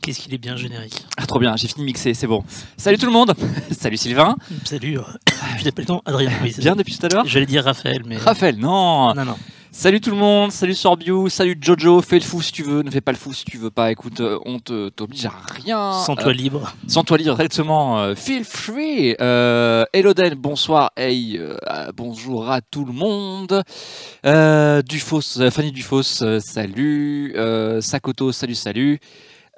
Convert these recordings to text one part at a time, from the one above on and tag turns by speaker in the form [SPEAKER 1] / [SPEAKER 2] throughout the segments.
[SPEAKER 1] Qu'est-ce qu'il est bien générique.
[SPEAKER 2] Ah, trop bien, j'ai fini de mixer, c'est bon. Salut tout le monde. Salut Sylvain.
[SPEAKER 1] Salut, je t'appelle ton Adrien. Oui,
[SPEAKER 2] Bien depuis tout à l'heure.
[SPEAKER 1] J'allais dire Raphaël, mais...
[SPEAKER 2] Raphaël, non.
[SPEAKER 1] Non.
[SPEAKER 2] Salut tout le monde, salut Sorbiu, salut Jojo, fais le fou si tu veux, ne fais pas le fou si tu veux pas, écoute, on t'oblige à rien.
[SPEAKER 1] Sens-toi libre.
[SPEAKER 2] Sens-toi libre, exactement, feel free. Elodel, bonsoir, hey, bonjour à tout le monde. Dufos, Fanny Dufos, salut. Sakoto, salut.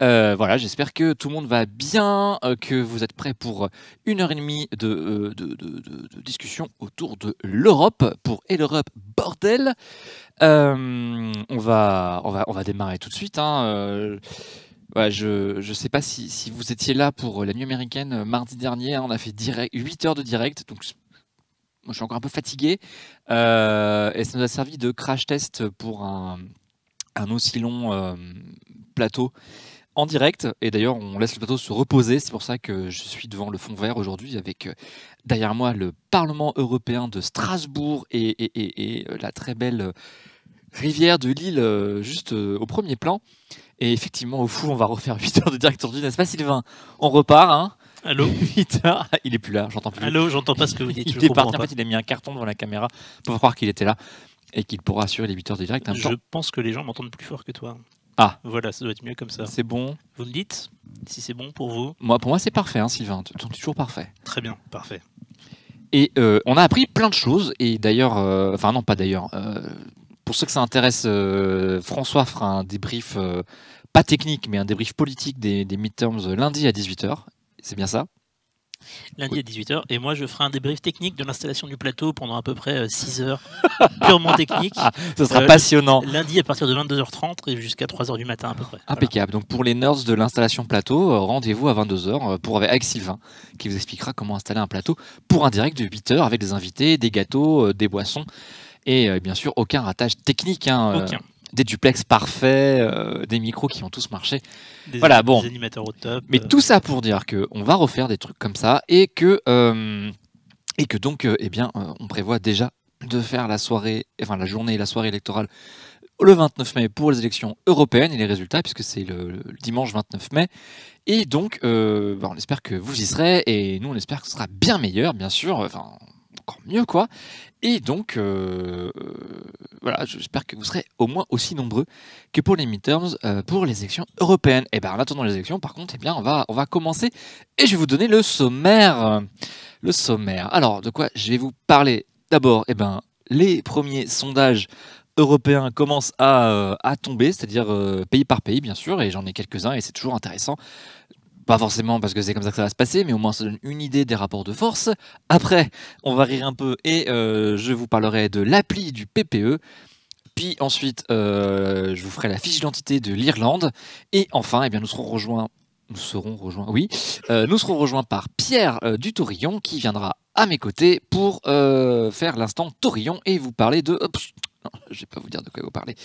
[SPEAKER 2] Voilà, j'espère que tout le monde va bien, que vous êtes prêts pour 1h30 de discussion autour de l'Europe pour Et l'Europe, bordel. On va démarrer tout de suite. Ouais, je sais pas si vous étiez là pour la nuit américaine mardi dernier. On a fait 8 heures de direct, donc moi je suis encore un peu fatigué. Et ça nous a servi de crash test pour un aussi long plateau en direct, et d'ailleurs on laisse le plateau se reposer, c'est pour ça que je suis devant le fond vert aujourd'hui avec derrière moi le Parlement européen de Strasbourg et la très belle rivière de Lille juste au premier plan. Et effectivement au fou on va refaire 8 heures de direct aujourd'hui, n'est-ce pas Sylvain? On repart, hein?
[SPEAKER 1] Allô?
[SPEAKER 2] 8 heures, il est plus là, j'entends plus.
[SPEAKER 1] Allô, j'entends pas ce que vous dites.
[SPEAKER 2] Il est parti, en fait il a mis un carton devant la caméra pour croire qu'il était là et qu'il pourra assurer les 8 heures de direct.
[SPEAKER 1] Je pense que les gens m'entendent plus fort que toi.
[SPEAKER 2] Ah,
[SPEAKER 1] voilà, ça doit être mieux comme ça.
[SPEAKER 2] C'est bon.
[SPEAKER 1] Vous me dites si c'est bon pour vous?
[SPEAKER 2] Pour moi c'est parfait, hein, Sylvain, tu es toujours parfait.
[SPEAKER 1] Très bien, parfait.
[SPEAKER 2] Et on a appris plein de choses, et d'ailleurs, enfin non pas d'ailleurs, pour ceux que ça intéresse, François fera un débrief, pas technique, mais un débrief politique des midterms lundi à 18h, c'est bien ça?
[SPEAKER 1] Lundi à 18h, et moi je ferai un débrief technique de l'installation du plateau pendant à peu près 6 heures, purement technique.
[SPEAKER 2] Ce sera passionnant.
[SPEAKER 1] Lundi à partir de 22h30 et jusqu'à 3h du matin à peu près.
[SPEAKER 2] Impeccable. Voilà. Donc pour les nerds de l'installation plateau, rendez-vous à 22h avec Sylvain, qui vous expliquera comment installer un plateau pour un direct de 8h avec des invités, des gâteaux, des boissons, et bien sûr aucun ratage technique.
[SPEAKER 1] Aucun.
[SPEAKER 2] Des duplex parfaits, des micros qui ont tous marché.
[SPEAKER 1] Des animateurs au top.
[SPEAKER 2] Mais tout ça pour dire qu'on va refaire des trucs comme ça et que donc, on prévoit déjà de faire la journée et la soirée électorale le 29 mai pour les élections européennes et les résultats, puisque c'est le dimanche 29 mai. Et donc, on espère que vous y serez, et nous on espère que ce sera bien meilleur, bien sûr, encore mieux quoi. Et donc, voilà, j'espère que vous serez au moins aussi nombreux que pour les midterms, pour les élections européennes. Et bien, en attendant les élections, par contre, on va commencer, et je vais vous donner le sommaire. Le sommaire. Alors, de quoi je vais vous parler? D'abord, les premiers sondages européens commencent à tomber, c'est-à-dire pays par pays, bien sûr, et j'en ai quelques-uns, et c'est toujours intéressant. Pas forcément parce que c'est comme ça que ça va se passer, mais au moins ça donne une idée des rapports de force. Après, on va rire un peu et je vous parlerai de l'appli du PPE. Puis ensuite, je vous ferai la fiche d'identité de l'Irlande. Et enfin, nous serons rejoints par Pierre du Taurillon qui viendra à mes côtés pour faire l'instant Taurillon et vous parler de... non, je ne vais pas vous dire de quoi vous parler.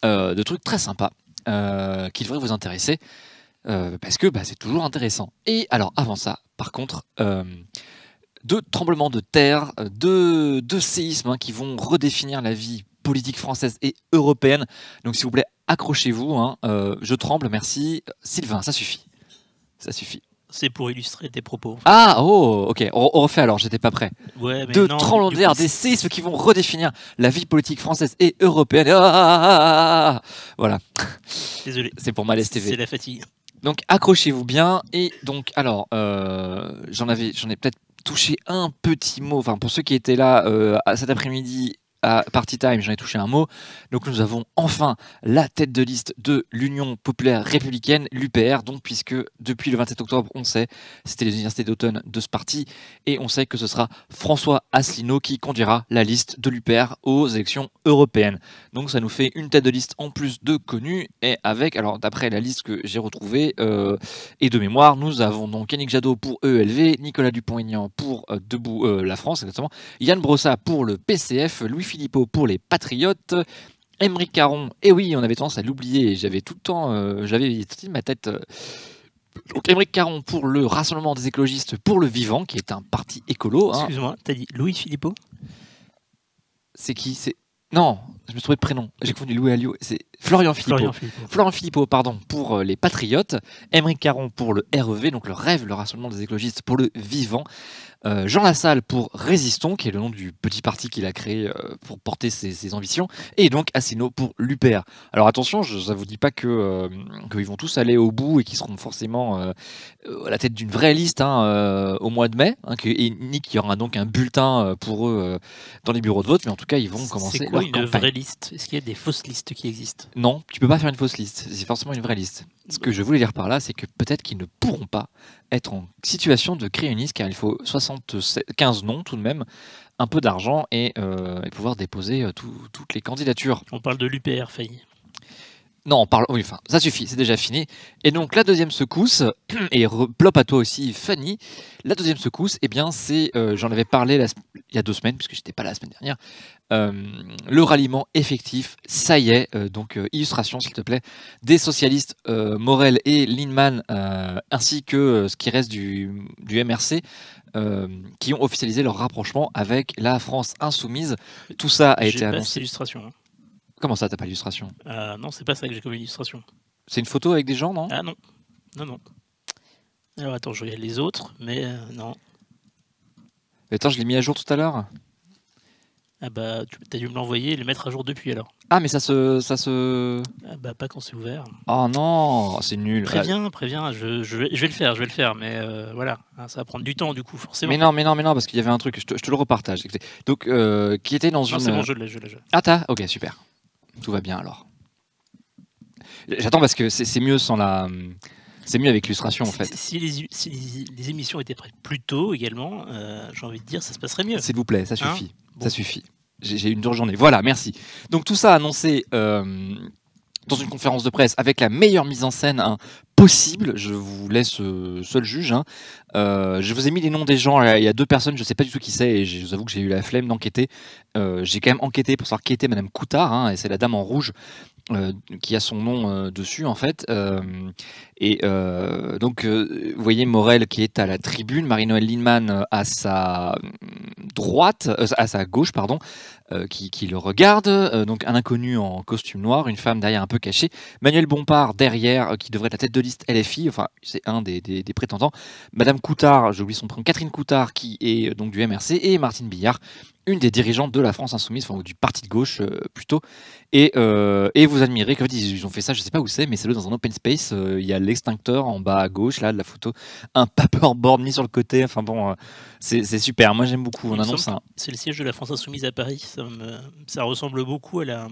[SPEAKER 2] De trucs très sympas qui devraient vous intéresser. Parce que c'est toujours intéressant. Et alors avant ça, par contre, deux tremblements de terre, deux séismes qui vont redéfinir la vie politique française et européenne. Donc s'il vous plaît, accrochez-vous. Je tremble, merci. Sylvain, ça suffit. Ça suffit.
[SPEAKER 1] C'est pour illustrer tes propos.
[SPEAKER 2] Ah, oh, ok, on refait alors, j'étais pas prêt.
[SPEAKER 1] Ouais, mais
[SPEAKER 2] deux tremblements de terre, des séismes qui vont redéfinir la vie politique française et européenne. Voilà.
[SPEAKER 1] Désolé.
[SPEAKER 2] C'est pour Malaise TV.
[SPEAKER 1] C'est la fatigue.
[SPEAKER 2] Donc accrochez-vous bien. Et donc alors j'en ai peut-être touché un petit mot, pour ceux qui étaient là cet après-midi à Party Time, j'en ai touché un mot. Donc nous avons enfin la tête de liste de l'Union Populaire Républicaine, l'UPR, donc puisque depuis le 27 octobre, on sait, c'était les universités d'automne de ce parti, et on sait que ce sera François Asselineau qui conduira la liste de l'UPR aux élections européennes. Donc ça nous fait une tête de liste en plus de connus, et avec, alors d'après la liste que j'ai retrouvée, et de mémoire, nous avons donc Yannick Jadot pour EELV, Nicolas Dupont-Aignan pour Debout la France, exactement, Yann Brossat pour le PCF, Louis Philippot pour les Patriotes, Aymeric Caron, et oui, on avait tendance à l'oublier, j'avais tout le temps, j'avais sorti de ma tête. Donc Aymeric Caron pour le Rassemblement des écologistes pour le Vivant, qui est un parti écolo.
[SPEAKER 1] Excuse-moi, t'as dit Louis Philippot?
[SPEAKER 2] C'est qui? Non, je me trouvais de prénom. J'ai confondu Louis et Alliot. Florian Philippot.
[SPEAKER 1] Florian Philippot.
[SPEAKER 2] Florian Philippot, pardon, pour les Patriotes, Aymeric Caron pour le REV, donc le Rêve, le Rassemblement des écologistes pour le Vivant, Jean Lassalle pour Résistons, qui est le nom du petit parti qu'il a créé pour porter ses ambitions, et donc Asselineau pour l'UPR. Alors attention, ça ne vous dit pas qu'ils vont tous aller au bout et qu'ils seront forcément à la tête d'une vraie liste au mois de mai, ni qu'il y aura donc un bulletin pour eux dans les bureaux de vote, mais en tout cas ils vont commencer leur campagne.
[SPEAKER 1] C'est quoi une vraie liste? Est-ce qu'il y a des fausses listes qui existent?
[SPEAKER 2] Non, tu peux pas faire une fausse liste, c'est forcément une vraie liste. Ce que je voulais dire par là, c'est que peut-être qu'ils ne pourront pas être en situation de créer une liste, car il faut 15 noms tout de même, un peu d'argent et pouvoir déposer toutes les candidatures.
[SPEAKER 1] On parle de l'UPR, failli.
[SPEAKER 2] Non, on parle. Oui, enfin, ça suffit, c'est déjà fini. Et donc la deuxième secousse, et plop à toi aussi, Fanny. La deuxième secousse, eh bien, c'est, j'en avais parlé il y a 2 semaines, puisque j'étais pas là la semaine dernière. Le ralliement effectif, ça y est. Donc illustration, s'il te plaît, des socialistes Morel et Lindemann, ainsi que ce qui reste du MRC. Qui ont officialisé leur rapprochement avec la France insoumise. Tout ça a été annoncé.
[SPEAKER 1] Cette illustration. Hein.
[SPEAKER 2] Comment ça, t'as pas l'illustration?
[SPEAKER 1] Non, c'est pas ça que j'ai comme illustration.
[SPEAKER 2] C'est une photo avec des gens, non?
[SPEAKER 1] Ah non. Non. Alors attends, je regarde les autres, mais non.
[SPEAKER 2] Attends, je l'ai mis à jour tout à l'heure.
[SPEAKER 1] Ah bah, tu as dû me l'envoyer et le mettre à jour depuis alors.
[SPEAKER 2] Ah, mais ça se...
[SPEAKER 1] Ah bah, pas quand c'est ouvert.
[SPEAKER 2] Oh non, c'est nul.
[SPEAKER 1] Préviens, je vais le faire, mais voilà, ça va prendre du temps du coup, forcément.
[SPEAKER 2] Mais non, parce qu'il y avait un truc, je te le repartage. Donc, qui était dans une...
[SPEAKER 1] c'est bon, je l'ai.
[SPEAKER 2] Ah, t'as? Ok, super. Tout va bien alors. J'attends parce que c'est mieux sans la... C'est mieux avec l'illustration en fait.
[SPEAKER 1] Si les émissions étaient prêtes plus tôt également, j'ai envie de dire, ça se passerait mieux.
[SPEAKER 2] S'il vous plaît, ça suffit. Bon. Ça suffit. J'ai une dure journée. Voilà, merci. Donc tout ça annoncé dans une conférence de presse avec la meilleure mise en scène possible. Je vous laisse seul juge. Je vous ai mis les noms des gens. Il y a 2 personnes, je ne sais pas du tout qui c'est, et je vous avoue que j'ai eu la flemme d'enquêter. J'ai quand même enquêté pour savoir qui était Madame Coutard, et c'est la dame en rouge. Qui a son nom dessus en fait, donc vous voyez Morel qui est à la tribune, Marie-Noëlle Lindemann à sa droite, à sa gauche pardon, qui le regarde, donc un inconnu en costume noir, une femme derrière un peu cachée, Manuel Bompard derrière qui devrait être la tête de liste LFI, enfin c'est un des prétendants, Madame Coutard, j'ai oublié son prénom, Catherine Coutard qui est donc du MRC, et Martine Billard, une des dirigeantes de la France Insoumise, enfin du parti de gauche plutôt, et vous admirez qu'en fait ils ont fait ça, je sais pas où c'est, mais c'est dans un open space, il y a l'extincteur en bas à gauche là de la photo, un paperboard mis sur le côté, enfin bon, c'est super, moi j'aime beaucoup. On annonce
[SPEAKER 1] c'est le siège de la France Insoumise à Paris, ça ressemble beaucoup à la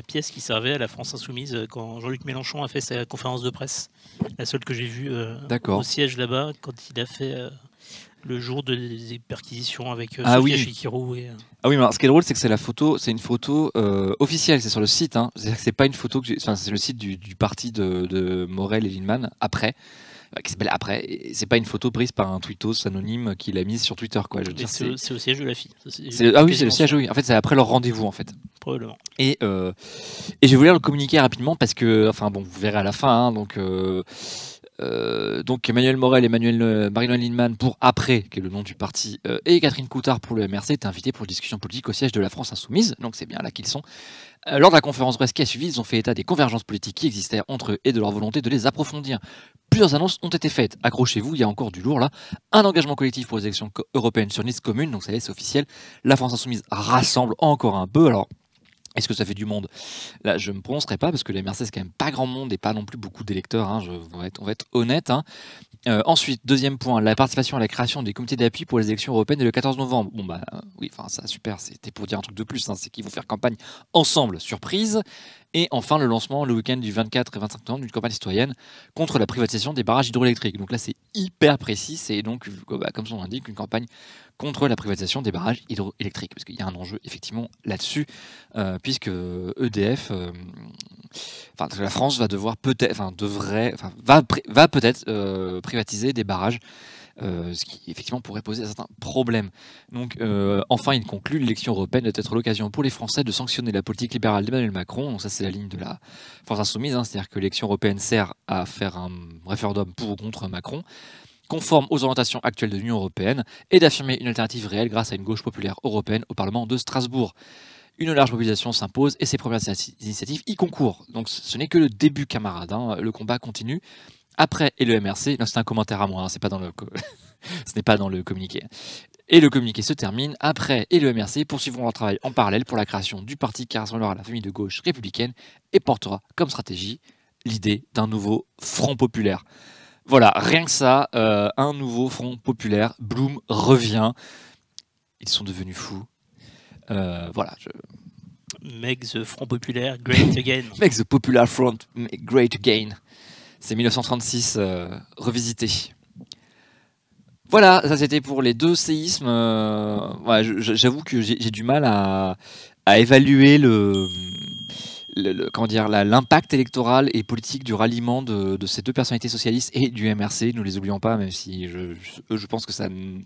[SPEAKER 1] pièce qui servait à la France Insoumise quand Jean-Luc Mélenchon a fait sa conférence de presse, la seule que j'ai vue au siège là-bas quand il a fait le jour des perquisitions avec Sophia Chikirou
[SPEAKER 2] Ah oui, mais alors, ce qui est drôle, c'est que c'est une photo officielle, c'est sur le site. C'est-à-dire que c'est pas une photo c'est le site du parti de Morel et Lindemann après, qui s'appelle Après. Et c'est pas une photo prise par un tweetos anonyme qu'il a mise sur Twitter, quoi.
[SPEAKER 1] C'est au siège de la fille.
[SPEAKER 2] C'est le siège, oui. En fait, c'est après leur rendez-vous, en fait.
[SPEAKER 1] Probablement.
[SPEAKER 2] Et je vais vous le communiquer rapidement parce que, enfin bon, vous verrez à la fin. Donc Emmanuel Morel et Marie-Noëlle Lindemann pour Après, qui est le nom du parti, et Catherine Coutard pour le MRC, étaient invités pour une discussion politique au siège de la France Insoumise, donc c'est bien là qu'ils sont. Lors de la conférence de presse qui a suivi, ils ont fait état des convergences politiques qui existaient entre eux et de leur volonté de les approfondir. Plusieurs annonces ont été faites. Accrochez-vous, il y a encore du lourd là. Un engagement collectif pour les élections européennes sur une liste commune, donc ça y est, c'est officiel. La France Insoumise rassemble encore un peu, alors... Est-ce que ça fait du monde? Là, je ne me prononcerai pas parce que les MRC, c'est quand même pas grand monde et pas non plus beaucoup d'électeurs. On va être honnête. Ensuite, deuxième point, la participation à la création des comités d'appui pour les élections européennes le 14 novembre. Bon, bah oui, enfin, ça, super, c'était pour dire un truc de plus. C'est qu'ils vont faire campagne ensemble, surprise. Et enfin, le lancement le week-end du 24 et 25 novembre d'une campagne citoyenne contre la privatisation des barrages hydroélectriques. Donc là, c'est hyper précis. C'est donc, comme son nom l'indique, une campagne contre la privatisation des barrages hydroélectriques, parce qu'il y a un enjeu effectivement là-dessus, puisque EDF, la France va devoir va peut-être privatiser des barrages, ce qui effectivement pourrait poser certains problèmes. Donc, enfin, il conclut, l'élection européenne doit être l'occasion pour les Français de sanctionner la politique libérale d'Emmanuel Macron. Donc ça, c'est la ligne de la France Insoumise, c'est-à-dire que l'élection européenne sert à faire un référendum pour ou contre Macron, conforme aux orientations actuelles de l'Union européenne, et d'affirmer une alternative réelle grâce à une gauche populaire européenne au Parlement de Strasbourg. une large mobilisation s'impose et ces premières initiatives y concourent. Donc ce n'est que le début, camarades, hein. Le combat continue. Après, et le MRC, non, c'est un commentaire à moi, hein, c'est pas dans le ce n'est pas dans le communiqué. Et le communiqué se termine. Après, et le MRC poursuivront leur travail en parallèle pour la création du parti qui rassemblera la famille de gauche républicaine et portera comme stratégie l'idée d'un nouveau front populaire. Voilà, rien que ça, un nouveau front populaire. Blum revient. Ils sont devenus fous. Voilà.
[SPEAKER 1] Make the Front Populaire great again.
[SPEAKER 2] Make the Popular Front great again. C'est 1936 revisité. Voilà, ça c'était pour les 2 séismes. Ouais, j'avoue que j'ai du mal à évaluer l'impact électoral et politique du ralliement de ces 2 personnalités socialistes et du MRC. Nous les oublions pas, même si je pense que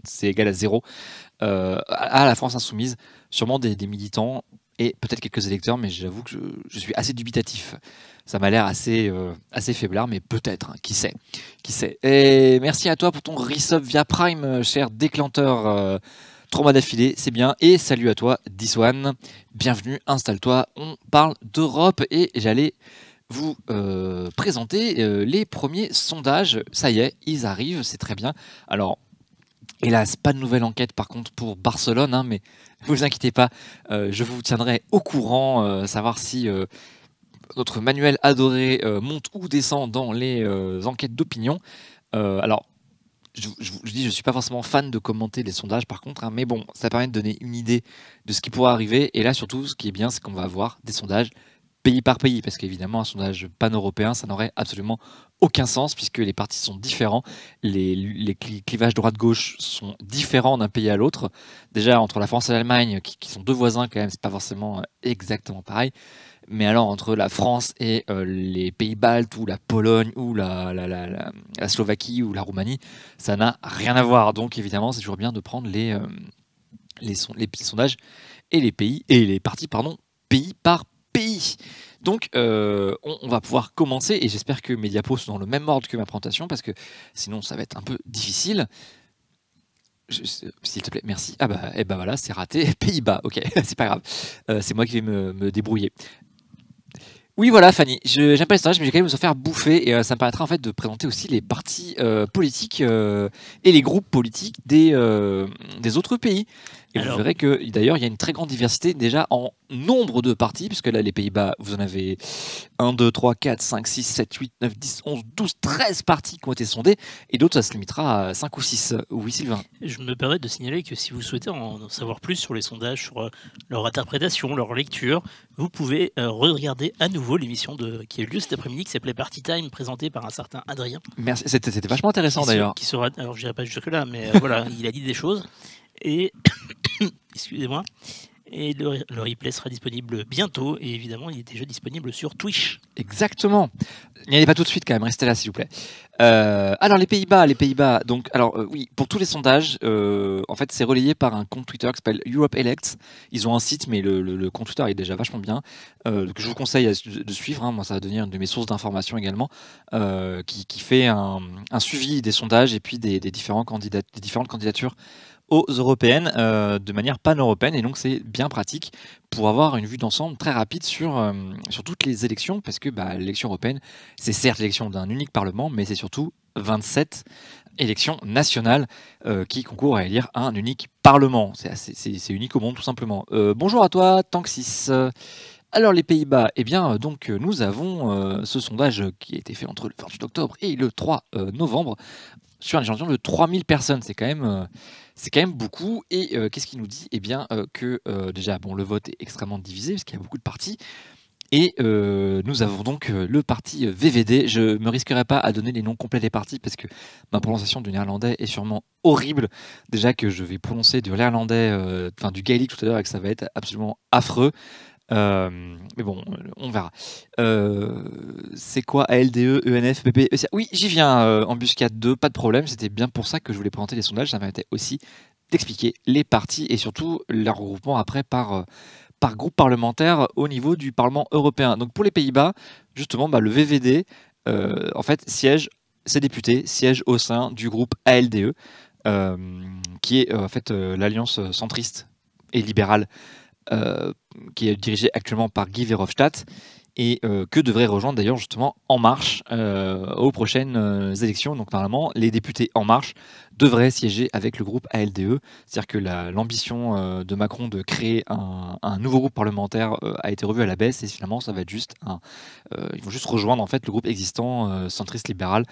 [SPEAKER 2] c'est égal à 0 à la France insoumise. Sûrement des militants et peut-être quelques électeurs, mais j'avoue que je suis assez dubitatif. Ça m'a l'air assez faiblard, mais peut-être, hein, qui sait. Et merci à toi pour ton resub via Prime, cher déclenteur. 3 mois d'affilée, c'est bien. Et salut à toi, Diswan. Bienvenue, installe-toi. On parle d'Europe et j'allais vous présenter les premiers sondages. Ça y est, ils arrivent, c'est très bien. Alors, hélas, pas de nouvelle enquête par contre pour Barcelone, hein, mais ne vous inquiétez pas, je vous tiendrai au courant, savoir si notre Manuel adoré monte ou descend dans les enquêtes d'opinion. Alors, je dis, je suis pas forcément fan de commenter les sondages par contre, hein, mais bon, ça permet de donner une idée de ce qui pourrait arriver. Et là, surtout, ce qui est bien, c'est qu'on va avoir des sondages pays par pays, parce qu'évidemment, un sondage pan-européen, ça n'aurait absolument aucun sens, puisque les partis sont différents, les clivages droite-gauche sont différents d'un pays à l'autre. Déjà, entre la France et l'Allemagne, qui sont 2 voisins quand même, c'est pas forcément exactement pareil. Mais alors, entre la France et les pays baltes, ou la Pologne, ou la Slovaquie, ou la Roumanie, ça n'a rien à voir. Donc, évidemment, c'est toujours bien de prendre les sondages et les pays, et les partis, pardon, pays par pays. Donc, on va pouvoir commencer, et j'espère que mes diapos sont dans le même ordre que ma présentation, parce que sinon, ça va être un peu difficile. S'il te plaît, merci. Ah bah, et bah voilà, c'est raté. Pays-Bas, ok, c'est pas grave. C'est moi qui vais me débrouiller. Oui, voilà, Fanny. J'aime pas les sondages, mais j'ai quand même vous en faire bouffer. Et ça me permettra en fait de présenter aussi les partis politiques et les groupes politiques des autres pays. Et vous verrez que d'ailleurs, il y a une très grande diversité déjà en nombre de partis, puisque là, les Pays-Bas, vous en avez 1, 2, 3, 4, 5, 6, 7, 8, 9, 10, 11, 12, 13 partis qui ont été sondés, et d'autres, ça se limitera à 5 ou 6. Oui, Sylvain.
[SPEAKER 1] Je me permets de signaler que si vous souhaitez en savoir plus sur les sondages, sur leur interprétation, leur lecture, vous pouvez regarder à nouveau l'émission qui a eu lieu cet après-midi, qui s'appelait Party Time, présentée par un certain Adrien.
[SPEAKER 2] Merci, c'était vachement intéressant d'ailleurs.
[SPEAKER 1] Alors, je dirais pas jusque-là, mais voilà, il a dit des choses. Et excusez-moi. Et le replay sera disponible bientôt. Et évidemment, il est déjà disponible sur Twitch.
[SPEAKER 2] Exactement. N'y allez pas tout de suite quand même, restez là s'il vous plaît. Alors les Pays-Bas. Donc oui, pour tous les sondages, en fait c'est relayé par un compte Twitter qui s'appelle Europe Elects. Ils ont un site, mais le compte Twitter est déjà vachement bien. Que je vous conseille de suivre. Hein. Moi, ça va devenir une de mes sources d'information également, qui fait un suivi des sondages et puis des différentes candidatures aux européennes de manière pan-européenne, et donc c'est bien pratique pour avoir une vue d'ensemble très rapide sur toutes les élections, parce que l'élection européenne, c'est certes l'élection d'un unique parlement, mais c'est surtout 27 élections nationales qui concourent à élire un unique parlement. C'est unique au monde tout simplement. Bonjour à toi, Tanxis. Alors les Pays-Bas, eh bien donc nous avons ce sondage qui a été fait entre le 28 octobre et le 3 novembre sur un échantillon de 3000 personnes. C'est quand même beaucoup. Et qu'est-ce qu'il nous dit? Eh bien que déjà, le vote est extrêmement divisé parce qu'il y a beaucoup de partis. Et nous avons donc le parti VVD. Je ne me risquerai pas à donner les noms complets des partis parce que ma prononciation du néerlandais est sûrement horrible. Déjà que je vais prononcer du néerlandais, du gaélique tout à l'heure, et que ça va être absolument affreux. Mais bon, on verra. C'est quoi ALDE, ENF, PP, ECA? Oui, j'y viens, Embuscade 2, pas de problème. C'était bien pour ça que je voulais présenter les sondages. Ça m'intéressait aussi d'expliquer les partis et surtout leur regroupement après par groupe parlementaire au niveau du Parlement européen. Donc pour les Pays-Bas, justement, le VVD, en fait, ses députés siègent au sein du groupe ALDE, qui est en fait l'alliance centriste et libérale qui est dirigé actuellement par Guy Verhofstadt, et que devrait rejoindre d'ailleurs justement En Marche aux prochaines élections. Donc normalement, les députés En Marche devraient siéger avec le groupe ALDE. C'est-à-dire que l'ambition de Macron de créer un nouveau groupe parlementaire a été revue à la baisse, et finalement ça va être juste ils vont juste rejoindre en fait le groupe existant centriste libéral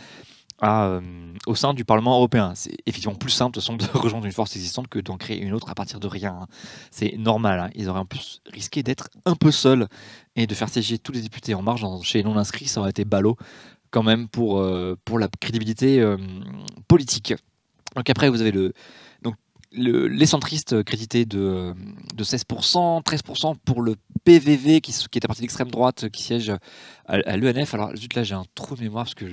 [SPEAKER 2] au sein du Parlement européen. C'est effectivement plus simple de de rejoindre une force existante que d'en créer une autre à partir de rien. Hein. C'est normal. Hein. Ils auraient en plus risqué d'être un peu seuls et de faire siéger tous les députés En Marche chez les non-inscrits. Ça aurait été ballot quand même pour la crédibilité politique. Donc après, vous avez les centristes crédités de 16%, 13% pour le PVV qui est un parti d'extrême droite qui siège à l'ENF. Alors zut, là j'ai un trou de mémoire parce que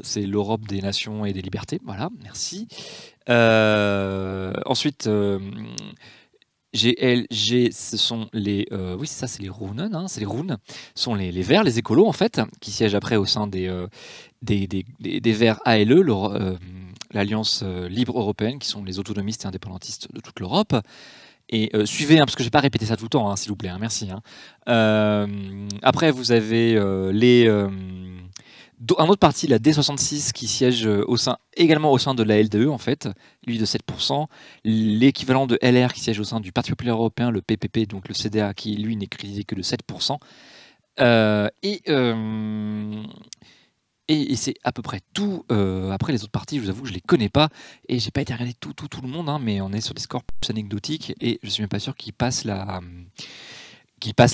[SPEAKER 2] c'est l'Europe des nations et des libertés, voilà, merci. Ensuite, GLG, ce sont les... oui, c'est ça, c'est les Rounen, hein, c'est les Rounes, sont les Verts, les écolos, en fait, qui siègent après au sein des Verts ALE, l'Alliance libre européenne, qui sont les autonomistes et indépendantistes de toute l'Europe. Et suivez, hein, parce que je ne vais pas répéter ça tout le temps, hein, s'il vous plaît, hein, merci. Hein. Après, vous avez un autre parti, la D66, qui siège également au sein de la LDE, en fait, lui de 7%. L'équivalent de LR qui siège au sein du Parti populaire européen, le PPP, donc le CDA, qui lui n'est crédité que de 7%. Et c'est à peu près tout. Après, les autres partis, je vous avoue que je ne les connais pas. Et j'ai pas été regarder tout le monde, hein, mais on est sur des scores plus anecdotiques. Et je ne suis même pas sûr qu'ils passent la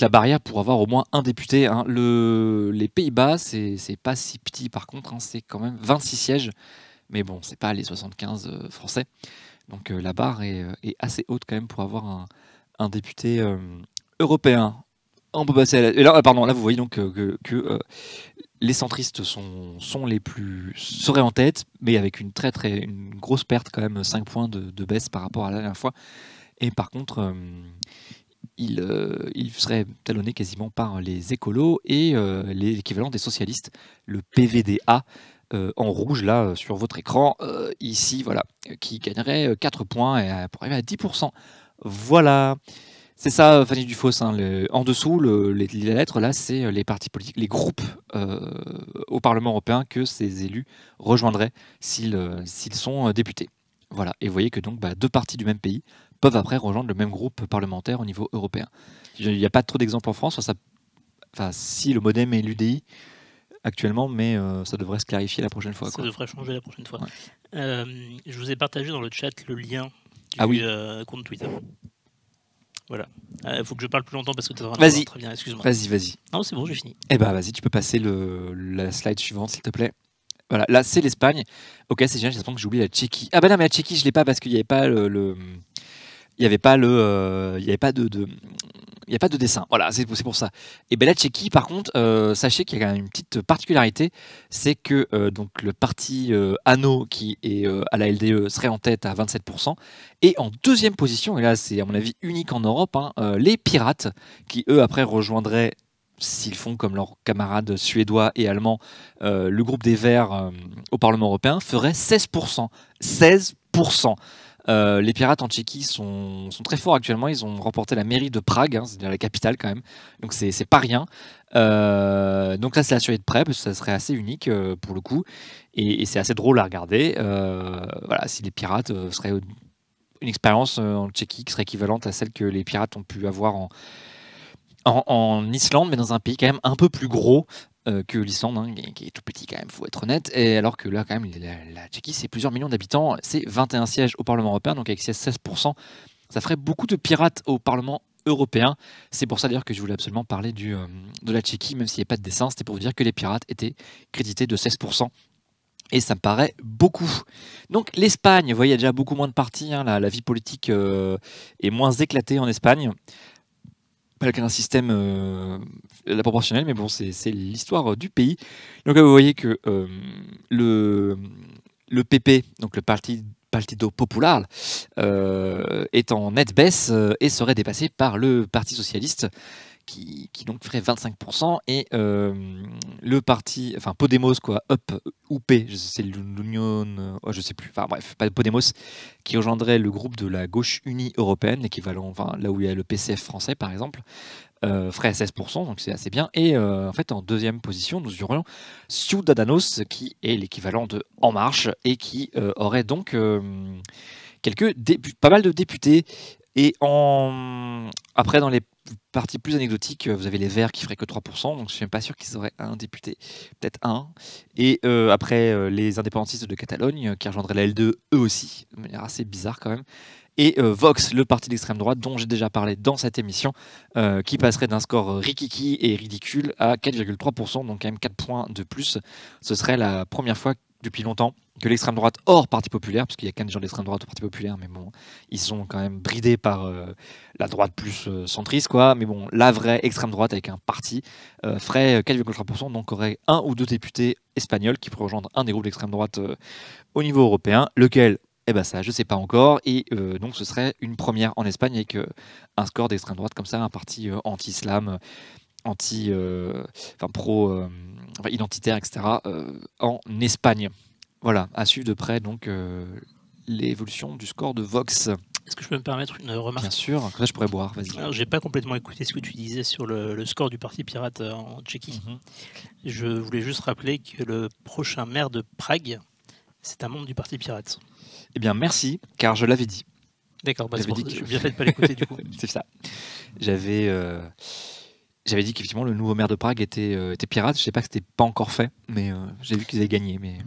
[SPEAKER 2] barrière pour avoir au moins un député. Hein. Les Pays-Bas, c'est pas si petit par contre, hein, c'est quand même 26 sièges, mais bon, c'est pas les 75 français. Donc la barre est assez haute quand même pour avoir un député européen. On peut passer à là, pardon, là vous voyez donc que les centristes seraient en tête, mais avec une grosse perte quand même, 5 points de baisse par rapport à la dernière fois. Et par contre, il serait talonné quasiment par les écolos et l'équivalent des socialistes, le PVDA, en rouge là sur votre écran, ici, voilà, qui gagnerait 4 points et pour arriver à 10%. Voilà. C'est ça, Fanny Dufosse. Hein, en dessous, les lettres, là, c'est les partis politiques, les groupes au Parlement européen que ces élus rejoindraient s'ils sont députés. Voilà. Et vous voyez que donc 2 partis du même pays peuvent après rejoindre le même groupe parlementaire au niveau européen. Il n'y a pas trop d'exemples en France. Si le MoDem et l'UDI actuellement, mais ça devrait se clarifier la prochaine fois.
[SPEAKER 1] Ça devrait changer la prochaine fois. Ouais. Je vous ai partagé dans le chat le lien du compte Twitter. Voilà. Il faut que je parle plus longtemps parce que tu as vraiment très bien, excuse-moi.
[SPEAKER 2] Vas-y.
[SPEAKER 1] Non, c'est bon, j'ai fini.
[SPEAKER 2] Eh ben, vas-y, tu peux passer la slide suivante, s'il te plaît. Voilà, là, c'est l'Espagne. Ok, c'est génial, j'espère que j'ai oublié la Tchéquie. Ah bah non, mais la Tchéquie, je l'ai pas parce qu'il n'y avait pas il n'y avait pas de dessin. Voilà, c'est pour ça. Et ben la Tchéquie, par contre, sachez qu'il y a quand même une petite particularité, c'est que donc le parti ANO qui est à la LDE serait en tête à 27%, et en deuxième position, et là c'est à mon avis unique en Europe, hein, les Pirates, qui eux après rejoindraient, s'ils font comme leurs camarades suédois et allemands, le groupe des Verts au Parlement européen, ferait 16%. 16%. Les Pirates en Tchéquie sont très forts actuellement. Ils ont remporté la mairie de Prague, hein, c'est la capitale quand même. Donc c'est pas rien. Donc là, c'est à surveiller de près parce que ça serait assez unique pour le coup. Et c'est assez drôle à regarder. Voilà, si les Pirates seraient une expérience en Tchéquie qui serait équivalente à celle que les Pirates ont pu avoir en Islande, mais dans un pays quand même un peu plus gros que l'Islande, hein, qui est tout petit quand même, faut être honnête. Et alors que là, quand même, la Tchéquie, c'est plusieurs millions d'habitants, c'est 21 sièges au Parlement européen, donc avec 16%, ça ferait beaucoup de pirates au Parlement européen. C'est pour ça d'ailleurs que je voulais absolument parler de la Tchéquie, même s'il n'y a pas de dessin, c'était pour vous dire que les pirates étaient crédités de 16%. Et ça me paraît beaucoup. Donc l'Espagne, vous voyez, il y a déjà beaucoup moins de partis, hein, la vie politique est moins éclatée en Espagne. Avec un système la proportionnelle, mais bon, c'est l'histoire du pays. Donc là, vous voyez que le PP, donc le Partido Popular, est en nette baisse et serait dépassé par le Parti socialiste, qui donc ferait 25%, et le parti, enfin Podemos, quoi, UP, c'est l'Union, je sais plus, enfin bref, pas Podemos, qui rejoindrait le groupe de la gauche unie européenne, l'équivalent, enfin là où il y a le PCF français par exemple, ferait 16%, donc c'est assez bien. Et en fait, en deuxième position, nous aurions Ciudadanos, qui est l'équivalent de En Marche, et qui aurait donc pas mal de députés. Et après, dans les parties plus anecdotiques, vous avez les Verts qui feraient que 3%, donc je suis même pas sûr qu'ils auraient un député, peut-être un. Et après, les indépendantistes de Catalogne, qui rejoindraient la L2, eux aussi, de manière assez bizarre quand même. Et Vox, le parti d'extrême droite, dont j'ai déjà parlé dans cette émission, qui passerait d'un score rikiki et ridicule à 4,3%, donc quand même 4 points de plus. Ce serait la première fois depuis longtemps que l'extrême droite hors Parti populaire, parce qu'il y a quand même des gens d'extrême droite au Parti populaire, mais bon, ils sont quand même bridés par la droite plus centriste, quoi. Mais bon, la vraie extrême droite avec un parti ferait 4,3%, donc aurait un ou deux députés espagnols qui pourraient rejoindre un des groupes d'extrême droite au niveau européen, lequel, eh ben ça, je sais pas encore, et donc ce serait une première en Espagne avec un score d'extrême droite comme ça, un parti anti-islam, identitaire, etc. En Espagne. Voilà, à suivre de près donc l'évolution du score de Vox.
[SPEAKER 1] Est-ce que je peux me permettre une remarque?
[SPEAKER 2] Bien sûr, comme ça je pourrais boire, vas-y.
[SPEAKER 1] Alors, j'ai pas complètement écouté ce que tu disais sur le score du Parti Pirate en Tchéquie. Je voulais juste rappeler que le prochain maire de Prague, c'est un membre du Parti Pirate.
[SPEAKER 2] Eh bien, merci, car je l'avais dit.
[SPEAKER 1] D'accord, je suis bien fait de pas l'écouter du coup.
[SPEAKER 2] C'est ça. J'avais dit qu'effectivement le nouveau maire de Prague était pirate. Je sais pas que c'était pas encore fait, mais j'ai vu qu'ils avaient gagné. Mais...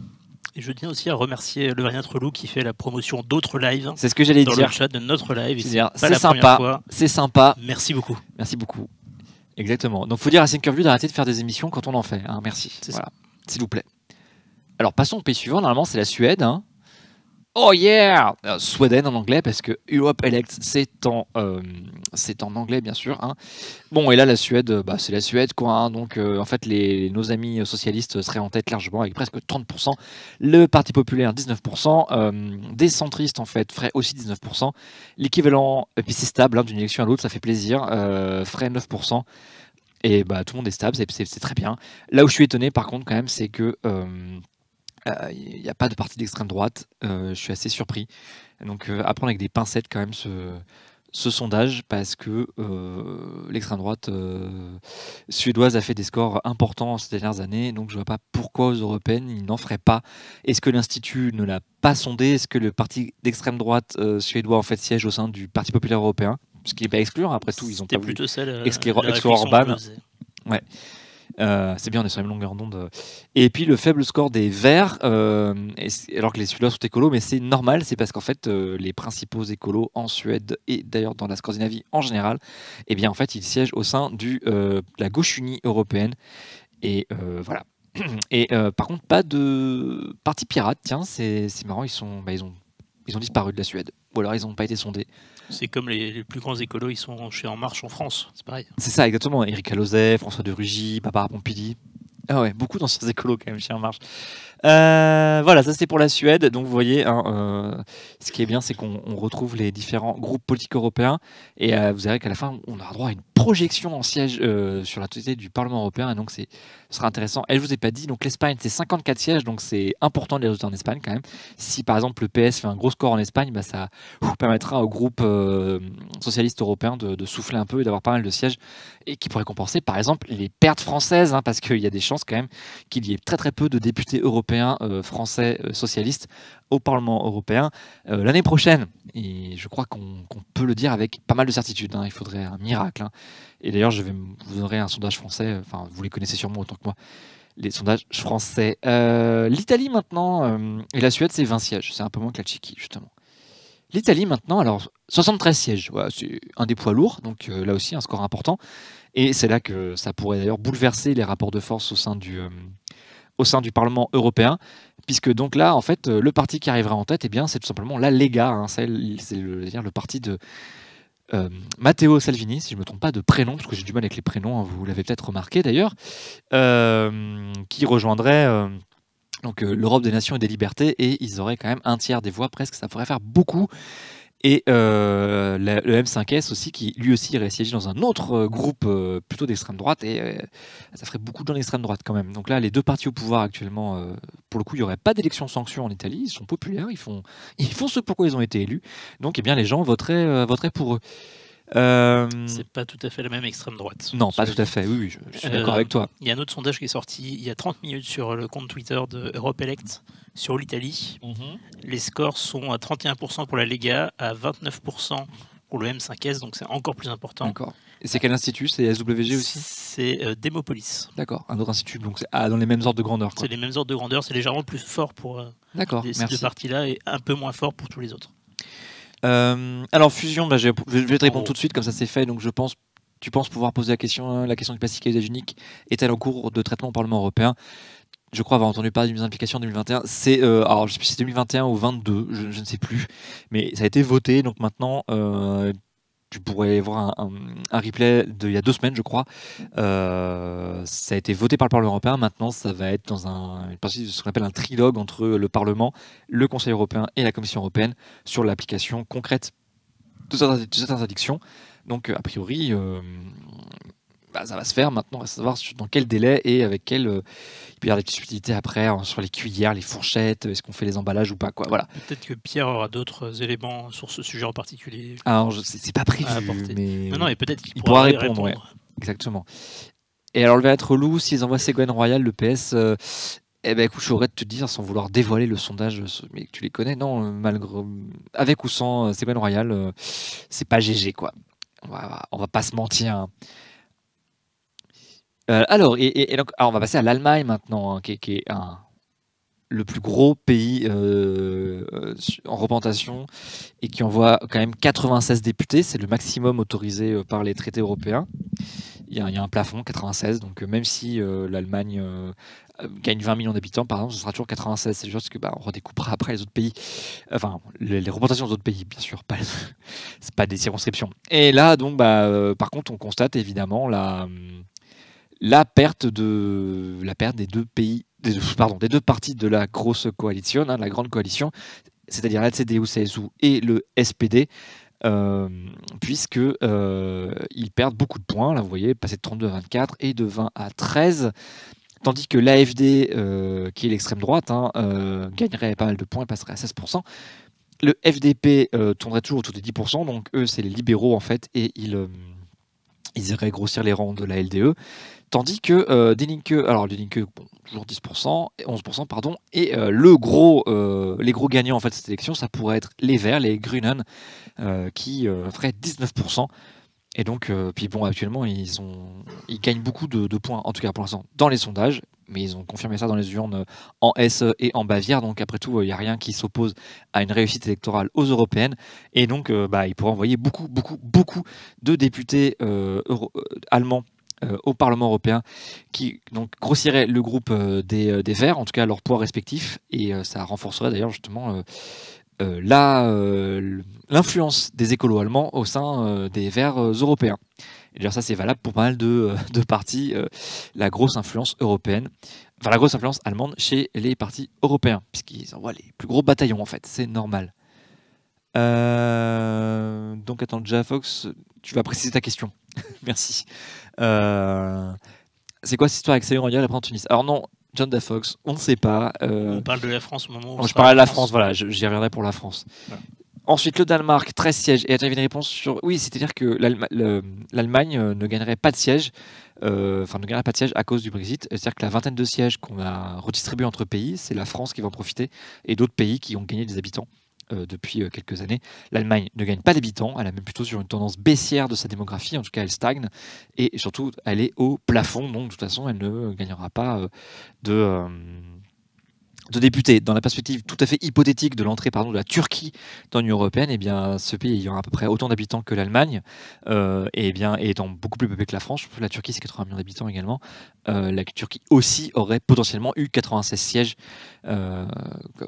[SPEAKER 1] Et je tiens aussi à remercier le Variant Relou qui fait la promotion d'autres lives.
[SPEAKER 2] C'est ce que j'allais dire.
[SPEAKER 1] Dans le chat de notre live.
[SPEAKER 2] C'est sympa. C'est sympa.
[SPEAKER 1] Merci beaucoup.
[SPEAKER 2] Merci beaucoup. Exactement. Donc faut dire à Thinkerview d'arrêter de faire des émissions quand on en fait. Hein. Merci. Voilà. S'il vous plaît. Alors passons au pays suivant. Normalement c'est la Suède. Hein. Oh yeah, Sweden en anglais, parce que Europe Elect, c'est en anglais, bien sûr. Hein. Bon, et là, la Suède, c'est la Suède, quoi. Hein. Donc, en fait, nos amis socialistes seraient en tête largement, avec presque 30%. Le Parti populaire, 19%. Des centristes, en fait, feraient aussi 19%. L'équivalent, et puis c'est stable, hein, d'une élection à l'autre, ça fait plaisir, ferait 9%. Et tout le monde est stable, c'est très bien. Là où je suis étonné, par contre, quand même, c'est que... il n'y a pas de parti d'extrême droite, je suis assez surpris. Donc à prendre avec des pincettes quand même ce sondage, parce que l'extrême droite suédoise a fait des scores importants ces dernières années, donc je ne vois pas pourquoi aux européennes ils n'en feraient pas. Est-ce que l'Institut ne l'a pas sondé? Est-ce que le parti d'extrême droite suédois en fait siège au sein du Parti populaire européen? Ce qui n'est pas exclure, après tout, ils ont pas voulu exclure Orban. Ouais. C'est bien, on est sur la même longueur d'onde. Et puis le faible score des Verts, alors que les Suédois sont écolos, mais c'est normal, c'est parce qu'en fait les principaux écolos en Suède et d'ailleurs dans la Scandinavie en général, eh bien en fait ils siègent au sein de la gauche unie européenne. Et voilà. Et par contre pas de parti pirate, tiens, c'est marrant, ils ont disparu de la Suède, ou alors ils n'ont pas été sondés.
[SPEAKER 1] C'est comme les plus grands écolos, ils sont chez En Marche en France, c'est pareil.
[SPEAKER 2] C'est ça, exactement. Éric Alauzet, François de Rugy, Barbara Pompili. Ah ouais, beaucoup d'anciens écolos quand même chez En Marche. Voilà, ça c'est pour la Suède. Donc vous voyez, hein, ce qui est bien, c'est qu'on retrouve les différents groupes politiques européens. Et vous verrez qu'à la fin, on aura droit à une projection en siège sur la totalité du Parlement européen. Et donc ce sera intéressant. Et je vous ai pas dit, donc l'Espagne, c'est 54 sièges. Donc c'est important de les résultats en Espagne quand même. Si par exemple le PS fait un gros score en Espagne, ça permettra au groupe socialiste européen de souffler un peu et d'avoir pas mal de sièges. Et qui pourrait compenser par exemple les pertes françaises, hein, parce qu'il y a des chances quand même qu'il y ait très très peu de députés européens français socialistes au Parlement européen l'année prochaine. Et je crois qu'on peut le dire avec pas mal de certitude. Hein. Il faudrait un miracle. Hein. Et d'ailleurs, vous donnerai un sondage français. Enfin, vous les connaissez sûrement autant que moi. Les sondages français. L'Italie maintenant et la Suède, c'est 20 sièges. C'est un peu moins que la Tchéquie justement. L'Italie maintenant, alors 73 sièges, voilà, c'est un des poids lourds, donc là aussi un score important. Et c'est là que ça pourrait d'ailleurs bouleverser les rapports de force au sein du Parlement européen, puisque donc là, en fait, le parti qui arrivera en tête, c'est tout simplement la Lega, hein, c'est le parti de Matteo Salvini, si je ne me trompe pas de prénom, parce que j'ai du mal avec les prénoms, hein, vous l'avez peut-être remarqué d'ailleurs, qui rejoindrait... l'Europe des nations et des libertés, et ils auraient quand même un tiers des voix presque, ça pourrait faire beaucoup. Et le M5S aussi, qui lui aussi irait siéger dans un autre groupe plutôt d'extrême droite, et ça ferait beaucoup de gens d'extrême droite quand même. Donc là, les deux partis au pouvoir actuellement, pour le coup, il n'y aurait pas d'élection sanction en Italie, ils sont populaires, ils font ce pourquoi ils ont été élus, donc eh bien, les gens voteraient pour eux.
[SPEAKER 1] C'est pas tout à fait la même extrême droite.
[SPEAKER 2] Non, pas tout à fait, oui, je suis d'accord avec toi.
[SPEAKER 1] Il y a un autre sondage qui est sorti il y a 30 minutes sur le compte Twitter de Europe Elect sur l'Italie. Les scores sont à 31% pour la Lega, à 29% pour le M5S, donc c'est encore plus important.
[SPEAKER 2] D'accord. Et c'est quel institut? C'est SWG aussi?
[SPEAKER 1] C'est Demopolis.
[SPEAKER 2] D'accord, un autre institut, donc c'est dans les mêmes ordres de grandeur.
[SPEAKER 1] C'est les mêmes ordres de grandeur, c'est légèrement plus fort pour ces deux parties-là et un peu moins fort pour tous les autres.
[SPEAKER 2] Alors fusion, je vais te répondre tout de suite, comme ça c'est fait. Donc tu penses pouvoir poser la question du plastique à usage unique est-elle en cours de traitement au Parlement européen? Je crois avoir entendu parler d'une mise en application en 2021. Alors je sais plus si c'est 2021 ou 22, je ne sais plus, mais ça a été voté. Donc maintenant, tu pourrais voir un replay d'il y a 2 semaines, je crois. Ça a été voté par le Parlement européen. Maintenant, ça va être dans une partie de ce qu'on appelle un trilogue entre le Parlement, le Conseil européen et la Commission européenne sur l'application concrète de cette interdiction. Donc, a priori, ça va se faire. Maintenant, on va savoir dans quel délai et avec quel... il peut y avoir des subtilités après sur les cuillères, les fourchettes, est-ce qu'on fait les emballages ou pas, quoi. Voilà.
[SPEAKER 1] Peut-être que Pierre aura d'autres éléments sur ce sujet en particulier.
[SPEAKER 2] Alors, c'est pas prévu, mais...
[SPEAKER 1] Non, et peut-être qu'il
[SPEAKER 2] pourra répondre. Ouais. Exactement. Et alors, le va être relou, s'ils envoient Ségolène Royal, le PS... écoute, je saurais te dire, sans vouloir dévoiler le sondage, mais tu les connais, non, malgré, avec ou sans Ségolène Royal, c'est pas GG, quoi. On va pas se mentir. Hein. Alors, donc, on va passer à l'Allemagne maintenant, hein, qui est le plus gros pays en représentation et qui envoie quand même 96 députés. C'est le maximum autorisé par les traités européens. Il y a un plafond, 96. Donc même si l'Allemagne gagne 20 millions d'habitants, par exemple, ce sera toujours 96. C'est juste que on redécoupera après les autres pays. Enfin, les représentations des autres pays, bien sûr. C'est pas des circonscriptions. Et là, donc, par contre, on constate évidemment la perte des deux pays, des deux parties de la grosse coalition, la grande coalition, c'est-à-dire la CDU-CSU et le SPD, puisque ils perdent beaucoup de points. Là, vous voyez, passer de 32 à 24 et de 20 à 13, tandis que l'AfD, qui est l'extrême droite, gagnerait pas mal de points et passerait à 16%. Le FDP tournerait toujours autour des 10%, donc eux, c'est les libéraux en fait, et ils iraient grossir les rangs de la LDE. Tandis que Die Linke, toujours 10%, 11%, pardon, et les gros gagnants en fait de cette élection, ça pourrait être les Verts, les Grünen, qui feraient 19%. Et donc, actuellement, ils gagnent beaucoup de points, en tout cas pour l'instant, dans les sondages, mais ils ont confirmé ça dans les urnes en Hesse et en Bavière, donc après tout, il n'y a rien qui s'oppose à une réussite électorale aux européennes, et donc ils pourraient envoyer beaucoup de députés allemands au Parlement européen, qui donc grossirait le groupe des Verts, en tout cas leur poids respectif, et ça renforcerait d'ailleurs justement l'influence des écolos allemands au sein des Verts européens. Et d'ailleurs ça c'est valable pour pas mal de partis, la grosse influence européenne, enfin la grosse influence allemande chez les partis européens, puisqu'ils envoient les plus gros bataillons en fait, c'est normal. Donc attends, Javafox, tu vas préciser ta question. Merci. C'est quoi cette histoire avec Ségolène Royal après en Tunis? Alors non, John Dafox, on ne sait pas.
[SPEAKER 1] On parle de la France au moment où
[SPEAKER 2] je parle de la France, voilà, j'y reviendrai pour la France. Voilà. Ensuite, le Danemark, 13 sièges. Et attends, il y avait une réponse sur... Oui, c'est-à-dire que l'Allemagne ne gagnerait pas de sièges, ne gagnerait pas de sièges à cause du Brexit. C'est-à-dire que la vingtaine de sièges qu'on a redistribués entre pays, c'est la France qui va en profiter, et d'autres pays qui ont gagné des habitants depuis quelques années. L'Allemagne ne gagne pas d'habitants, elle est même plutôt sur une tendance baissière de sa démographie, en tout cas elle stagne, et surtout elle est au plafond, donc de toute façon elle ne gagnera pas de députés. Dans la perspective tout à fait hypothétique de l'entrée de la Turquie dans l'Union européenne, eh bien, ce pays ayant à peu près autant d'habitants que l'Allemagne, et étant beaucoup plus peuplé que la France, la Turquie c'est 80 millions d'habitants également, la Turquie aussi aurait potentiellement eu 96 sièges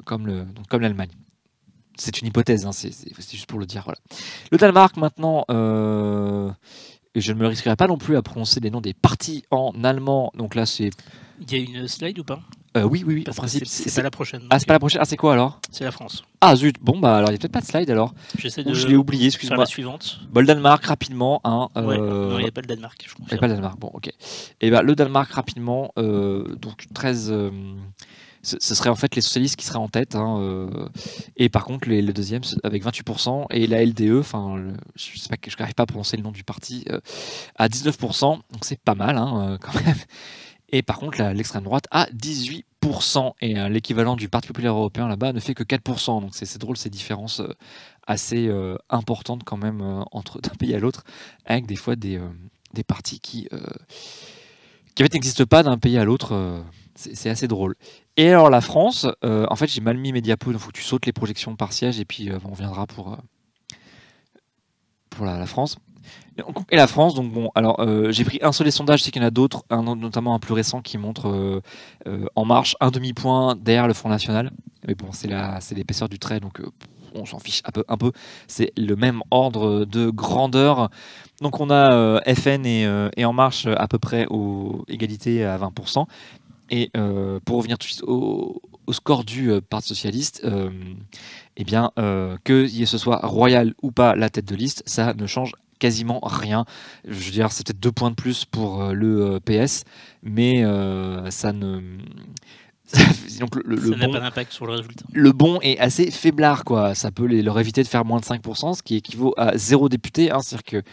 [SPEAKER 2] comme l'Allemagne. C'est une hypothèse, c'est juste pour le dire. Voilà. Le Danemark maintenant, Et je ne me risquerai pas non plus à prononcer les noms des partis en allemand. Donc là, c'est...
[SPEAKER 1] Il y a une slide ou pas?
[SPEAKER 2] Oui, en
[SPEAKER 1] Parce
[SPEAKER 2] principe.
[SPEAKER 1] c'est pas la prochaine.
[SPEAKER 2] Ah, c'est pas la prochaine. Ah, c'est quoi alors?
[SPEAKER 1] C'est la France.
[SPEAKER 2] Ah zut, bon bah alors il n'y a peut-être pas de slide alors.
[SPEAKER 1] J'essaie
[SPEAKER 2] Ou je l'ai oublié,
[SPEAKER 1] faire
[SPEAKER 2] excuse-moi.
[SPEAKER 1] la suivante.
[SPEAKER 2] Bon, le Danemark, rapidement.
[SPEAKER 1] Non, il n'y a pas le Danemark, je
[SPEAKER 2] Il n'y a pas le Danemark, bon, ok. Et bah, le Danemark, rapidement, donc 13... ce serait en fait les socialistes qui seraient en tête. Et par contre, le deuxième, avec 28%, et la LDE, je sais pas, je n'arrive pas à prononcer le nom du parti, à 19%, donc c'est pas mal quand même. Et par contre, l'extrême droite à 18%. Et l'équivalent du Parti populaire européen là-bas ne fait que 4%. Donc c'est drôle ces différences assez importantes quand même d'un pays à l'autre, avec des fois des partis qui en fait n'existent pas d'un pays à l'autre. C'est assez drôle. Et alors la France, en fait j'ai mal mis mes diapos, donc il faut que tu sautes les projections par siège et puis on reviendra pour la France. Et la France, donc bon, alors j'ai pris un seul des sondages, c'est qu'il y en a d'autres, notamment un plus récent qui montre En Marche un demi-point derrière le Front National. Mais bon, c'est l'épaisseur du trait, donc on s'en fiche un peu. C'est le même ordre de grandeur. Donc on a FN et En Marche à peu près égalité à 20%. Et pour revenir tout de suite au score du Parti Socialiste, eh bien, que ce soit Royal ou pas la tête de liste, ça ne change quasiment rien. Je veux dire, c'est peut-être 2 points de plus pour le PS, mais ça ne... Donc
[SPEAKER 1] ça n'a pas d'impact sur le résultat.
[SPEAKER 2] Le bon est assez faiblard, quoi. Ça peut leur éviter de faire moins de 5%, ce qui équivaut à 0 député. C'est-à-dire que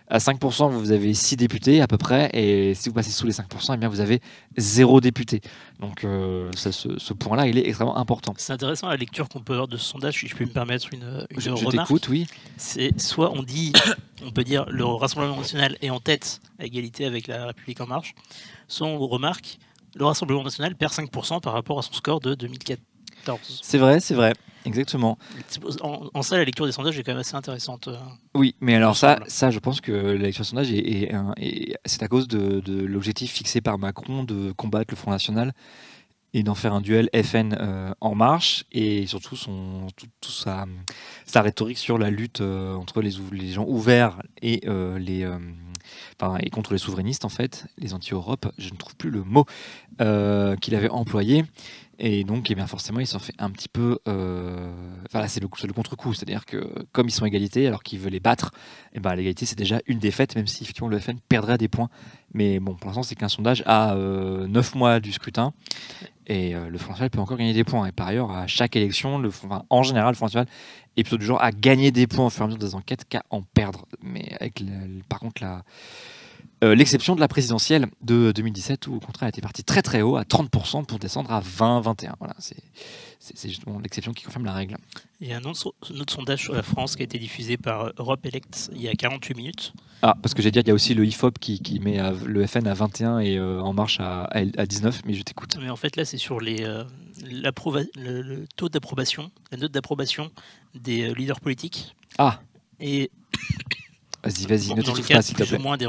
[SPEAKER 2] à 5%, vous avez 6 députés à peu près, et si vous passez sous les 5%, eh bien vous avez 0 député. Donc ce point-là, il est extrêmement important.
[SPEAKER 1] C'est intéressant la lecture qu'on peut avoir de ce sondage, si je peux me permettre une
[SPEAKER 2] je
[SPEAKER 1] remarque.
[SPEAKER 2] T'écoute, oui.
[SPEAKER 1] C'est soit on peut dire le Rassemblement national est en tête à égalité avec la République en marche, soit on remarque le Rassemblement national perd 5% par rapport à son score de 2014.
[SPEAKER 2] C'est vrai. Exactement.
[SPEAKER 1] En ça, la lecture des sondages est quand même assez intéressante.
[SPEAKER 2] Oui, mais alors ça, je pense que la lecture des sondages c'est à cause de l'objectif fixé par Macron de combattre le Front National et d'en faire un duel FN En Marche, et surtout toute sa rhétorique sur la lutte entre les gens ouverts et et contre les souverainistes, en fait, les anti-Europe, je ne trouve plus le mot qu'il avait employé. Et donc, eh bien, forcément, il s'en fait un petit peu... c'est le contre-coup. C'est-à-dire que, comme ils sont à égalité, alors qu'il veut les battre, l'égalité, c'est déjà une défaite, même si, effectivement, le FN perdrait des points. Mais bon, pour l'instant, c'est qu'un sondage à 9 mois du scrutin. Et le Front National peut encore gagner des points. Et par ailleurs, à chaque élection, en général, le Front National est plutôt du genre à gagner des points au fur et à mesure des enquêtes qu'à en perdre. Mais avec, par contre, l'exception de la présidentielle de 2017 où au contraire elle était partie très très haut à 30% pour descendre à 20-21. Voilà, c'est justement l'exception qui confirme la règle.
[SPEAKER 1] Il y a un autre sondage sur la France qui a été diffusé par Europe Elect il y a 48 minutes.
[SPEAKER 2] Ah, parce que j'ai dit, il y a aussi le IFOP qui met le FN à 21 et En Marche à 19, mais je t'écoute.
[SPEAKER 1] Mais en fait là c'est sur le taux d'approbation, la note d'approbation des leaders politiques.
[SPEAKER 2] Ah.
[SPEAKER 1] Et
[SPEAKER 2] vas-y, ne t'étouffe
[SPEAKER 1] pas,
[SPEAKER 2] s'il te plaît.
[SPEAKER 1] Moins je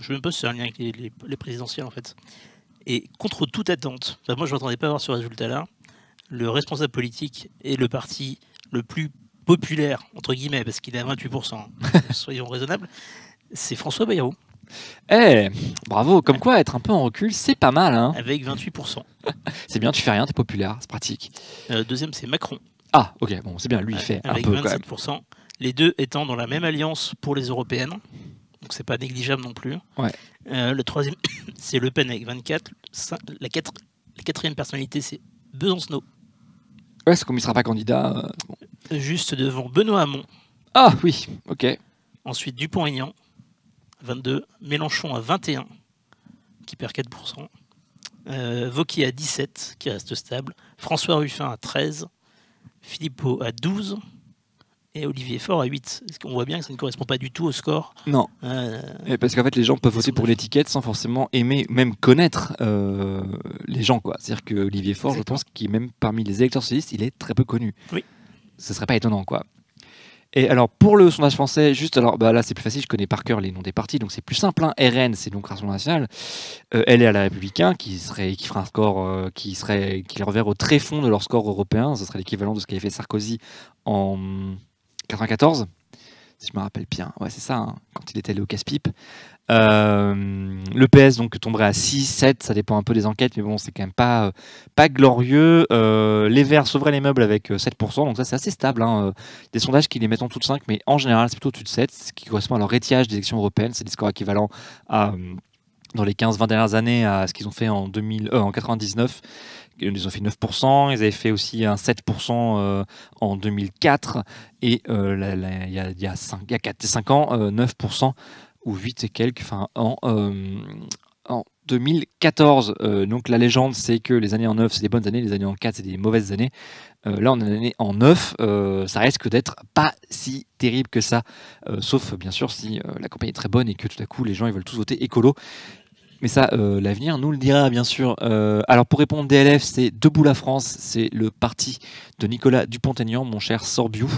[SPEAKER 1] sais même pas si c'est un lien avec les présidentielles en fait. Et contre toute attente, moi je ne m'attendais pas à voir ce résultat-là, le responsable politique et le parti le plus populaire, entre guillemets, parce qu'il est à 28%, soyons raisonnables, c'est François Bayrou.
[SPEAKER 2] Bravo, comme quoi être un peu en recul, c'est pas mal.
[SPEAKER 1] Avec 28%.
[SPEAKER 2] C'est bien, tu fais rien, t'es populaire, c'est pratique.
[SPEAKER 1] Deuxième, c'est Macron.
[SPEAKER 2] Ah, ok, bon, c'est bien, lui il fait
[SPEAKER 1] avec
[SPEAKER 2] un peu
[SPEAKER 1] 27%,
[SPEAKER 2] quand même.
[SPEAKER 1] Les deux étant dans la même alliance pour les européennes, donc c'est pas négligeable non plus.
[SPEAKER 2] Ouais.
[SPEAKER 1] Le troisième, c'est Le Pen avec 24. La quatrième personnalité, c'est Besancenot.
[SPEAKER 2] Ouais, c'est comme il sera pas candidat.
[SPEAKER 1] Bon. Juste devant Benoît Hamon.
[SPEAKER 2] Ah oui, ok.
[SPEAKER 1] Ensuite Dupont-Aignan, 22. Mélenchon à 21, qui perd 4%. Wauquiez à 17, qui reste stable. François Ruffin à 13. Philippot à 12. Et Olivier Faure à 8. On voit bien que ça ne correspond pas du tout au score.
[SPEAKER 2] Non. Parce qu'en fait, les gens peuvent voter pour l'étiquette sans forcément aimer, même connaître les gens, quoi. C'est-à-dire que Olivier Faure, je pense qu'il est même parmi les électeurs socialistes, il est très peu connu.
[SPEAKER 1] Oui.
[SPEAKER 2] Ce serait pas étonnant, quoi. Et alors, pour le sondage français, là, c'est plus facile, je connais par cœur les noms des partis, donc c'est plus simple. RN, c'est donc Rassemblement National. Elle est à la Républicain, qui fera un score qui reverrait au tréfonds de leur score européen. Ce serait l'équivalent de ce qu'avait fait Sarkozy en 94, si je me rappelle bien. Ouais, c'est ça, hein, quand il était allé au casse-pipe. Le PS donc tomberait à 6, 7, ça dépend un peu des enquêtes, mais bon, c'est quand même pas glorieux. Les Verts sauveraient les meubles avec 7%, donc ça c'est assez stable. Hein. Des sondages qui les mettent en dessous de 5, mais en général c'est plutôt au-dessus de 7, ce qui correspond à leur étiage des élections européennes. C'est des scores équivalents à, dans les 15-20 dernières années, à ce qu'ils ont fait en 99. Ils ont fait 9%, ils avaient fait aussi un 7% en 2004, et il y a 5 ans, 9%, ou 8 et quelques, enfin, en 2014. Donc la légende, c'est que les années en 9, c'est des bonnes années, les années en 4, c'est des mauvaises années. Là, on est en année en 9, ça risque d'être pas si terrible que ça, sauf bien sûr si la campagne est très bonne et que tout à coup les gens ils veulent tous voter écolo. Mais ça, l'avenir nous le dira, bien sûr. Alors, pour répondre, DLF, c'est Debout la France, c'est le parti de Nicolas Dupont-Aignan, mon cher Sorbiou.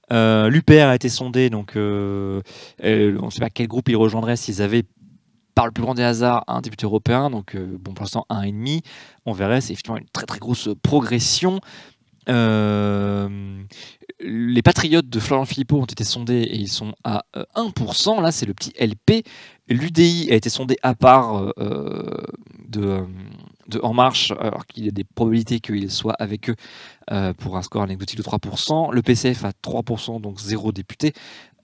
[SPEAKER 2] L'UPR a été sondé, donc on ne sait pas quel groupe ils rejoindraient s'ils avaient, par le plus grand des hasards, un député européen. Donc, bon, pour l'instant, 1,5. On verrait, c'est effectivement une très très grosse progression. Les patriotes de Florian Philippot ont été sondés et ils sont à 1%. Là, c'est le petit LP. L'UDI a été sondé à part de En Marche, alors qu'il y a des probabilités qu'il soit avec eux pour un score anecdotique de 3%. Le PCF à 3%, donc 0 député.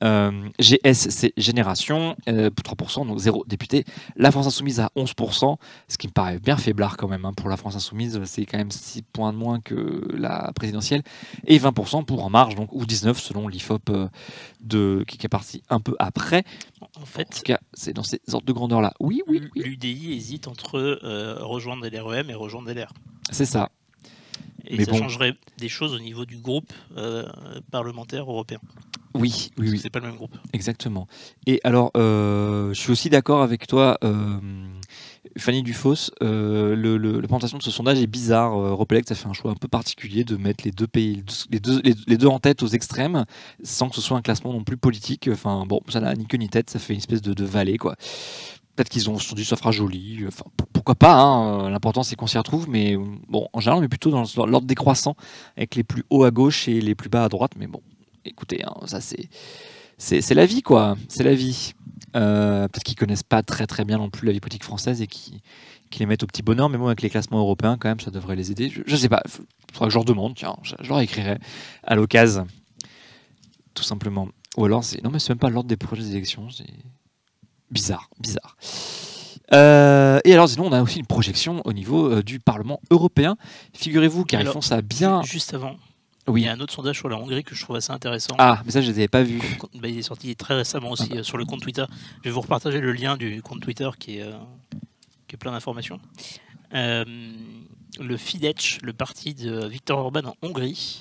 [SPEAKER 2] GS, c'est Génération, pour 3%, donc 0 député. La France Insoumise à 11%, ce qui me paraît bien faiblard quand même. Hein, pour la France Insoumise, c'est quand même 6 points de moins que la présidentielle. Et 20% pour En Marche, donc, ou 19% selon l'IFOP qui est parti un peu après.
[SPEAKER 1] En fait,
[SPEAKER 2] tout cas, c'est dans ces ordres de grandeur-là. Oui.
[SPEAKER 1] L'UDI hésite entre rejoindre LREM et rejoindre LR.
[SPEAKER 2] C'est ça.
[SPEAKER 1] Et mais ça changerait des choses au niveau du groupe parlementaire européen.
[SPEAKER 2] Oui.
[SPEAKER 1] C'est pas le même groupe.
[SPEAKER 2] Exactement. Et alors, je suis aussi d'accord avec toi, Fanny Dufosse. La présentation de ce sondage est bizarre. Repelec a fait un choix un peu particulier de mettre les deux pays, les deux en tête aux extrêmes, sans que ce soit un classement non plus politique. Enfin, bon, ça n'a ni queue ni tête. Ça fait une espèce de vallée, quoi. Peut-être qu'ils se sont dit ça fera joli. Enfin, pourquoi pas, hein. L'important c'est qu'on s'y retrouve. Mais bon, en général, on est plutôt dans l'ordre décroissant, avec les plus hauts à gauche et les plus bas à droite. Mais bon, écoutez, hein, ça c'est la vie, quoi. C'est la vie. Peut-être qu'ils connaissent pas très très bien non plus la vie politique française et qui les mettent au petit bonheur. Mais bon, avec les classements européens, quand même, ça devrait les aider. Je sais pas. Il faudra que je leur demande. Tiens, je leur écrirai à l'occasion, tout simplement. Ou alors, non, mais c'est même pas l'ordre des prochaines élections. C'est bizarre. Et alors, sinon, on a aussi une projection au niveau du Parlement européen. Figurez-vous, car ils font ça bien.
[SPEAKER 1] Juste avant.
[SPEAKER 2] Oui.
[SPEAKER 1] Il y a un autre sondage sur la Hongrie que je trouve assez intéressant.
[SPEAKER 2] Ah, mais ça, je ne les avais pas vus.
[SPEAKER 1] Il est sorti très récemment aussi sur le compte Twitter. Je vais vous repartager le lien du compte Twitter qui est plein d'informations. Le Fidesz, le parti de Viktor Orban en Hongrie,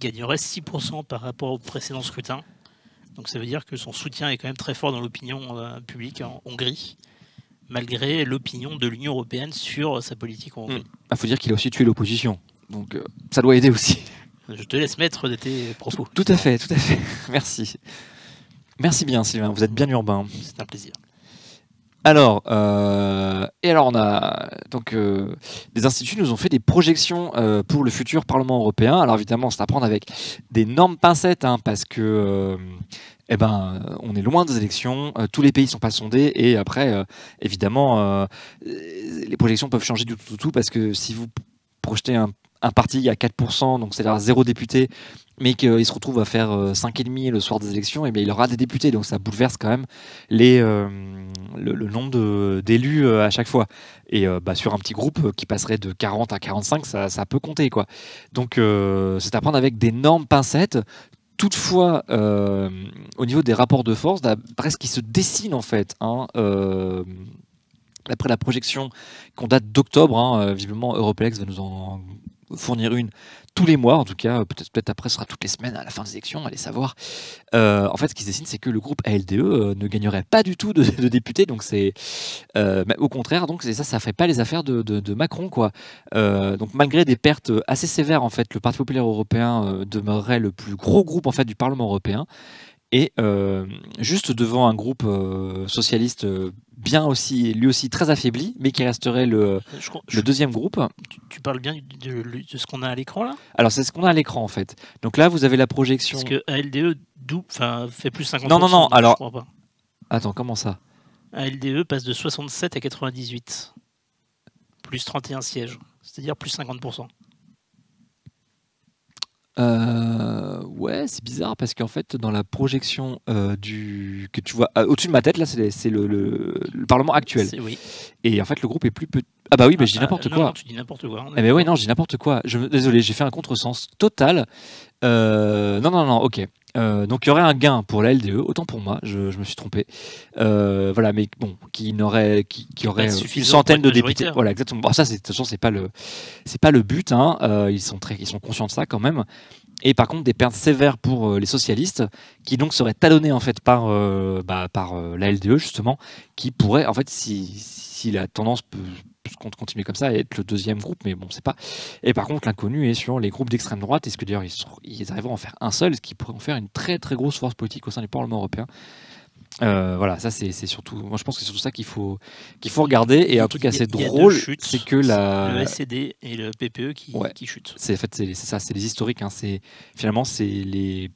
[SPEAKER 1] gagnerait 6% par rapport au précédent scrutin. Donc ça veut dire que son soutien est quand même très fort dans l'opinion publique en Hongrie, malgré l'opinion de l'Union européenne sur sa politique en Hongrie.
[SPEAKER 2] Il faut dire qu'il a aussi tué l'opposition. Donc ça doit aider aussi.
[SPEAKER 1] Je te laisse mettre de tes propos.
[SPEAKER 2] Tout à fait. Merci. Merci bien, Sylvain. Vous êtes bien urbain.
[SPEAKER 1] C'est un plaisir.
[SPEAKER 2] Alors, on a donc des instituts nous ont fait des projections pour le futur Parlement européen. Alors évidemment, c'est à prendre avec d'énormes pincettes, hein, parce que on est loin des élections, tous les pays ne sont pas sondés, et après, évidemment, les projections peuvent changer du tout, parce que si vous projetez un parti à 4%, donc c'est-à-dire 0 député, mais qu'il se retrouve à faire 5,5 le soir des élections, et bien il aura des députés, donc ça bouleverse quand même le nombre d'élus à chaque fois. Et sur un petit groupe qui passerait de 40 à 45, ça peut compter, quoi. Donc c'est à prendre avec d'énormes pincettes. Toutefois, au niveau des rapports de force, d'après ce qui se dessine en fait, hein, après la projection qu'on date d'octobre, hein, visiblement Europlex va nous en fournir une tous les mois, en tout cas, peut-être après ce sera toutes les semaines à la fin des élections, allez savoir. En fait, ce qui se dessine, c'est que le groupe ALDE ne gagnerait pas du tout de députés, donc c'est au contraire, donc ça ferait pas les affaires de Macron, quoi. Donc malgré des pertes assez sévères, en fait, le Parti populaire européen demeurerait le plus gros groupe en fait du Parlement européen. Et juste devant un groupe socialiste bien aussi, lui aussi très affaibli, mais qui resterait le deuxième groupe.
[SPEAKER 1] Tu parles bien de ce qu'on a à l'écran là?
[SPEAKER 2] Alors c'est ce qu'on a à l'écran en fait. Donc là vous avez la projection.
[SPEAKER 1] Parce que ALDE fait plus 50%.
[SPEAKER 2] Non, alors.
[SPEAKER 1] Je crois pas.
[SPEAKER 2] Attends, comment ça?
[SPEAKER 1] ALDE passe de 67 à 98. Plus 31 sièges. C'est-à-dire plus 50%.
[SPEAKER 2] Ouais, c'est bizarre parce qu'en fait, dans la projection que tu vois au-dessus de ma tête, là, c'est le Parlement actuel.
[SPEAKER 1] Oui.
[SPEAKER 2] Et en fait, le groupe est plus petit. Ah bah oui, je dis n'importe quoi.
[SPEAKER 1] Non, tu dis n'importe quoi.
[SPEAKER 2] Eh ben oui, non, je dis n'importe quoi. Désolé, j'ai fait un contresens total. Non, ok. Donc il y aurait un gain pour la LDE, autant pour moi, je me suis trompé. Voilà, mais bon, qui aurait une centaine de députés. Voilà, exactement. Bon, ça, de toute façon, c'est pas le but. Hein. Ils sont conscients de ça quand même. Et par contre, des pertes sévères pour les socialistes, qui donc seraient talonnés en fait par la LDE justement, qui pourrait en fait, si la tendance peut continuer comme ça et être le deuxième groupe, mais bon, c'est pas. Et par contre, l'inconnu est sur les groupes d'extrême droite. Est-ce que d'ailleurs ils arriveront à en faire un seul, ce qui pourrait en faire une très très grosse force politique au sein du Parlement européen. Voilà, ça c'est surtout. Moi, je pense que c'est surtout ça qu'il faut regarder. Et un truc assez drôle, c'est que
[SPEAKER 1] le SED et le PPE qui chutent.
[SPEAKER 2] C'est ça, c'est les historiques. Hein, finalement c'est les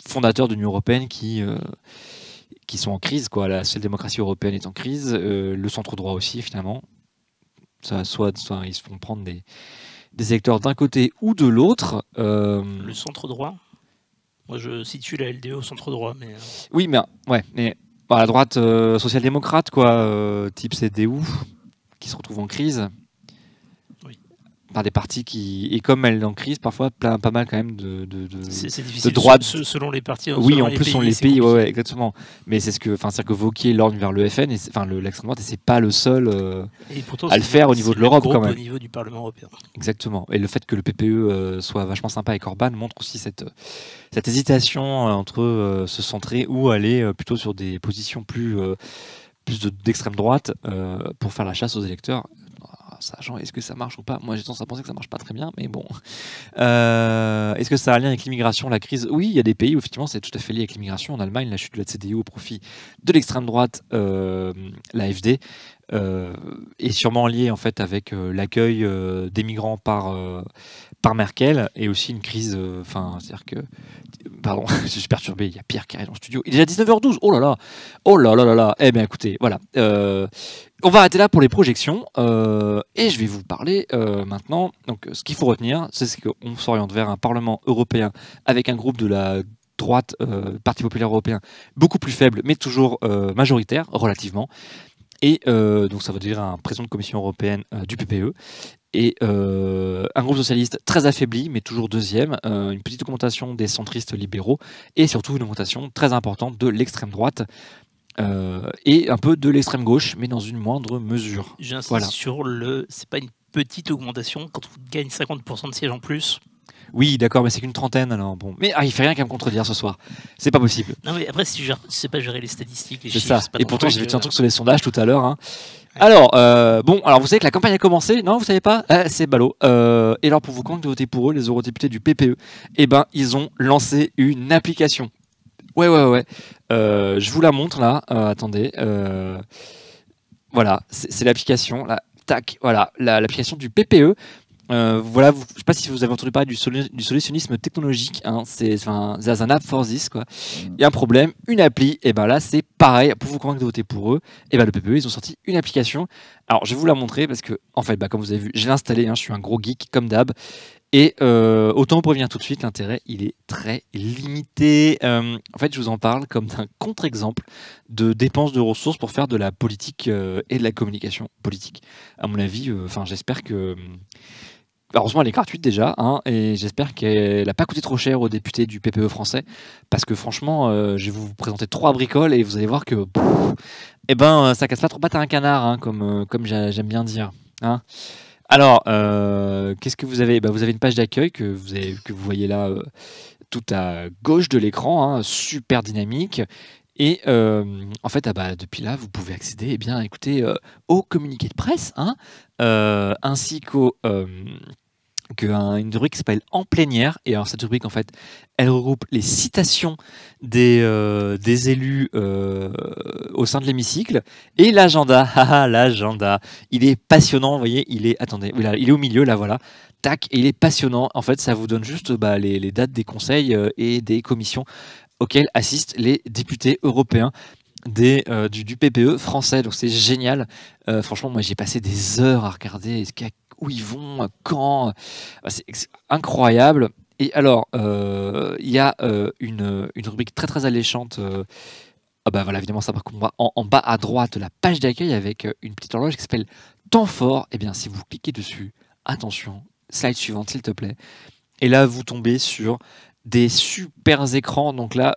[SPEAKER 2] fondateurs de l'Union européenne qui sont en crise, quoi. La social-démocratie européenne est en crise, le centre-droit aussi finalement. Soit ils se font prendre des électeurs d'un côté ou de l'autre.
[SPEAKER 1] Le centre-droit. Moi, je situe la LDE au centre-droit, mais.
[SPEAKER 2] Oui, mais la droite social-démocrate, quoi, type CDU, qui se retrouve en crise.
[SPEAKER 1] Oui.
[SPEAKER 2] Par des partis et comme elle est en crise, parfois pas mal quand même de
[SPEAKER 1] c'est difficile
[SPEAKER 2] de droite.
[SPEAKER 1] Selon les partis.
[SPEAKER 2] Oui, en plus selon les pays, ouais, exactement. Mais c'est c'est-à-dire que Wauquiez l'orne vers le FN, l'extrême droite, et c'est pas le seul à le faire au niveau de l'Europe quand même.
[SPEAKER 1] Au niveau du Parlement européen.
[SPEAKER 2] Exactement. Et le fait que le PPE soit vachement sympa avec Orban montre aussi cette hésitation entre se centrer ou aller plutôt sur des positions plus d'extrême droite pour faire la chasse aux électeurs. Sachant, est-ce que ça marche ou pas? Moi, j'ai tendance à penser que ça marche pas très bien, mais bon. Est-ce que ça a un lien avec l'immigration, la crise? Oui, il y a des pays où effectivement c'est tout à fait lié avec l'immigration. En Allemagne, la chute de la CDU au profit de l'extrême droite, l'AfD, est sûrement liée en fait avec l'accueil des migrants par Merkel, et aussi une crise. C'est-à-dire que. Pardon, je suis perturbé, il y a Pierre qui arrive dans le studio. Il est déjà 19h12, oh là là. Oh là là là là. Eh bien écoutez, voilà. On va arrêter là pour les projections et je vais vous parler maintenant. Donc, ce qu'il faut retenir, c'est qu'on s'oriente vers un Parlement européen avec un groupe de la droite, Parti populaire européen, beaucoup plus faible, mais toujours majoritaire, relativement. Et donc, ça veut dire un président de Commission européenne du PPE. Et un groupe socialiste très affaibli, mais toujours deuxième, une petite augmentation des centristes libéraux, et surtout une augmentation très importante de l'extrême droite. Et un peu de l'extrême gauche, mais dans une moindre mesure.
[SPEAKER 1] J'insiste sur c'est pas une petite augmentation quand on gagne 50% de sièges en plus.
[SPEAKER 2] Oui, d'accord, mais c'est qu'une trentaine alors. Bon, mais il fait rien qu'à me contredire ce soir. C'est pas possible.
[SPEAKER 1] Non, mais après, si tu sais pas gérer les statistiques, les chiffres,
[SPEAKER 2] ça.
[SPEAKER 1] C'est pas
[SPEAKER 2] et pourtant, j'ai vu un truc sur les sondages tout à l'heure. Hein.
[SPEAKER 1] Ouais.
[SPEAKER 2] Alors, vous savez que la campagne a commencé. Non, vous savez pas? C'est ballot. Et alors, pour vous convaincre de voter pour eux, les eurodéputés du PPE, ils ont lancé une application. Ouais. Je vous la montre là. Attendez. Voilà, c'est l'application. Là, tac. Voilà, l'application du PPE. Voilà, je ne sais pas si vous avez entendu parler du solutionnisme technologique. Hein, there's an app for this, quoi. Il y a un problème, une appli. Et ben là, c'est pareil. Pour vous convaincre de voter pour eux, et ben le PPE, ils ont sorti une application. Alors, je vais vous la montrer parce que, en fait, comme vous avez vu, je l'ai installée. Hein, je suis un gros geek comme d'hab. Et autant vous prévenir tout de suite, l'intérêt, il est très limité. En fait, je vous en parle comme d'un contre-exemple de dépenses de ressources pour faire de la politique et de la communication politique. À mon avis, j'espère que... Heureusement, elle est gratuite déjà, hein, et j'espère qu'elle n'a pas coûté trop cher aux députés du PPE français, parce que franchement, je vais vous présenter 3 bricoles et vous allez voir que ça casse pas trop pattes à un canard, hein, comme j'aime bien dire. Hein. Alors, qu'est-ce que vous avez? Vous avez une page d'accueil que vous voyez là, tout à gauche de l'écran, hein, super dynamique. Et en fait, depuis là, vous pouvez accéder au communiqué de presse, hein, ainsi qu'au une rubrique qui s'appelle En plénière. Et alors cette rubrique, en fait, elle regroupe les citations des élus au sein de l'hémicycle et l'agenda. L'agenda, il est passionnant, vous voyez, attendez, voilà, il est au milieu, là, voilà. Tac, et il est passionnant. En fait, ça vous donne juste les dates des conseils et des commissions auxquelles assistent les députés européens du PPE français. Donc c'est génial. Franchement, moi j'ai passé des heures à regarder où ils vont, quand. C'est incroyable. Et alors, il y a une rubrique très très alléchante. Voilà, évidemment, ça en bas à droite de la page d'accueil avec une petite horloge qui s'appelle Temps fort. Et bien, si vous cliquez dessus, attention, slide suivante, s'il te plaît. Et là, vous tombez sur des super écrans. Donc là,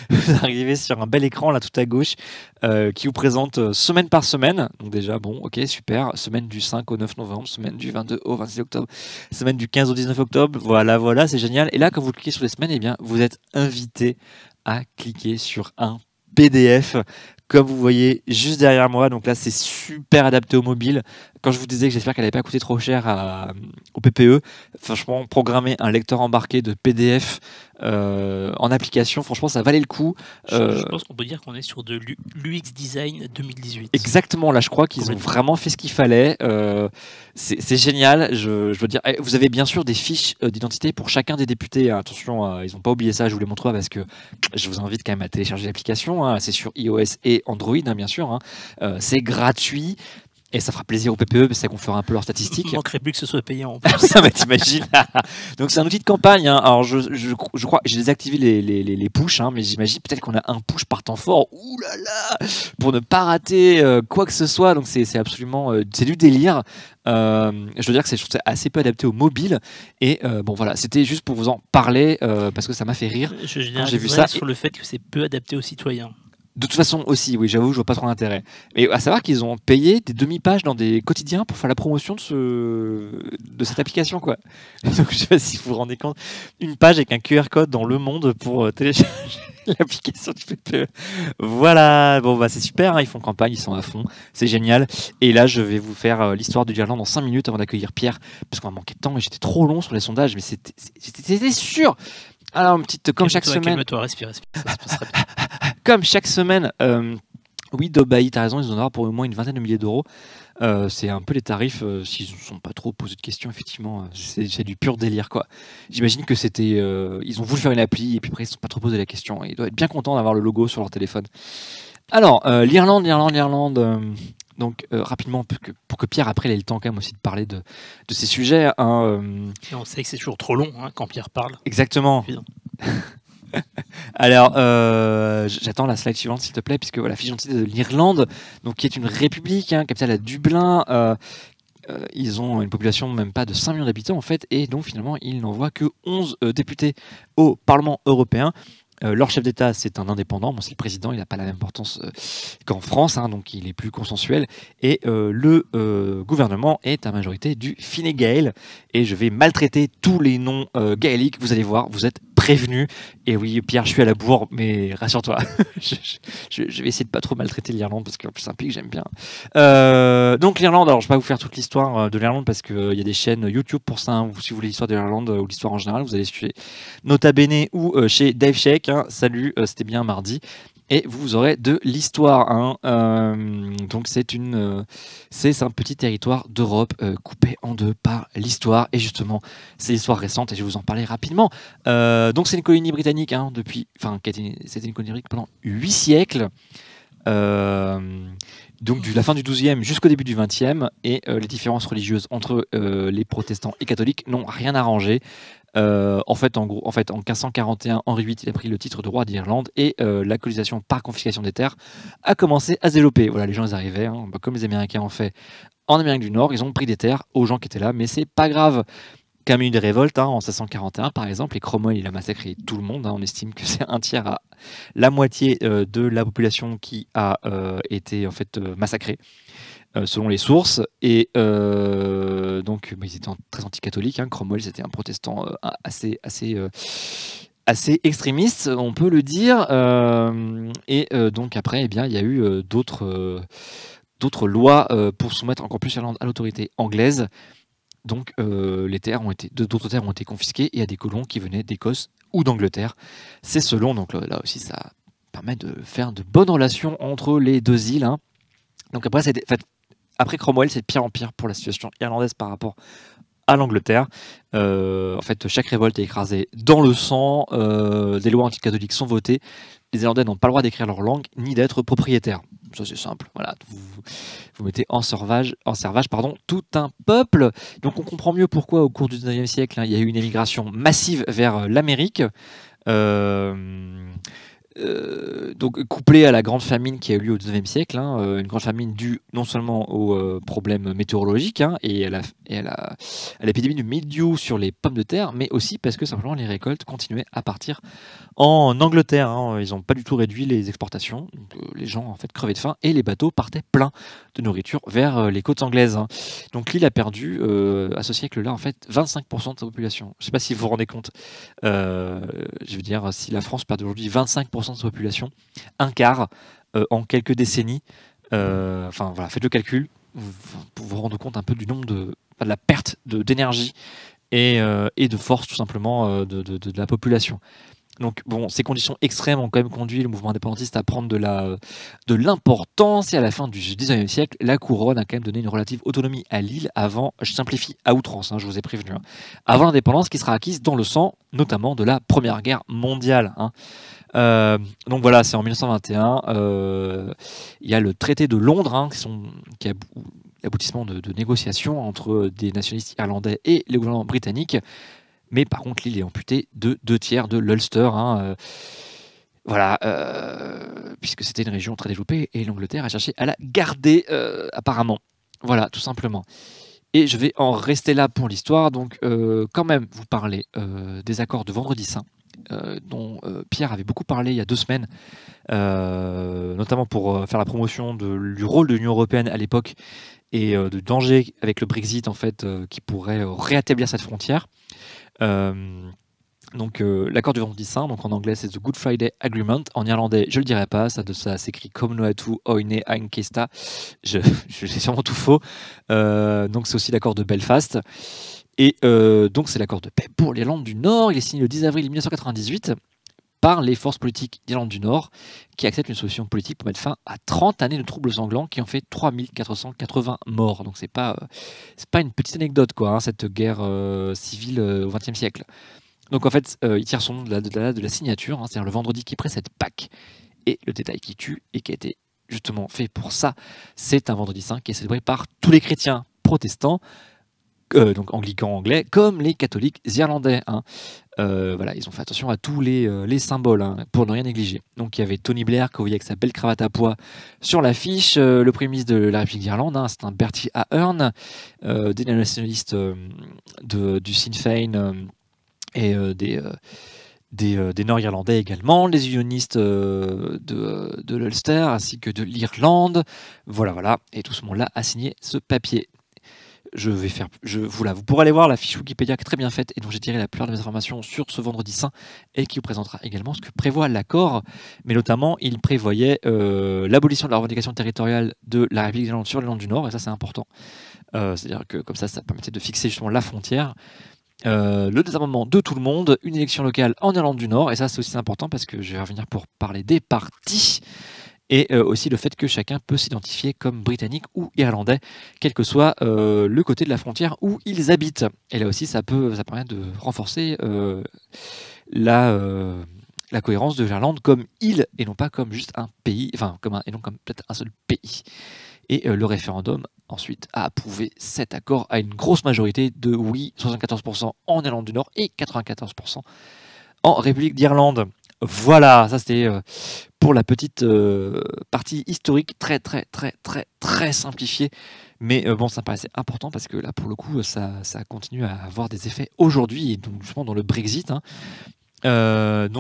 [SPEAKER 2] vous arrivez sur un bel écran là tout à gauche qui vous présente semaine par semaine. Donc déjà, bon, ok, super. Semaine du 5 au 9 novembre, semaine du 22 au 26 octobre, semaine du 15 au 19 octobre. Voilà, c'est génial. Et là, quand vous cliquez sur les semaines, eh bien, vous êtes invité à cliquer sur un PDF. Comme vous voyez juste derrière moi, donc là c'est super adapté au mobile. Quand je vous disais que j'espère qu'elle n'allait pas coûter trop cher au PPE, franchement, programmer un lecteur embarqué de PDF en application, franchement, ça valait le coup.
[SPEAKER 1] Je pense qu'on peut dire qu'on est sur de l'UX Design 2018.
[SPEAKER 2] Exactement, là je crois qu'ils ont vraiment fait ce qu'il fallait. C'est génial. Je veux dire, vous avez bien sûr des fiches d'identité pour chacun des députés. Attention, ils n'ont pas oublié ça, je vous les montrerai parce que je vous invite quand même à télécharger l'application. C'est sur iOS et Android, bien sûr. C'est gratuit. Et ça fera plaisir au PPE, parce qu'on fera un peu leurs statistiques.
[SPEAKER 1] Il ne manquerait plus que ce soit payant en plus.
[SPEAKER 2] Ça, t'imagines. Donc c'est un outil de campagne. Alors je crois que j'ai désactivé les push, mais j'imagine peut-être qu'on a un push par temps fort. Ouh là là, pour ne pas rater quoi que ce soit. Donc c'est absolument, c'est du délire. Je veux dire que je trouve ça assez peu adapté au mobile. Et bon voilà, c'était juste pour vous en parler parce que ça m'a fait rire quand j'ai vu ça.
[SPEAKER 1] Sur le fait que c'est peu adapté aux citoyens.
[SPEAKER 2] De toute façon aussi, oui, j'avoue, je vois pas trop l'intérêt. Mais à savoir qu'ils ont payé des demi-pages dans des quotidiens pour faire la promotion de cette application, quoi. Donc je sais pas si vous vous rendez compte, une page avec un QR code dans Le Monde pour télécharger l'application du PPE. Voilà, bon c'est super, ils font campagne, ils sont à fond, c'est génial. Et là, je vais vous faire l'histoire de l'Irlande en 5 minutes avant d'accueillir Pierre, parce qu'on a manqué de temps et j'étais trop long sur les sondages, mais c'était sûr. Alors, comme chaque semaine.
[SPEAKER 1] Calme-toi, respire, ça se passera bien.
[SPEAKER 2] Comme chaque semaine, oui, Dobaï, t'as raison, ils en auront pour au moins une vingtaine de milliers d'euros. C'est un peu les tarifs, s'ils ne sont pas trop posés de questions, effectivement, c'est du pur délire, quoi. J'imagine que c'était. Ils ont voulu faire une appli et puis après, ils ne se sont pas trop posé la question. Ils doivent être bien contents d'avoir le logo sur leur téléphone. Alors, l'Irlande. Donc, rapidement, pour que Pierre, après, ait le temps quand même aussi de parler de ces sujets.
[SPEAKER 1] Et on sait que c'est toujours trop long quand Pierre parle.
[SPEAKER 2] Exactement. Alors, j'attends la slide suivante, s'il te plaît, puisque voilà, fiche d'identité de l'Irlande, donc qui est une république, capitale à Dublin. Ils ont une population même pas de 5 millions d'habitants, en fait, et donc finalement, ils n'envoient que 11 députés au Parlement européen. Leur chef d'État, c'est un indépendant. Bon, c'est le président, il n'a pas la même importance qu'en France, donc il est plus consensuel. Et le gouvernement est à majorité du Fine Gael. Et je vais maltraiter tous les noms gaéliques. Vous allez voir, vous êtes prévenus. Et oui, Pierre, je suis à la bourre, mais rassure-toi, je vais essayer de pas trop maltraiter l'Irlande parce que c'est un pays que j'aime bien. Donc l'Irlande, alors je vais pas vous faire toute l'histoire de l'Irlande parce qu'il y a des chaînes YouTube pour ça. Si vous voulez l'histoire de l'Irlande ou l'histoire en général, vous allez chez Nota Bene ou chez Dave Sheik. Salut, c'était bien mardi. Et vous aurez de l'histoire. Donc c'est un petit territoire d'Europe coupé en deux par l'histoire. Et justement, c'est l'histoire récente et je vais vous en parler rapidement. Donc c'est une colonie britannique c'était une colonie britannique pendant 8 siècles. Donc de la fin du XIIe jusqu'au début du XXe. Et les différences religieuses entre les protestants et catholiques n'ont rien arrangé. En 1541, Henri VIII il a pris le titre de roi d'Irlande et la colonisation par confiscation des terres a commencé à se développer. Voilà, les gens ils arrivaient, comme les Américains ont fait en Amérique du Nord, ils ont pris des terres aux gens qui étaient là, mais c'est pas grave. Quand même eu des révoltes en 1641 par exemple, et Cromwell il a massacré tout le monde. On estime que c'est un tiers à la moitié de la population qui a été en fait massacrée. Selon les sources, et donc ils étaient très anti-catholiques. Cromwell c'était un protestant assez extrémiste, on peut le dire, et donc après il y a eu d'autres lois pour soumettre encore plus l'Irlande à l'autorité anglaise. Donc d'autres terres ont été confisquées et à des colons qui venaient d'Écosse ou d'Angleterre. C'est selon, donc là aussi ça permet de faire de bonnes relations entre les deux îles. Hein. Donc après Cromwell, c'est de pire en pire pour la situation irlandaise par rapport à l'Angleterre. En fait, chaque révolte est écrasée dans le sang, des lois anticatholiques sont votées, les Irlandais n'ont pas le droit d'écrire leur langue ni d'être propriétaires. Ça c'est simple, voilà. Vous mettez en servage tout un peuple. Donc on comprend mieux pourquoi au cours du 19e siècle, il y a eu une émigration massive vers l'Amérique. Donc couplé à la grande famine qui a eu lieu au XIXe siècle, une grande famine due non seulement aux problèmes météorologiques et à l'épidémie du mildiou sur les pommes de terre, mais aussi parce que simplement les récoltes continuaient à partir en Angleterre. Ils n'ont pas du tout réduit les exportations, donc, les gens en fait crevaient de faim et les bateaux partaient pleins de nourriture vers les côtes anglaises. Donc l'île a perdu à ce siècle-là en fait 25% de sa population. Je ne sais pas si vous vous rendez compte. Je veux dire, si la France perd aujourd'hui 25% de sa population, un quart en quelques décennies, enfin voilà, faites le calcul, vous vous rendez compte un peu du nombre de la perte d'énergie et de force tout simplement de la population. Donc bon, ces conditions extrêmes ont quand même conduit le mouvement indépendantiste à prendre de l'importance et à la fin du 19e siècle, la couronne a quand même donné une relative autonomie à l'île avant, je simplifie à outrance, je vous ai prévenu, avant l'indépendance qui sera acquise dans le sang, notamment de la Première Guerre mondiale. Donc voilà, c'est en 1921, il y a le traité de Londres qui est l'aboutissement de négociations entre des nationalistes irlandais et le gouvernement britannique. Mais par contre, l'île est amputée de 2/3 de l'Ulster. Voilà, puisque c'était une région très développée et l'Angleterre a cherché à la garder apparemment. Voilà, tout simplement. Et je vais en rester là pour l'histoire. Donc, quand même, vous parlez des accords de Vendredi Saint, dont Pierre avait beaucoup parlé il y a 2 semaines, notamment pour faire la promotion du rôle de l'Union européenne à l'époque et de danger avec le Brexit en fait, qui pourrait rétablir cette frontière. Donc l'accord du Vendredi Saint, donc en anglais c'est The Good Friday Agreement, en irlandais je le dirai pas, ça s'écrit comme Noatu Oine Ainkesta, j'ai sûrement tout faux. Donc c'est aussi l'accord de Belfast et donc c'est l'accord de paix pour l'Irlande du Nord. Il est signé le 10 avril 1998 par les forces politiques d'Irlande du Nord qui acceptent une solution politique pour mettre fin à 30 années de troubles sanglants qui ont fait 3480 morts. Donc c'est pas une petite anecdote quoi, cette guerre civile au XXe siècle. Donc en fait, il tire son nom de la signature, c'est-à-dire le vendredi qui précède Pâques. Et le détail qui tue et qui a été justement fait pour ça, c'est un vendredi saint qui est célébré par tous les chrétiens protestants, donc anglicans anglais, comme les catholiques irlandais. Voilà, ils ont fait attention à tous les symboles pour ne rien négliger. Donc il y avait Tony Blair que vous voyez avec sa belle cravate à pois sur l'affiche, le Premier ministre de la République d'Irlande, c'est un Bertie Ahern, des nationalistes du Sinn Féin et des Nord-Irlandais également, les unionistes de l'Ulster ainsi que de l'Irlande. Voilà, et tout ce monde-là a signé ce papier. Vous pourrez aller voir la fiche Wikipédia qui est très bien faite et dont j'ai tiré la plupart de mes informations sur ce vendredi saint et qui vous présentera également ce que prévoit l'accord. Mais notamment, il prévoyait l'abolition de la revendication territoriale de la République d'Irlande sur l'Irlande du Nord, et ça c'est important. C'est-à-dire que comme ça permettait de fixer justement la frontière. Le désarmement de tout le monde, une élection locale en Irlande du Nord, et ça c'est aussi important parce que je vais revenir pour parler des partis. Et aussi le fait que chacun peut s'identifier comme britannique ou irlandais, quel que soit le côté de la frontière où ils habitent. Et là aussi, ça permet de renforcer la cohérence de l'Irlande comme île, et non pas comme juste un pays, et non comme peut-être un seul pays. Et le référendum, ensuite, a approuvé cet accord à une grosse majorité de oui, 74% en Irlande du Nord et 94% en République d'Irlande. Voilà, ça c'était pour la petite partie historique très simplifiée, mais bon, ça me paraissait important parce que là pour le coup ça continue à avoir des effets aujourd'hui, et donc justement dans le Brexit. Par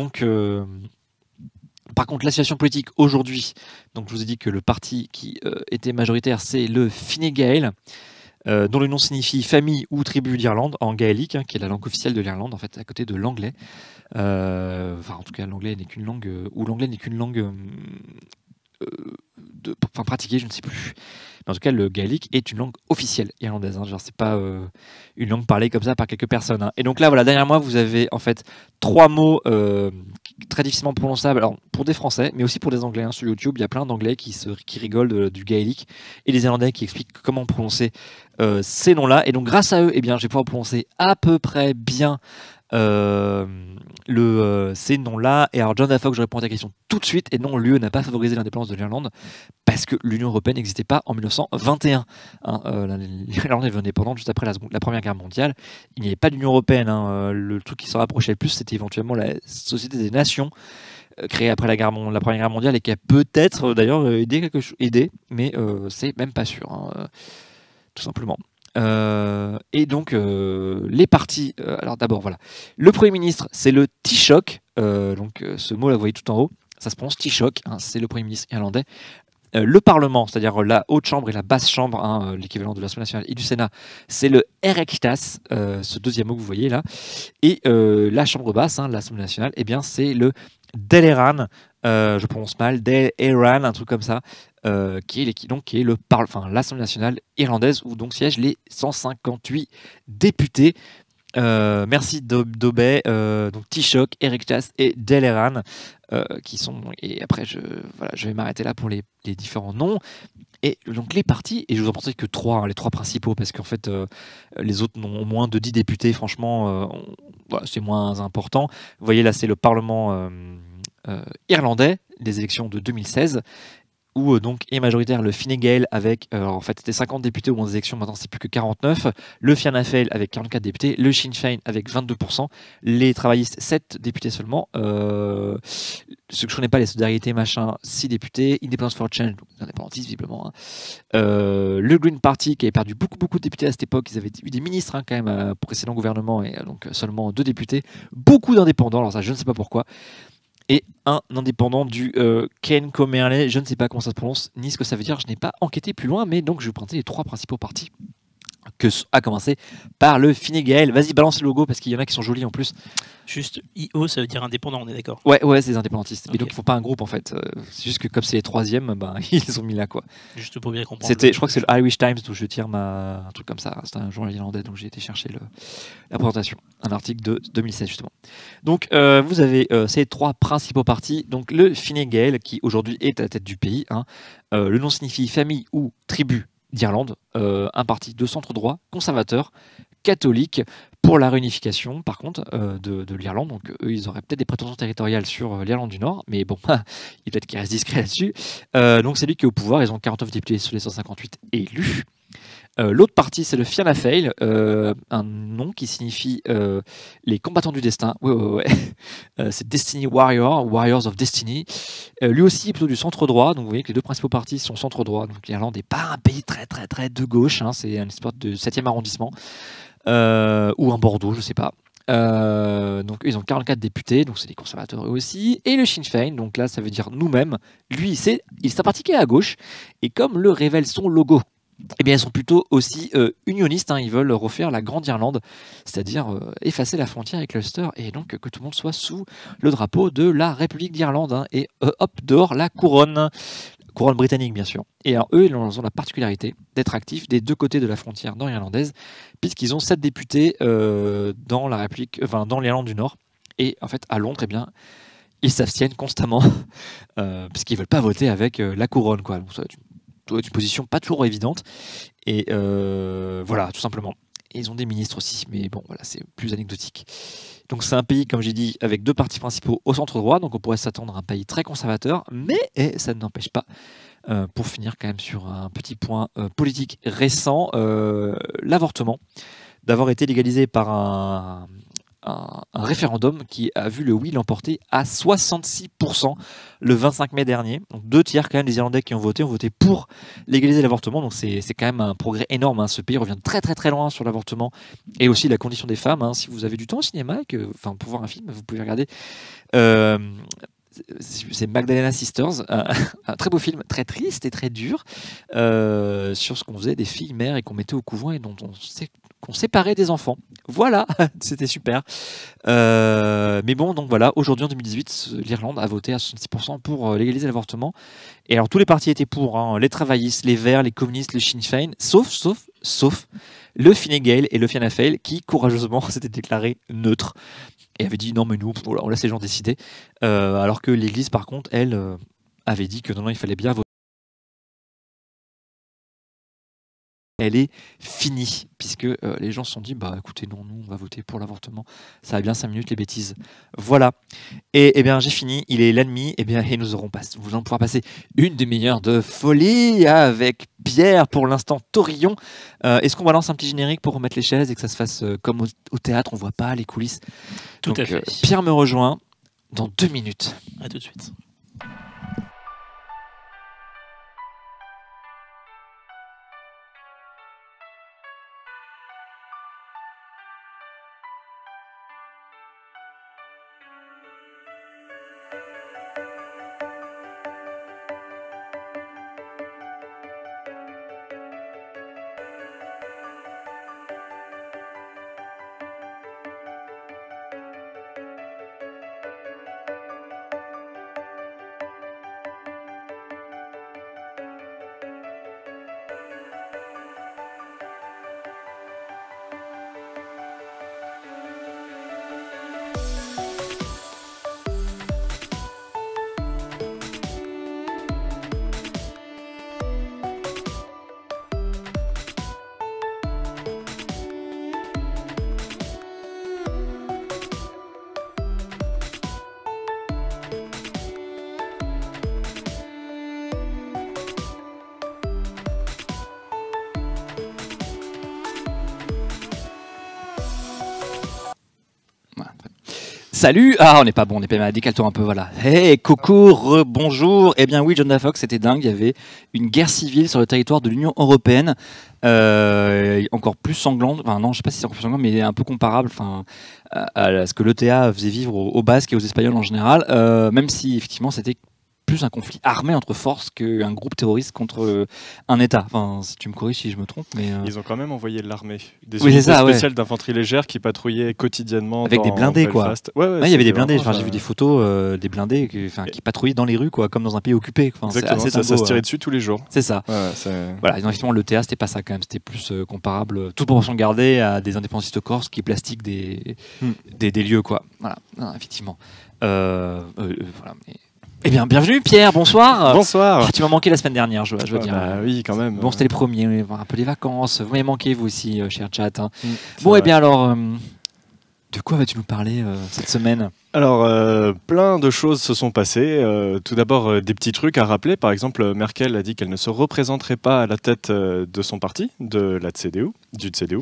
[SPEAKER 2] contre, la situation politique aujourd'hui, donc je vous ai dit que le parti qui était majoritaire, c'est le Fine Gael, dont le nom signifie famille ou tribu d'Irlande en gaélique, qui est la langue officielle de l'Irlande, en fait, à côté de l'anglais. En tout cas, l'anglais n'est qu'une langue, pratiquée, je ne sais plus. Mais en tout cas, le gaélique est une langue officielle irlandaise. Hein. Genre, c'est pas une langue parlée comme ça par quelques personnes. Hein. Et donc là, voilà, derrière moi, vous avez en fait 3 mots très difficilement prononçables. Alors, pour des Français, mais aussi pour des Anglais. Hein. Sur YouTube, il y a plein d'Anglais qui rigolent du gaélique et des Irlandais qui expliquent comment prononcer ces noms-là. Et donc, grâce à eux, eh bien, je vais pouvoir prononcer à peu près bien ces noms-là. Et alors, John Dafoe, je réponds à ta question tout de suite. Et non, l'UE n'a pas favorisé l'indépendance de l'Irlande parce que l'Union européenne n'existait pas en 1921. Hein, L'Irlande est devenue indépendante juste après la Première Guerre mondiale. Il n'y avait pas d'Union européenne. Hein, le truc qui s'en rapprochait le plus, c'était éventuellement la Société des Nations, créée après la Première Guerre mondiale et qui a peut-être d'ailleurs aidé, mais c'est même pas sûr, hein, tout simplement. Et donc les partis. Alors d'abord voilà, le Premier ministre c'est le Taoiseach. Donc ce mot là vous voyez tout en haut, ça se prononce Taoiseach. Hein, c'est le Premier ministre irlandais. Le Parlement, c'est-à-dire la haute chambre et la basse chambre, hein, l'équivalent de l'Assemblée nationale et du Sénat, c'est le Oireachtas, ce deuxième mot que vous voyez là. Et la chambre basse, hein, l'Assemblée nationale, eh bien c'est le Dáil je prononce mal, Dáil, un truc comme ça, qui est l'Assemblée nationale irlandaise où donc siègent les 158 députés. Merci Dobé, donc Taoiseach, Oireachtas et Dáil, qui sont, et après je vais m'arrêter là pour les différents noms. Et donc les partis, et je vous en pensais que 3, hein, les 3 principaux, parce qu'en fait les autres n'ont moins de 10 députés, franchement c'est moins important. Vous voyez là c'est le Parlement irlandais, des élections de 2016, où donc est majoritaire le Fine Gael avec, en fait c'était 50 députés au moment des élections, maintenant c'est plus que 49, le Fianna Fáil avec 44 députés, le Sinn Féin avec 22%, les travaillistes 7 députés seulement, ceux que je connais pas, les solidarités machin, 6 députés, Independence for Change, les indépendantistes visiblement, hein. Le Green Party qui avait perdu beaucoup de députés à cette époque, ils avaient eu des ministres hein, quand même pour précédent gouvernement et donc seulement 2 députés, beaucoup d'indépendants, alors ça je ne sais pas pourquoi. Et un indépendant du Ken Comerley, je ne sais pas comment ça se prononce, ni ce que ça veut dire, je n'ai pas enquêté plus loin, mais donc je vais vous présenter les 3 principaux partis, à commencer par le Fine Gael. Vas-y, balance le logo, parce qu'il y en a qui sont jolis en plus.
[SPEAKER 1] Juste, IO, ça veut dire indépendant, on est d'accord?
[SPEAKER 2] Ouais, c'est des indépendantistes. Okay. Mais donc ils ne font pas un groupe en fait. C'est juste que comme c'est les 3e, ben, ils les ont mis là quoi.
[SPEAKER 1] Juste pour bien comprendre.
[SPEAKER 2] Je crois que c'est le Irish Times d'où je tire un truc comme ça. C'est un journal irlandais, donc j'ai été chercher la présentation. Un article de 2016 justement. Donc vous avez ces 3 principaux partis. Donc le Fine Gael qui aujourd'hui est à la tête du pays. Hein. Le nom signifie famille ou tribu d'Irlande. Un parti de centre droit, conservateur, catholique, pour la réunification, par contre, de l'Irlande. Donc, eux, ils auraient peut-être des prétentions territoriales sur l'Irlande du Nord, mais bon, il peut-être qu'ils restent discrets là-dessus. Donc, c'est lui qui est au pouvoir. Ils ont 49 députés sur les 158 élus. L'autre parti, c'est le Fianna Fáil, un nom qui signifie les combattants du destin. Ouais. C'est Destiny Warriors of Destiny. Lui aussi est plutôt du centre droit. Donc vous voyez que les 2 principaux partis sont centre droit. Donc l'Irlande n'est pas un pays très de gauche. Hein. C'est une espèce de 7e arrondissement. Ou un Bordeaux, je sais pas. Donc ils ont 44 députés, donc c'est des conservateurs eux aussi. Et le Sinn Féin, donc là ça veut dire nous-mêmes. Lui, il s'appartient à gauche. Et comme le révèle son logo, eh bien, ils sont plutôt aussi unionistes. Hein. Ils veulent refaire la Grande Irlande, c'est-à-dire effacer la frontière avec l'Ulster et donc que tout le monde soit sous le drapeau de la République d'Irlande. Hein. Et hop, dehors la couronne britannique, bien sûr. Et alors, eux, ils ont la particularité d'être actifs des 2 côtés de la frontière nord-irlandaise, puisqu'ils ont 7 députés dans la République, dans l'Irlande du Nord. Et en fait, à Londres, eh bien, ils s'abstiennent constamment, puisqu'ils ne veulent pas voter avec la couronne, quoi. Donc, ça doit être une position pas toujours évidente. Et voilà, tout simplement. Et ils ont des ministres aussi, mais bon, voilà, c'est plus anecdotique. Donc c'est un pays, comme j'ai dit, avec 2 partis principaux au centre droit, donc on pourrait s'attendre à un pays très conservateur, mais ça ne n'empêche pas, pour finir quand même sur un petit point politique récent, l'avortement, d'avoir été légalisé par un référendum qui a vu le oui l'emporter à 66% le 25 mai dernier. Donc 2/3 quand même des Irlandais qui ont voté pour légaliser l'avortement. Donc c'est quand même un progrès énorme. Hein. Ce pays revient très loin sur l'avortement et aussi la condition des femmes. Hein. Si vous avez du temps au cinéma, pour voir un film, vous pouvez regarder. C'est Magdalena Sisters, un très beau film, très triste et très dur, sur ce qu'on faisait des filles mères et qu'on mettait au couvent et dont on sait qu'on séparait des enfants. Voilà, c'était super. Mais bon, donc voilà, aujourd'hui en 2018, l'Irlande a voté à 66% pour légaliser l'avortement. Et alors tous les partis étaient pour, hein, les travaillistes, les Verts, les communistes, les Sinn Féin, sauf le Fine Gael et le Fianna Fáil qui courageusement s'étaient déclarés neutres et avaient dit non mais nous, voilà, on laisse les gens décider. Alors que l'Église par contre, elle, avait dit que non, il fallait bien voter. Elle est finie, puisque les gens se sont dit, bah écoutez, non, nous, on va voter pour l'avortement. Ça va bien 5 minutes, les bêtises. Voilà. Et eh bien, j'ai fini, il est l'ennemi, et bien, et nous allons pouvoir passer une demi-heure de folie avec Pierre, pour l'instant, Taurillon. Est-ce qu'on balance un petit générique pour remettre les chaises et que ça se fasse comme au théâtre, on voit pas les coulisses?
[SPEAKER 1] Tout à fait.
[SPEAKER 2] Pierre me rejoint dans 2 minutes.
[SPEAKER 1] À tout de suite.
[SPEAKER 2] Salut! Ah, on n'est pas bon, on est pas mal. Décale-toi un peu, voilà. Hey, coucou, bonjour. Eh bien oui, John Fox, c'était dingue. Il y avait une guerre civile sur le territoire de l'Union européenne, encore plus sanglante. Enfin non, je sais pas si c'est encore plus sanglante, mais un peu comparable. Enfin, à ce que l'ETA faisait vivre aux Basques et aux Espagnols en général. Même si effectivement c'était plus un conflit armé entre forces qu'un groupe terroriste contre un État. Enfin, si tu me corriges si je me trompe, mais
[SPEAKER 3] ils ont quand même envoyé l'armée, des unités spéciales d'infanterie légère qui patrouillaient quotidiennement
[SPEAKER 2] avec des blindés, quoi.
[SPEAKER 3] Ouais,
[SPEAKER 2] il y avait des blindés. Enfin, j'ai vu des photos des blindés qui patrouillaient dans les rues, quoi, comme dans un pays occupé. Enfin,
[SPEAKER 3] exactement, ça se tirait dessus tous les jours.
[SPEAKER 2] C'est ça. Voilà, effectivement, l'ETA c'était pas ça quand même, c'était plus comparable, toute proportion gardée, à des indépendantistes corses qui plastiquent des lieux, quoi. Voilà, non, effectivement. Voilà. Eh bien, bienvenue Pierre, bonsoir.
[SPEAKER 3] Bonsoir.
[SPEAKER 2] Tu m'as manqué la semaine dernière, je veux dire.
[SPEAKER 3] Bah, oui, quand même.
[SPEAKER 2] Bon, c'était les premiers, un peu les vacances. Vous m'avez manqué, vous aussi, cher chat. Hein. Bon, eh bien alors, de quoi vas-tu nous parler cette semaine?
[SPEAKER 3] Alors, plein de choses se sont passées. Tout d'abord, des petits trucs à rappeler. Par exemple, Merkel a dit qu'elle ne se représenterait pas à la tête de son parti, du CDU,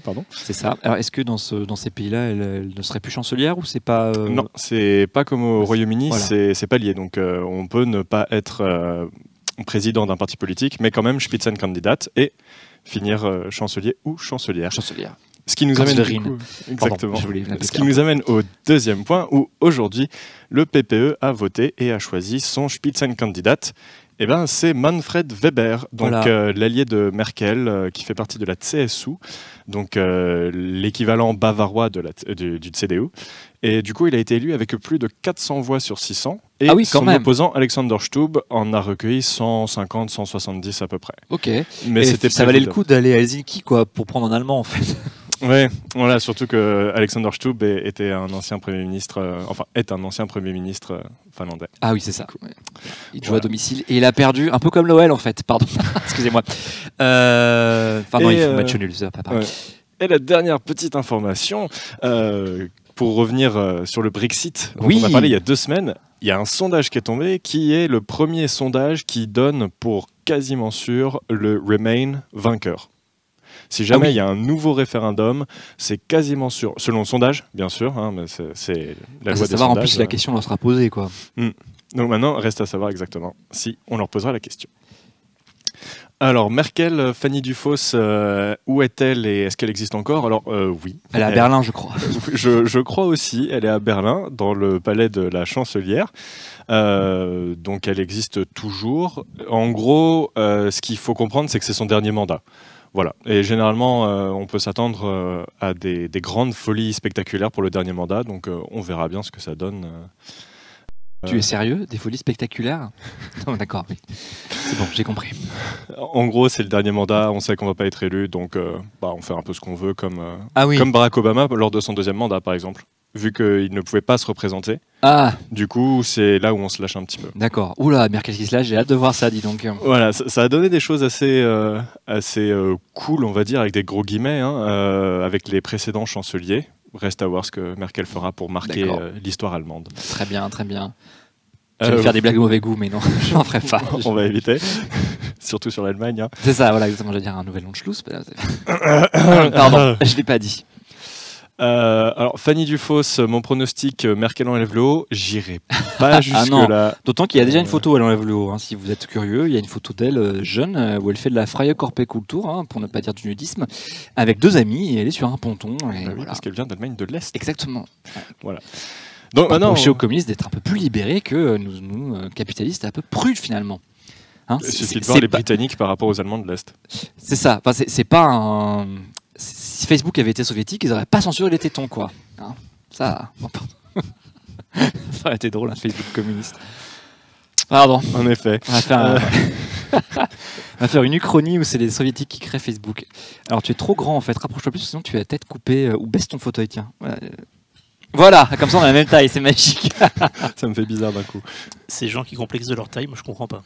[SPEAKER 3] pardon.
[SPEAKER 2] C'est ça. Alors, est-ce que dans ces pays-là, elle ne serait plus chancelière ou c'est pas
[SPEAKER 3] Non, c'est pas comme au Royaume-Uni, voilà. C'est pas lié. Donc, on peut ne pas être président d'un parti politique, mais quand même Spitzenkandidat et finir chancelier ou chancelière. Ce qui nous amène exactement. Ce qui nous amène au deuxième point où aujourd'hui le PPE a voté et a choisi son Spitzenkandidat. Eh ben, c'est Manfred Weber, donc voilà. L'allié de Merkel, qui fait partie de la CSU, donc l'équivalent bavarois du CDU. Et du coup, il a été élu avec plus de 400 voix sur 600. Et son opposant, Alexander Stubb, en a recueilli 150, 170 à peu près.
[SPEAKER 2] Ok. Mais ça valait le coup d'aller à Helsinki, quoi, pour prendre en allemand, en fait.
[SPEAKER 3] Ouais, voilà, surtout que Alexander Stubb était un ancien Premier ministre, est un ancien Premier ministre finlandais.
[SPEAKER 2] Ah oui, c'est ça. Ouais. Il joue à domicile et il a perdu, un peu comme l'OL en fait, pardon, excusez-moi. Non, il faut match nul, ça va pas pareil.
[SPEAKER 3] Et la dernière petite information, pour revenir sur le Brexit, dont on a parlé il y a 2 semaines, il y a un sondage qui est tombé, qui est le premier sondage qui donne pour quasiment sûr le Remain vainqueur. Si jamais il y a un nouveau référendum, c'est quasiment sûr, selon le sondage, bien sûr, hein, mais c'est la loi des sondages.
[SPEAKER 2] En plus, la question leur sera posée, quoi.
[SPEAKER 3] Donc maintenant, reste à savoir exactement si on leur posera la question. Alors, Merkel, Fanny Dufos, où est-elle et est-ce qu'elle existe encore? Alors, oui.
[SPEAKER 2] Elle est à Berlin, je crois.
[SPEAKER 3] Je crois aussi, elle est à Berlin, dans le palais de la chancelière. Donc, elle existe toujours. En gros, ce qu'il faut comprendre, c'est que c'est son dernier mandat. Voilà. Et généralement, on peut s'attendre à des grandes folies spectaculaires pour le dernier mandat, donc on verra bien ce que ça donne.
[SPEAKER 2] Tu es sérieux? Des folies spectaculaires? Non, d'accord, oui. C'est bon, j'ai compris.
[SPEAKER 3] En gros, c'est le dernier mandat, on sait qu'on va pas être élu, donc on fait un peu ce qu'on veut, comme Barack Obama lors de son deuxième mandat, par exemple. Vu qu'il ne pouvait pas se représenter. Du coup, c'est là où on se lâche un petit peu.
[SPEAKER 2] D'accord. Oula, Merkel qui se lâche, j'ai hâte de voir ça, dis donc.
[SPEAKER 3] Voilà, ça a donné des choses assez cool, on va dire, avec des gros guillemets, avec les précédents chanceliers. Reste à voir ce que Merkel fera pour marquer l'histoire allemande.
[SPEAKER 2] Très bien, très bien. J'allais faire des blagues de mauvais goût, mais non, je n'en ferai pas.
[SPEAKER 3] On va éviter, surtout sur l'Allemagne. Hein.
[SPEAKER 2] C'est ça, voilà, exactement, j'allais dire un nouvel Anschluss. Pardon, je ne l'ai pas dit.
[SPEAKER 3] Alors, Fanny Dufosse, mon pronostic, Merkel enlève le haut, j'irai pas jusque-là.
[SPEAKER 2] D'autant qu'il y a déjà une photo où elle enlève le haut. Hein, si vous êtes curieux, il y a une photo d'elle jeune où elle fait de la Freie Korpekultur, hein, pour ne pas dire du nudisme, avec 2 amis et elle est sur un ponton. Et
[SPEAKER 3] oui, parce qu'elle vient d'Allemagne de l'Est.
[SPEAKER 2] Exactement.
[SPEAKER 3] Voilà. Donc maintenant,
[SPEAKER 2] reprocher aux communistes d'être un peu plus libérés que nous capitalistes, un peu prudes finalement. Hein,
[SPEAKER 3] il suffit de voir les Britanniques par rapport aux Allemands de l'Est.
[SPEAKER 2] C'est ça. Enfin, c'est pas un. Si Facebook avait été soviétique, ils n'auraient pas censuré les tétons, quoi. Hein, ça. Ça aurait été drôle, un Facebook communiste. Pardon.
[SPEAKER 3] En effet.
[SPEAKER 2] On va faire une uchronie où c'est les soviétiques qui créent Facebook. Alors tu es trop grand en fait, rapproche-toi plus, sinon tu as la tête coupée ou baisse ton fauteuil, tiens. Voilà, comme ça on a la même taille, c'est magique.
[SPEAKER 3] Ça me fait bizarre d'un coup.
[SPEAKER 1] Ces gens qui complexent de leur taille, moi je comprends pas.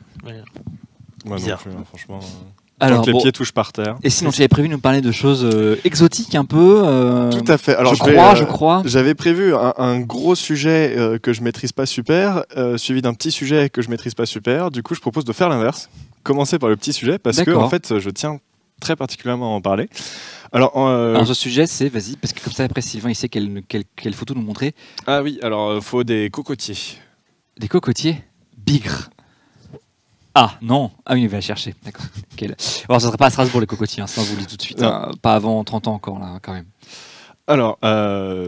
[SPEAKER 3] Moi bizarre. Non plus, hein, franchement.
[SPEAKER 2] Alors,
[SPEAKER 3] les pieds touchent par terre.
[SPEAKER 2] Et sinon, tu avais prévu de nous parler de choses exotiques un peu
[SPEAKER 3] Tout à fait. Alors,
[SPEAKER 2] je crois.
[SPEAKER 3] J'avais prévu un gros sujet que je maîtrise pas super, suivi d'un petit sujet que je maîtrise pas super. Du coup, je propose de faire l'inverse. Commencer par le petit sujet, parce que en fait, je tiens très particulièrement à en parler. Alors,
[SPEAKER 2] ce sujet, c'est, vas-y, parce que comme ça, après, Sylvain, il sait quelle photo nous montrer.
[SPEAKER 3] Ah oui, alors, faut des cocotiers.
[SPEAKER 2] Des cocotiers? Bigre. Ah non, ah oui, il va la chercher. D'accord. Alors ça serait pas à Strasbourg les cocotiers, hein, ça on vous le dit tout de suite. Hein. Pas avant 30 ans encore là, quand même.
[SPEAKER 3] Alors,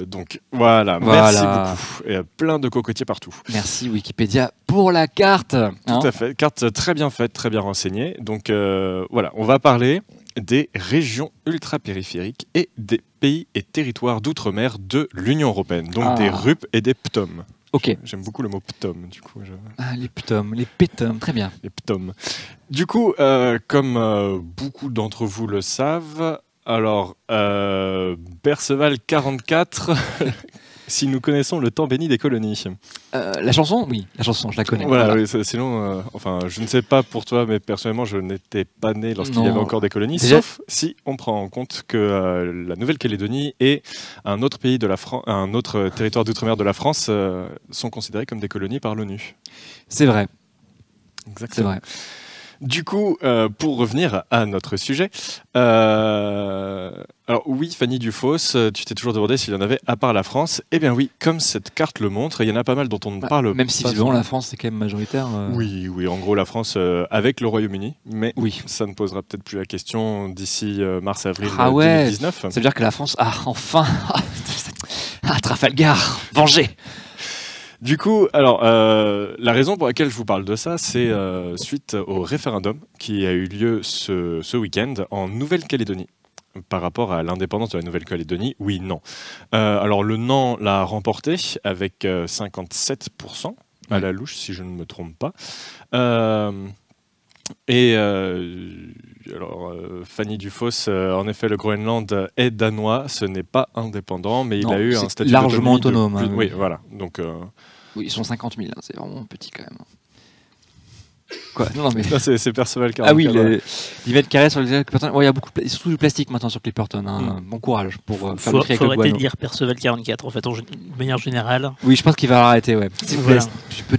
[SPEAKER 3] donc voilà, merci beaucoup. Il y a plein de cocotiers partout.
[SPEAKER 2] Merci Wikipédia pour la carte.
[SPEAKER 3] Tout à fait, carte très bien faite, très bien renseignée. Donc voilà, on va parler des régions ultra-périphériques et des pays et territoires d'outre-mer de l'Union européenne. Donc des RUP et des PTOM.
[SPEAKER 2] Ok.
[SPEAKER 3] J'aime beaucoup le mot PTOM, du coup.
[SPEAKER 2] Les PTOM, les PTOM, très bien.
[SPEAKER 3] Les PTOM. Du coup, comme beaucoup d'entre vous le savent, alors, Perceval 44, si nous connaissons le temps béni des colonies.
[SPEAKER 2] La chanson, oui, la chanson, je la connais.
[SPEAKER 3] Voilà. Oui, sinon, enfin, je ne sais pas pour toi, mais personnellement, je n'étais pas né lorsqu'il y avait encore des colonies, sauf si on prend en compte que la Nouvelle-Calédonie et un autre pays de un autre territoire d'outre-mer de la France sont considérés comme des colonies par l'ONU.
[SPEAKER 2] C'est vrai.
[SPEAKER 3] Exactement.
[SPEAKER 2] C'est vrai.
[SPEAKER 3] Du coup, pour revenir à notre sujet, alors oui, Fanny Dufosse, tu t'es toujours demandé s'il y en avait à part la France. Eh bien oui, comme cette carte le montre, il y en a pas mal dont on ne parle pas.
[SPEAKER 2] Même si visiblement la France c'est quand même majoritaire.
[SPEAKER 3] Oui, en gros la France avec le Royaume-Uni, mais ça ne posera peut-être plus la question d'ici mars-avril 2019.
[SPEAKER 2] Ça veut dire que la France a enfin Trafalgar, vengé.
[SPEAKER 3] Du coup, alors, la raison pour laquelle je vous parle de ça, c'est suite au référendum qui a eu lieu ce week-end en Nouvelle-Calédonie. Par rapport à l'indépendance de la Nouvelle-Calédonie, oui, non. Alors, le non l'a remporté avec 57% à la louche, si je ne me trompe pas. Alors, Fanny Dufosse, en effet, le Groenland est danois, ce n'est pas indépendant, mais il a eu un statut
[SPEAKER 2] largement autonome. Hein,
[SPEAKER 3] oui, voilà. Donc,
[SPEAKER 2] oui, ils sont 50 000, hein, c'est vraiment petit quand même. Quoi? Non, mais...
[SPEAKER 3] c'est Perceval 44.
[SPEAKER 2] Ah oui, les mètres carrés sur les Clipperton. Il y a surtout du plastique maintenant sur Clipperton. Hein. Bon courage pour faire le tri avec le guano.
[SPEAKER 1] Faut arrêter de dire Perceval 44 en fait, de manière générale.
[SPEAKER 2] Oui, je pense qu'il va l'arrêter, ouais. Voilà.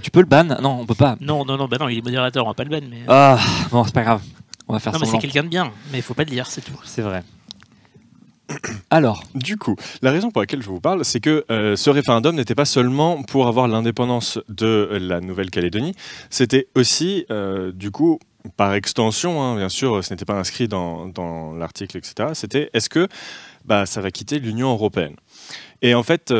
[SPEAKER 2] Tu peux le ban? Non, on peut pas.
[SPEAKER 1] Non, il est modérateur, on va pas le ban. Mais...
[SPEAKER 2] Ah, bon, c'est pas grave. On va faire ça.
[SPEAKER 1] Non, mais c'est quelqu'un de bien, mais il faut pas le dire, c'est tout.
[SPEAKER 2] C'est vrai. Alors,
[SPEAKER 3] du coup, la raison pour laquelle je vous parle, c'est que ce référendum n'était pas seulement pour avoir l'indépendance de la Nouvelle-Calédonie, c'était aussi, du coup, par extension, hein, bien sûr, ce n'était pas inscrit dans l'article, etc., c'était est-ce que ça va quitter l'Union européenne ? Et en fait,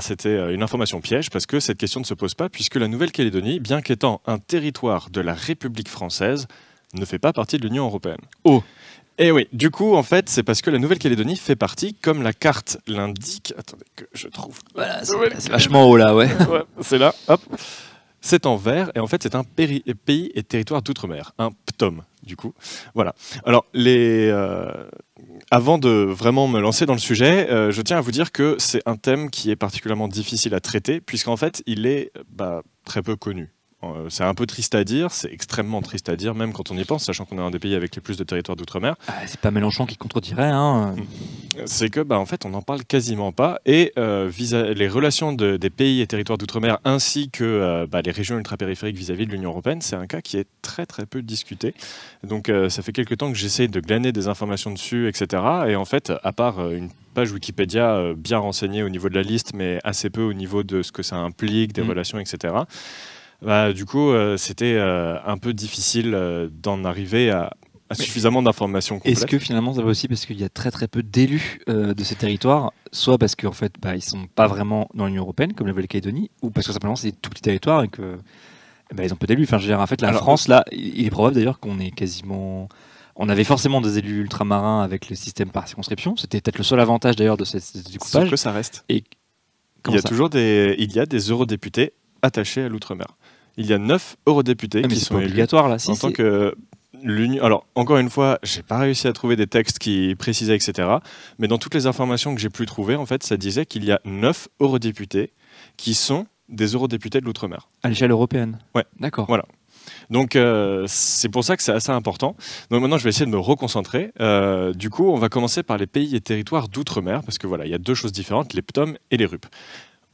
[SPEAKER 3] c'était une information piège parce que cette question ne se pose pas puisque la Nouvelle-Calédonie, bien qu'étant un territoire de la République française, ne fait pas partie de l'Union européenne.
[SPEAKER 2] Oh.
[SPEAKER 3] Et oui, du coup, en fait, c'est parce que la Nouvelle-Calédonie fait partie, comme la carte l'indique. Attendez que je trouve.
[SPEAKER 2] Voilà, c'est vachement haut là, ouais.
[SPEAKER 3] Ouais, c'est là, hop. C'est en vert, et en fait, c'est un pays et territoire d'outre-mer, un PTOM, du coup. Voilà. Alors, avant de vraiment me lancer dans le sujet, je tiens à vous dire que c'est un thème qui est particulièrement difficile à traiter, puisqu'en fait, il est très peu connu. C'est un peu triste à dire, c'est extrêmement triste à dire, même quand on y pense, sachant qu'on est un des pays avec les plus de territoires d'outre-mer.
[SPEAKER 2] C'est pas Mélenchon qui contredirait. Hein.
[SPEAKER 3] C'est que, en fait, on n'en parle quasiment pas. Et les relations des pays et territoires d'outre-mer, ainsi que les régions ultrapériphériques vis-à-vis de l'Union européenne, c'est un cas qui est très très peu discuté. Donc ça fait quelques temps que j'essaie de glaner des informations dessus, etc. Et en fait, à part une page Wikipédia bien renseignée au niveau de la liste, mais assez peu au niveau de ce que ça implique, des relations, etc., du coup, c'était un peu difficile d'en arriver à suffisamment d'informations complètes.
[SPEAKER 2] Est-ce que finalement ça va aussi parce qu'il y a très très peu d'élus de ces territoires, soit parce qu'en fait ils sont pas vraiment dans l'Union européenne comme la Nouvelle-Calédonie, ou parce que simplement c'est des tout petits territoires et que ils ont peu d'élus. Enfin, je veux dire, en fait, France, là, il est probable d'ailleurs qu'on est quasiment. On avait forcément des élus ultramarins avec le système par circonscription. C'était peut-être le seul avantage d'ailleurs de ce découpage.
[SPEAKER 3] Sauf que ça reste.
[SPEAKER 2] Et
[SPEAKER 3] il y a des eurodéputés attachés à l'outre-mer. Il y a 9 eurodéputés qui sont
[SPEAKER 2] obligatoires là.
[SPEAKER 3] En tant que l'Union. Alors encore une fois, j'ai pas réussi à trouver des textes qui précisaient, etc. Mais dans toutes les informations que j'ai pu trouver, en fait, ça disait qu'il y a 9 eurodéputés qui sont des eurodéputés de l'outre-mer.
[SPEAKER 2] À l'échelle européenne.
[SPEAKER 3] Ouais.
[SPEAKER 2] D'accord.
[SPEAKER 3] Voilà. Donc c'est pour ça que c'est assez important. Donc maintenant je vais essayer de me reconcentrer. Du coup on va commencer par les pays et territoires d'outre-mer parce que voilà, il y a deux choses différentes, les PTOM et les RUP.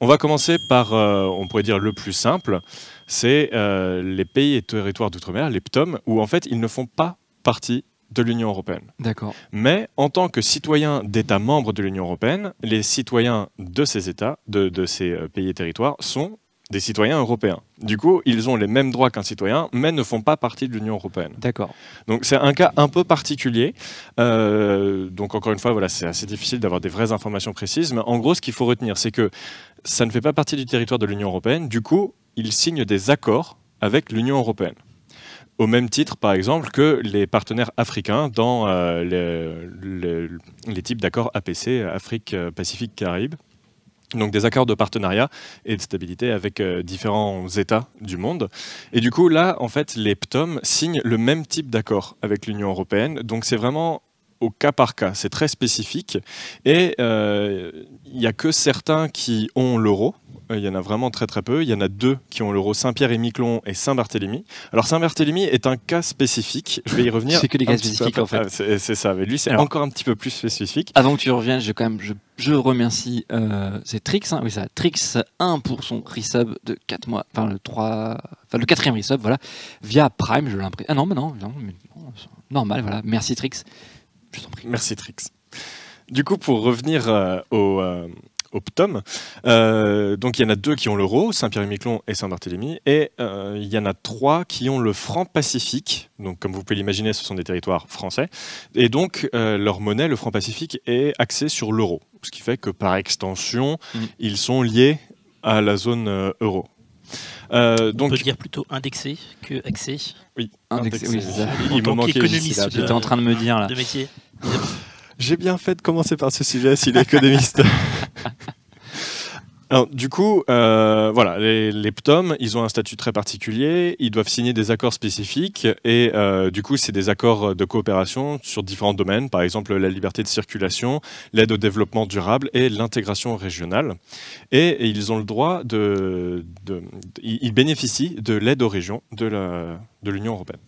[SPEAKER 3] On va commencer par, on pourrait dire le plus simple, c'est les pays et territoires d'outre-mer, les PTOM, où en fait ils ne font pas partie de l'Union européenne.
[SPEAKER 2] D'accord.
[SPEAKER 3] Mais en tant que citoyens d'États membres de l'Union européenne, les citoyens de ces États, de ces pays et territoires, sont des citoyens européens. Du coup, ils ont les mêmes droits qu'un citoyen, mais ne font pas partie de l'Union européenne.
[SPEAKER 2] D'accord.
[SPEAKER 3] Donc c'est un cas un peu particulier. Donc encore une fois, voilà, c'est assez difficile d'avoir des vraies informations précises. Mais en gros, ce qu'il faut retenir, c'est que ça ne fait pas partie du territoire de l'Union européenne. Du coup, ils signent des accords avec l'Union européenne. Au même titre, par exemple, que les partenaires africains dans les types d'accords APC, Afrique, Pacifique, Caraïbes. Donc des accords de partenariat et de stabilité avec différents États du monde. Et du coup, là, en fait, les PTOM signent le même type d'accord avec l'Union européenne. Donc c'est vraiment au cas par cas, c'est très spécifique. Et il n'y a que certains qui ont l'euro. Il y en a vraiment très très peu. Il y en a 2 qui ont l'euro, Saint-Pierre-et-Miquelon et Saint-Barthélemy. Alors Saint-Barthélemy est un cas spécifique. Je vais y revenir.
[SPEAKER 2] C'est que des cas spécifiques en fait.
[SPEAKER 3] C'est ça. Mais lui, c'est encore un petit peu plus spécifique.
[SPEAKER 2] Avant que tu reviennes, je remercie c'est Trix, hein, oui ça, Trix 1 pour son resub de 4 mois, enfin le 4e resub, voilà, via Prime, je l'imprime. Ah non, mais non, normal, voilà. Merci Trix. Je t'en prie.
[SPEAKER 3] Merci Trix. Du coup, pour revenir au PTOM. Donc il y en a 2 qui ont l'euro, Saint-Pierre-et-Miquelon et Saint-Barthélemy, et il y en a 3 qui ont le franc pacifique. Donc comme vous pouvez l'imaginer, ce sont des territoires français, et donc leur monnaie, le franc pacifique, est axée sur l'euro, ce qui fait que par extension, ils sont liés à la zone euro.
[SPEAKER 1] On peut dire plutôt indexé que axé.
[SPEAKER 3] Oui,
[SPEAKER 2] indexé, oui, c'est ça.
[SPEAKER 3] Il
[SPEAKER 1] en tant qu'économiste,
[SPEAKER 2] tu étais en train de me dire là.
[SPEAKER 1] De métier.
[SPEAKER 3] J'ai bien fait de commencer par ce sujet s'il est économiste. Alors, du coup, voilà, les PTOM, ils ont un statut très particulier, ils doivent signer des accords spécifiques et du coup, c'est des accords de coopération sur différents domaines, par exemple la liberté de circulation, l'aide au développement durable et l'intégration régionale. Et ils ont le droit ils bénéficient de l'aide aux régions de l'Union européenne.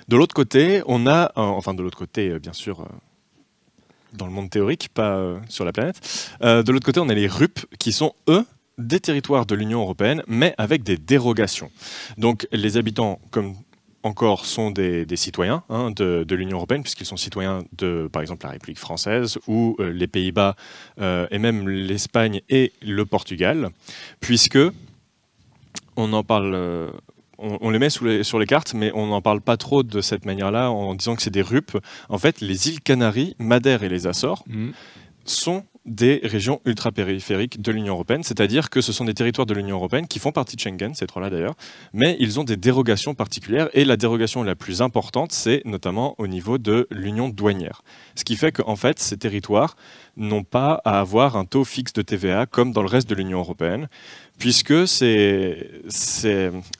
[SPEAKER 3] De l'autre côté, on a, enfin de l'autre côté, bien sûr, dans le monde théorique, pas sur la planète. De l'autre côté, on a les RUP, qui sont, eux, des territoires de l'Union européenne, mais avec des dérogations. Donc, les habitants, comme encore, sont des citoyens de l'Union européenne, puisqu'ils sont citoyens de, par exemple, la République française, ou les Pays-Bas, et même l'Espagne et le Portugal, puisque, on en parle... On les met sur les cartes, mais on n'en parle pas trop de cette manière-là en disant que c'est des RUP. En fait, les îles Canaries, Madère et les Açores sont des régions ultra-périphériques de l'Union européenne, c'est-à-dire que ce sont des territoires de l'Union européenne qui font partie de Schengen, ces trois-là d'ailleurs, mais ils ont des dérogations particulières, et la dérogation la plus importante, c'est notamment au niveau de l'union douanière. Ce qui fait qu'en fait, ces territoires n'ont pas à avoir un taux fixe de TVA comme dans le reste de l'Union européenne, puisque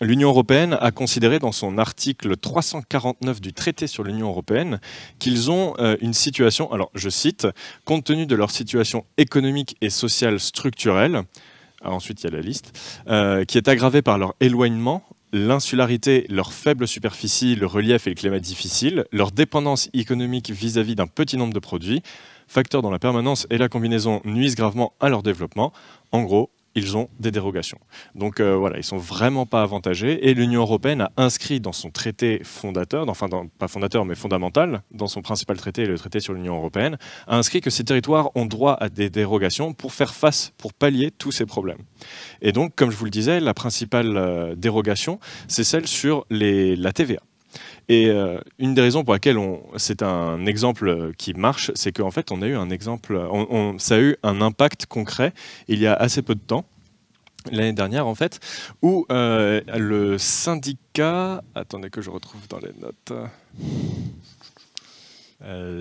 [SPEAKER 3] l'Union européenne a considéré dans son article 349 du traité sur l'Union européenne qu'ils ont une situation, alors je cite, « compte tenu de leur situation économique et sociale structurelle », ensuite il y a la liste, qui est aggravée par leur éloignement, l'insularité, leur faible superficie, le relief et le climat difficile, leur dépendance économique vis-à-vis d'un petit nombre de produits, facteurs dont la permanence et la combinaison nuisent gravement à leur développement. En gros, ils ont des dérogations. Donc voilà, ils ne sont vraiment pas avantagés. Et l'Union européenne a inscrit dans son traité fondateur, pas fondateur mais fondamental, dans son principal traité, le traité sur l'Union européenne, a inscrit que ces territoires ont droit à des dérogations pour faire face, pour pallier tous ces problèmes. Et donc, comme je vous le disais, la principale dérogation, c'est celle sur la TVA. Et une des raisons pour laquelle c'est un exemple qui marche, c'est qu'en fait, on a eu un exemple, ça a eu un impact concret il y a assez peu de temps, l'année dernière en fait, où le syndicat, attendez que je retrouve dans les notes.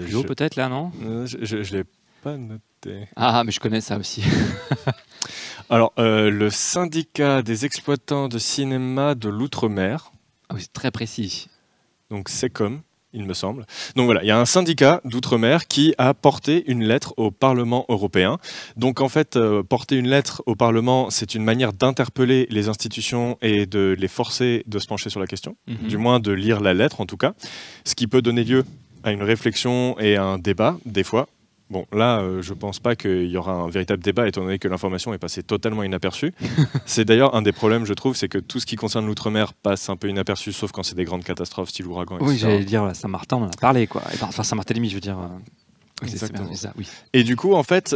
[SPEAKER 2] Jo peut-être là, non?
[SPEAKER 3] Je ne l'ai pas noté.
[SPEAKER 2] Ah, mais je connais ça aussi.
[SPEAKER 3] Alors, le syndicat des exploitants de cinéma de l'outre-mer.
[SPEAKER 2] Ah oui, c'est très précis.
[SPEAKER 3] Donc c'est comme, il me semble. Donc voilà, il y a un syndicat d'outre-mer qui a porté une lettre au Parlement européen. Donc en fait, porter une lettre au Parlement, c'est une manière d'interpeller les institutions et de les forcer de se pencher sur la question, du moins de lire la lettre en tout cas, ce qui peut donner lieu à une réflexion et à un débat, des fois. Bon, là, je ne pense pas qu'il y aura un véritable débat, étant donné que l'information est passée totalement inaperçue. C'est d'ailleurs un des problèmes, je trouve, c'est que tout ce qui concerne l'outre-mer passe un peu inaperçu, sauf quand c'est des grandes catastrophes, style ouragan, etc.
[SPEAKER 2] Oui, j'allais dire, Saint-Martin, on en a parlé, quoi. Enfin, Saint-Barthélemy, je veux dire.
[SPEAKER 3] Exactement.
[SPEAKER 2] Ça, oui.
[SPEAKER 3] Et du coup, en fait,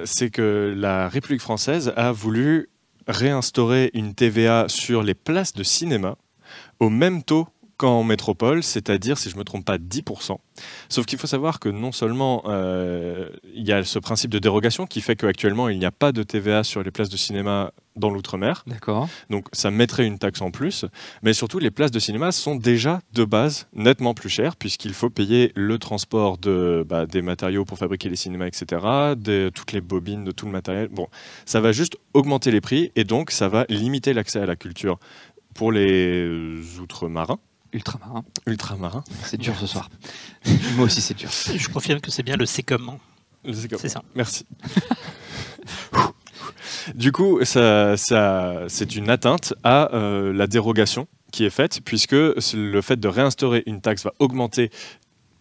[SPEAKER 3] c'est que la République française a voulu réinstaurer une TVA sur les places de cinéma au même taux qu'en métropole, c'est-à-dire, si je ne me trompe pas, 10%. Sauf qu'il faut savoir que non seulement il y a ce principe de dérogation qui fait qu'actuellement, il n'y a pas de TVA sur les places de cinéma dans l'outre-mer.
[SPEAKER 2] D'accord.
[SPEAKER 3] Donc ça mettrait une taxe en plus. Mais surtout, les places de cinéma sont déjà de base nettement plus chères puisqu'il faut payer le transport des matériaux pour fabriquer les cinémas, etc., de toutes les bobines, de tout le matériel. Bon, ça va juste augmenter les prix et donc ça va limiter l'accès à la culture pour les outre-marins.
[SPEAKER 2] Ultramarins. C'est dur ce soir. Moi aussi, c'est dur.
[SPEAKER 1] Je confirme que c'est bien le SECOM.
[SPEAKER 3] C'est ça. Merci. Du coup, c'est une atteinte à la dérogation qui est faite, puisque le fait de réinstaurer une taxe va augmenter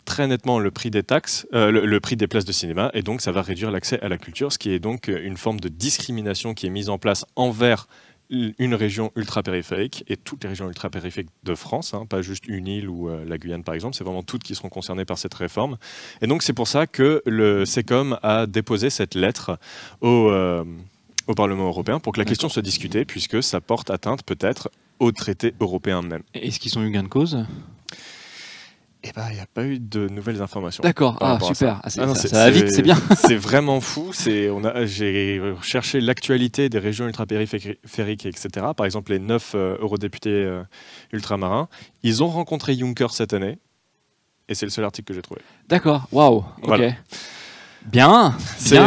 [SPEAKER 3] très nettement le prix des taxes, le prix des places de cinéma, et donc ça va réduire l'accès à la culture, ce qui est donc une forme de discrimination qui est mise en place envers une région ultra-périphérique, et toutes les régions ultra-périphériques de France, pas juste une île ou la Guyane par exemple, c'est vraiment toutes qui seront concernées par cette réforme. Et donc c'est pour ça que le SECOM a déposé cette lettre au Parlement européen pour que la question soit discutée, puisque ça porte atteinte peut-être au traité européen même.
[SPEAKER 2] Est-ce qu'ils ont eu gain de cause ?
[SPEAKER 3] Eh ben, il n'y a pas eu de nouvelles informations.
[SPEAKER 2] D'accord, super. Ça va vite, c'est bien.
[SPEAKER 3] C'est vraiment fou. J'ai cherché l'actualité des régions ultrapériphériques, etc. Par exemple, les 9 eurodéputés ultramarins. Ils ont rencontré Juncker cette année. Et c'est le seul article que j'ai trouvé.
[SPEAKER 2] D'accord, waouh, ok. Voilà. Bien.
[SPEAKER 3] C'est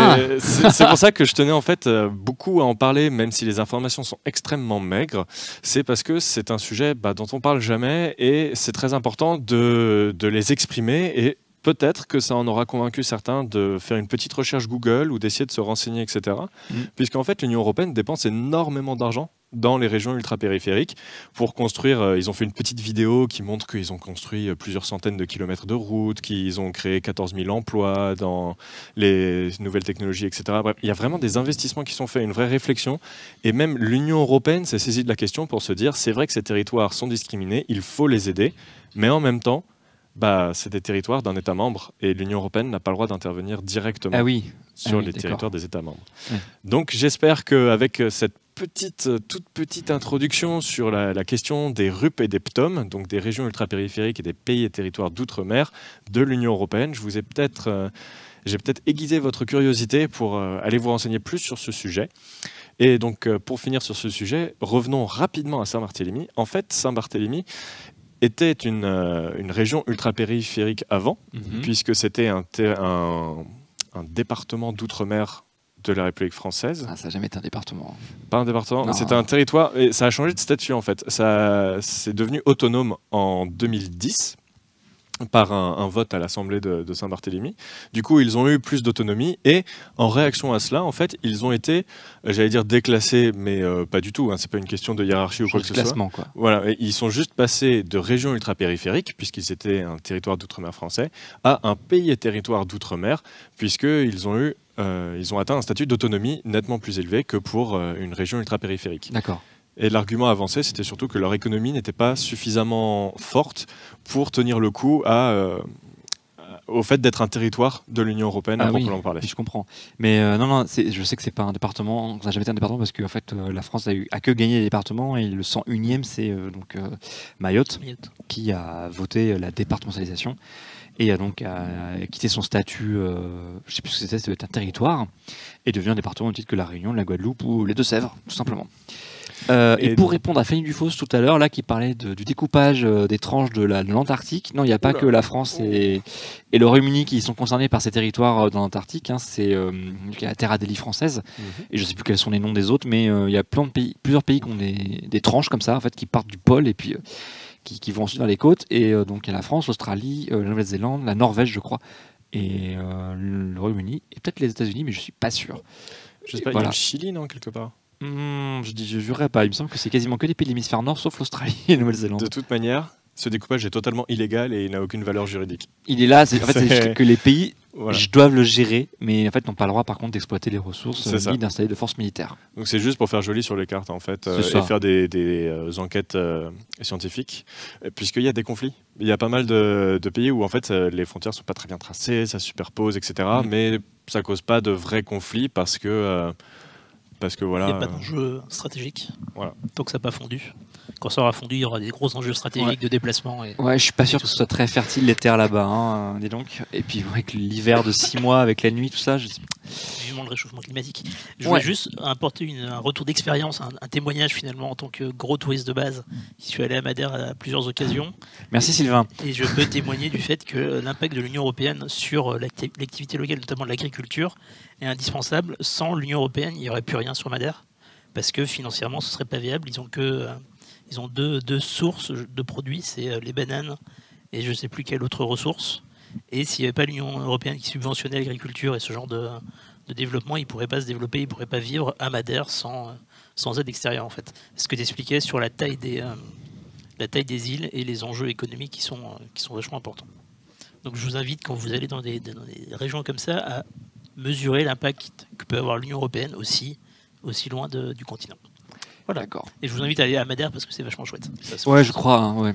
[SPEAKER 3] pour ça que je tenais en fait beaucoup à en parler, même si les informations sont extrêmement maigres. C'est parce que c'est un sujet dont on parle jamais et c'est très important de les exprimer, et peut-être que ça en aura convaincu certains de faire une petite recherche Google ou d'essayer de se renseigner, etc. Puisqu'en fait, l'Union européenne dépense énormément d'argent dans les régions ultra-périphériques pour construire. Ils ont fait une petite vidéo qui montre qu'ils ont construit plusieurs centaines de kilomètres de routes, qu'ils ont créé 14 000 emplois dans les nouvelles technologies, etc. Bref, il y a vraiment des investissements qui sont faits, une vraie réflexion. Et même l'Union européenne s'est saisie de la question pour se dire, c'est vrai que ces territoires sont discriminés, il faut les aider, mais en même temps, c'est des territoires d'un État membre et l'Union européenne n'a pas le droit d'intervenir directement sur les territoires des États membres. Donc j'espère qu'avec cette toute petite introduction sur la question des RUP et des PTOM, donc des régions ultrapériphériques et des pays et territoires d'outre-mer de l'Union européenne, je vous ai peut-être j'ai peut-être aiguisé votre curiosité pour aller vous renseigner plus sur ce sujet. Et donc, pour finir sur ce sujet, revenons rapidement à Saint-Barthélemy. En fait, Saint-Barthélemy était une région ultra-périphérique avant, puisque c'était un département d'outre-mer de la République française.
[SPEAKER 2] Ah, ça n'a jamais été un département.
[SPEAKER 3] Pas un département, c'était un territoire, et ça a changé de statut en fait. C'est devenu autonome en 2010 par un vote à l'Assemblée de Saint-Barthélemy. Du coup, ils ont eu plus d'autonomie et en réaction à cela, en fait, ils ont été, j'allais dire déclassés, mais pas du tout. Hein, c'est pas une question de hiérarchie ou quoi que ce soit.
[SPEAKER 2] Quoi.
[SPEAKER 3] Voilà, ils sont juste passés de région ultra-périphérique, puisqu'ils étaient un territoire d'outre-mer français, à un pays et territoire d'outre-mer, puisqu'ils ont ils ont atteint un statut d'autonomie nettement plus élevé que pour une région ultra-périphérique.
[SPEAKER 2] D'accord.
[SPEAKER 3] Et l'argument avancé, c'était surtout que leur économie n'était pas suffisamment forte pour tenir le coup au fait d'être un territoire de l'Union européenne avant qu'on en parlait.
[SPEAKER 2] Je comprends. Mais non, je sais que c'est pas un département, ça n'a jamais été un département parce que en fait, la France a que gagné les départements et le 101e, c'est Mayotte, qui a voté la départementalisation et a donc quitté son statut, je ne sais plus ce que c'était, ça devait être un territoire, et devenu un département au titre que la Réunion, la Guadeloupe ou les Deux-Sèvres, tout simplement. Et pour répondre à Fanny Dufos tout à l'heure, là, qui parlait du découpage des tranches de l'Antarctique, non, il n'y a pas que la France et le Royaume-Uni qui sont concernés par ces territoires dans l'Antarctique. Hein, c'est la Terre Adélie française, et je ne sais plus quels sont les noms des autres, mais il y a plusieurs pays qui ont des tranches comme ça, en fait, qui partent du pôle et puis qui vont ensuite dans les côtes. Et donc il y a la France, l'Australie, la Nouvelle-Zélande, la Norvège, je crois, et le Royaume-Uni, et peut-être les États-Unis, mais je ne suis pas sûr.
[SPEAKER 3] Je sais pas, il y a le Chili, non, quelque part.
[SPEAKER 2] Je jurerais pas. Il me semble que c'est quasiment que des pays de l'hémisphère nord, sauf l'Australie et la Nouvelle-Zélande.
[SPEAKER 3] De toute manière, ce découpage est totalement illégal et il n'a aucune valeur juridique.
[SPEAKER 2] Il est là, c'est juste que les pays doivent le gérer, mais en fait n'ont pas le droit par contre d'exploiter les ressources ni d'installer de forces militaires.
[SPEAKER 3] Donc c'est juste pour faire joli sur les cartes en fait, et faire des enquêtes scientifiques, puisqu'il y a des conflits. Il y a pas mal de pays où en fait les frontières sont pas très bien tracées, ça superpose, etc. Mais ça cause pas de vrais conflits parce que voilà.
[SPEAKER 1] Il n'y a pas d'enjeu stratégique. Voilà. Tant que ça n'a pas fondu. Quand ça aura fondu, il y aura des gros enjeux stratégiques de déplacement.
[SPEAKER 2] Ouais, je suis pas sûr que ce soit très fertile les terres là-bas, hein, dis donc. Et puis avec l'hiver de 6 mois, avec la nuit, tout ça.
[SPEAKER 1] Vivement le réchauffement climatique. Je voulais juste apporter un retour d'expérience, un témoignage finalement en tant que gros touriste de base. Je suis allé à Madère à plusieurs occasions.
[SPEAKER 2] Merci Sylvain.
[SPEAKER 1] Et je peux témoigner du fait que l'impact de l'Union européenne sur l'activité locale, notamment de l'agriculture, est indispensable. Sans l'Union européenne, il n'y aurait plus rien sur Madère, parce que financièrement, ce serait pas viable. Ils ont deux sources de produits, c'est les bananes et je ne sais plus quelle autre ressource. Et s'il n'y avait pas l'Union européenne qui subventionnait l'agriculture et ce genre de développement, ils ne pourraient pas se développer, ils ne pourraient pas vivre à Madère sans aide extérieure en fait. Ce que tu expliquais sur la taille des îles et les enjeux économiques qui sont vachement importants. Donc je vous invite, quand vous allez dans des régions comme ça, à mesurer l'impact que peut avoir l'Union européenne aussi loin du continent. Voilà.
[SPEAKER 2] D'accord.
[SPEAKER 1] Et je vous invite à aller à Madère parce que c'est vachement chouette.
[SPEAKER 2] Ouais, je crois. Hein, ouais.